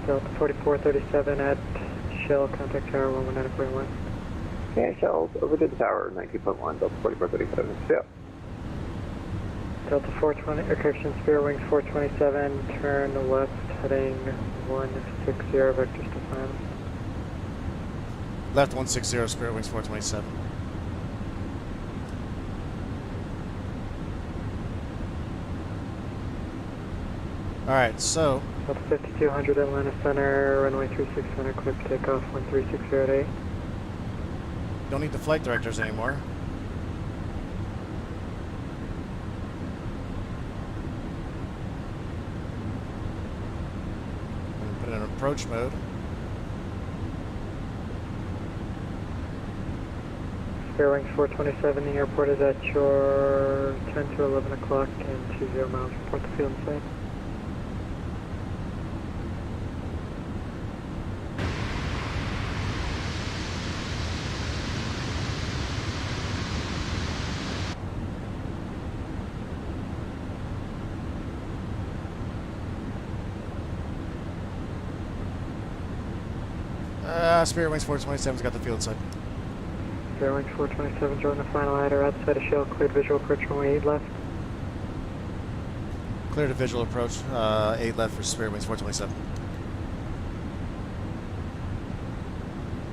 Delta 4437 at Shell, contact tower 119.1. Okay, Shell, over to the tower, 19.1, Delta 4437, yeah. Delta 420, correction, spare wings 427, turn left, heading 160, vector to plan. Left 160, spare wings 427. Alright, so Delta 5200 Atlanta Center, runway 3600, clear for takeoff 13608. Don't need the flight directors anymore. Put it in approach mode. Spare wings 427, the airport is at your 10 to 11 o'clock and 20 miles. Report the field site. Spirit Wings 427's got the field side. Spirit Wings 427, join the final ladder outside of shell, cleared visual approach runway 8 left. Cleared a visual approach, 8 left for Spirit Wings 427.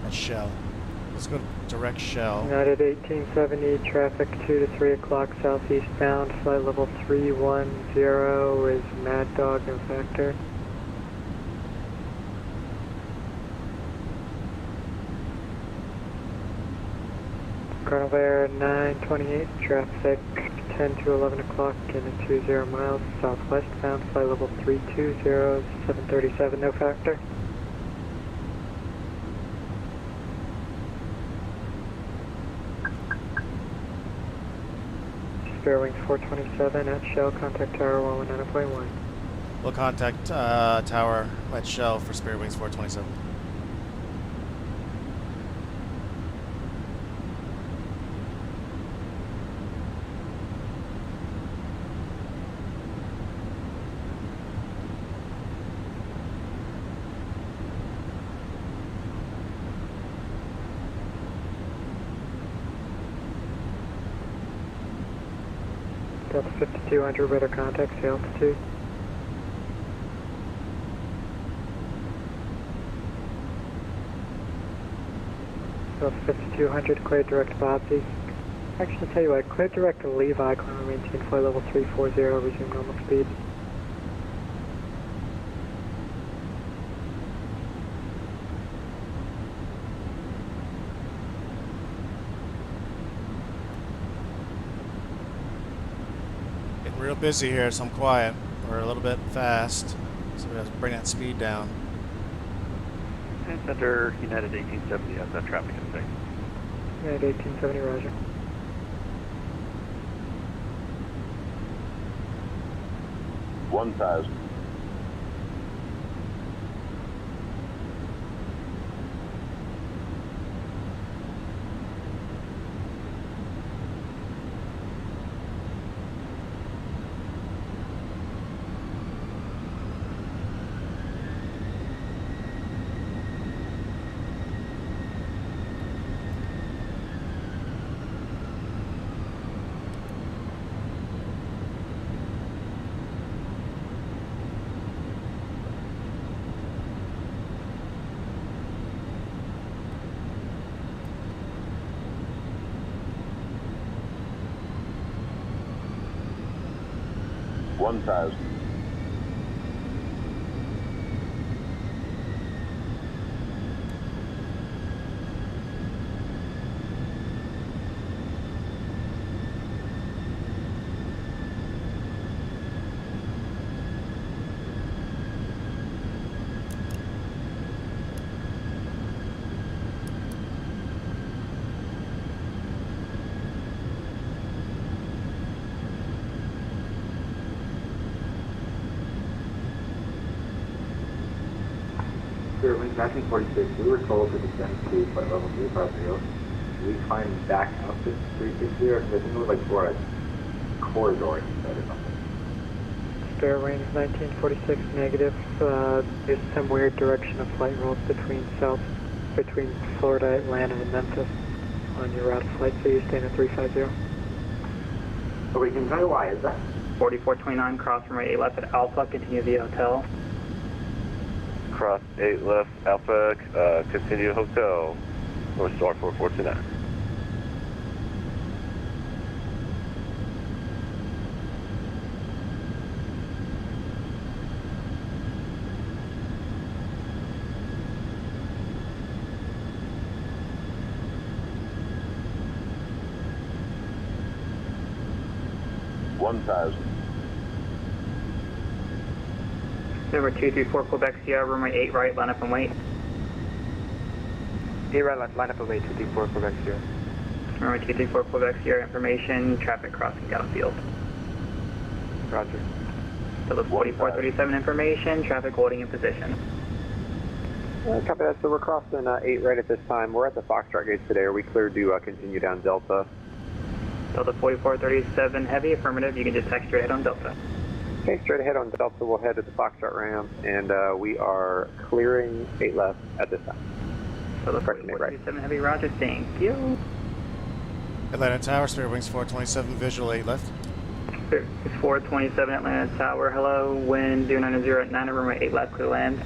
That's shell. Let's go direct shell. United 1870, traffic 2 to 3 o'clock southeastbound, flight level 310 is Mad Dog and Factor. Colonel Air 928, traffic 10 to 11 o'clock and 20 miles southwestbound, flight level 320, 737, no factor. Spare Wings 427 at Shell, contact Tower 119.1. We'll contact Tower at Shell for Spare Wings 427. Delta 5200, radar contact, say altitude. Delta 5200, clear direct Bobsy. Actually, tell you what, clear direct to Levi, climb and maintain flight level 340, resume normal speed. Real busy here, so I'm quiet. We're a little bit fast, so we have to bring that speed down. And Center United 1870 has that traffic in sight. United 1870, roger. $1,000. $1,000. Wings 1946, we were told to descend to flight level 350. We climb back out to 360, I think it was like for a corridor instead or something. Spare Wings 1946, negative. There's some weird direction of flight rules between Florida, Atlanta, and Memphis on your route of flight, so you're staying at 350. Okay, can you tell me why is that? 4429, cross runway 8 left at Alpha, continue via hotel. Cross 8 left, Alpha, continue hotel, North Star 4429. $1,000. Number 234 Quebec Sierra, runway 8 right, line up and wait. 8 right, line up and wait, 234 Quebec Sierra. Runway 234 Quebec Sierra, information, traffic crossing downfield. Roger. Delta 4437 information, traffic holding in position. Copy that, so we're crossing 8 right at this time. We're at the Foxtrot gates today. Are we cleared to continue down Delta? Delta 4437 heavy, affirmative, you can just text straight ahead on Delta. Okay, straight ahead on Delta, we'll head to the Foxtrot ramp, and we are clearing 8 left at this time. Delta 4437 heavy, roger, thank you. Atlanta Tower, Spare Wings 427, visual 8 left. It's 427 Atlanta Tower, hello, wind 290 at 9, runway 8 left, clear land.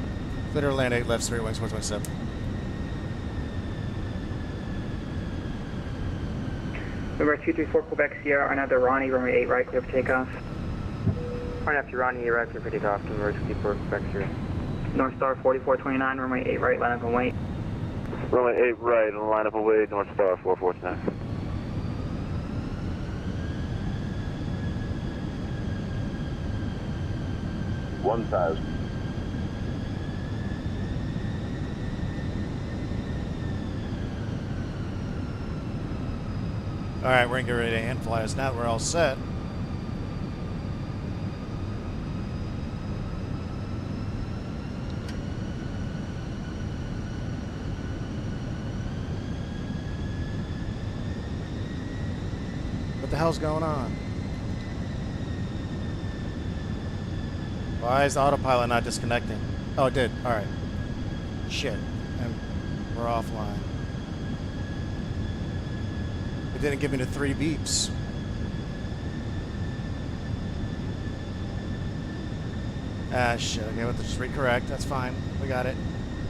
Clear land 8 left, Spare Wings 427. Number 234 Quebec Sierra, another Ronnie, runway 8 right, clear for takeoff. After Ronnie, you're right, clear for takeoff, number 234 Quebec Sierra. North Star 4429, runway 8 right, line up and wait. Runway 8 right, and line up and wait, North Star 4429. $1,000. Alright, we're gonna get ready to hand fly us now. We're all set. hell's going on? Why is the autopilot not disconnecting? Oh, it did. Alright. Shit. And we're offline. It didn't give me the 3 beeps. Ah, shit. Okay, we'll just recorrect. That's fine. We got it.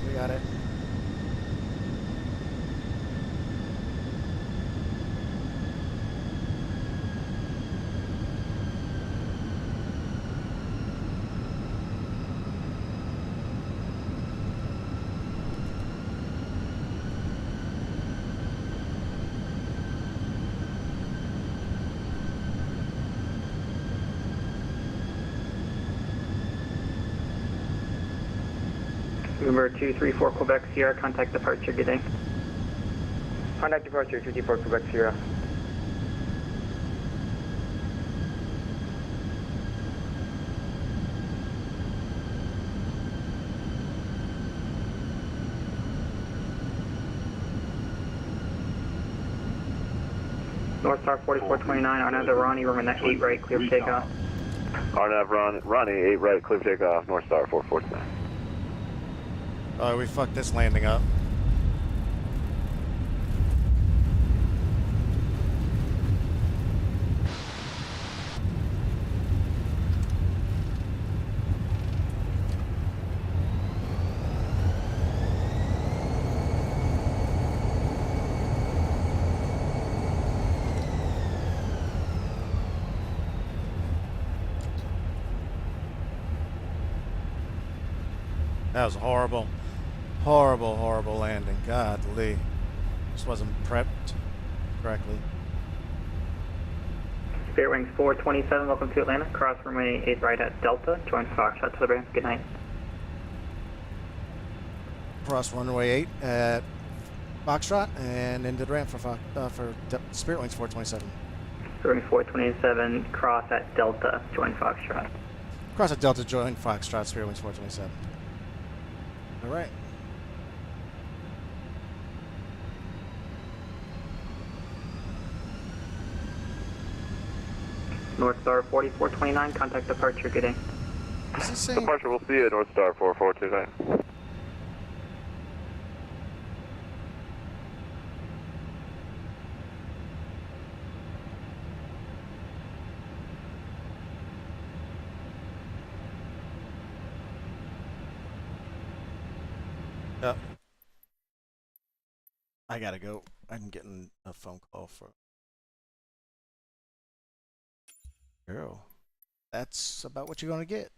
We got it. Number 234 Quebec Sierra, contact departure, good day. Contact departure 234 Quebec Sierra. North Star 4429, Arnav to Ronnie, room in that 8 right, clear for takeoff. Arnav Ronnie, 8 right, clear for takeoff, North Star 449. Oh, we fucked this landing up. That was horrible. Horrible, horrible landing. Godly. Just wasn't prepped correctly. Spirit Wings 427, welcome to Atlanta. Cross runway 8 right at Delta. Join Foxtrot to the ramp. Good night. Cross runway 8 at Foxtrot and into the ramp for Spirit Wings 427. Spirit Wings 427, cross at Delta. Join Foxtrot. Cross at Delta, join Foxtrot, Spirit Wings 427. All right. North Star 4429, contact departure, good day. Departure, we'll see you at North Star 4429. Yep. I gotta go. I'm getting a phone call for girl. That's about what you're gonna get.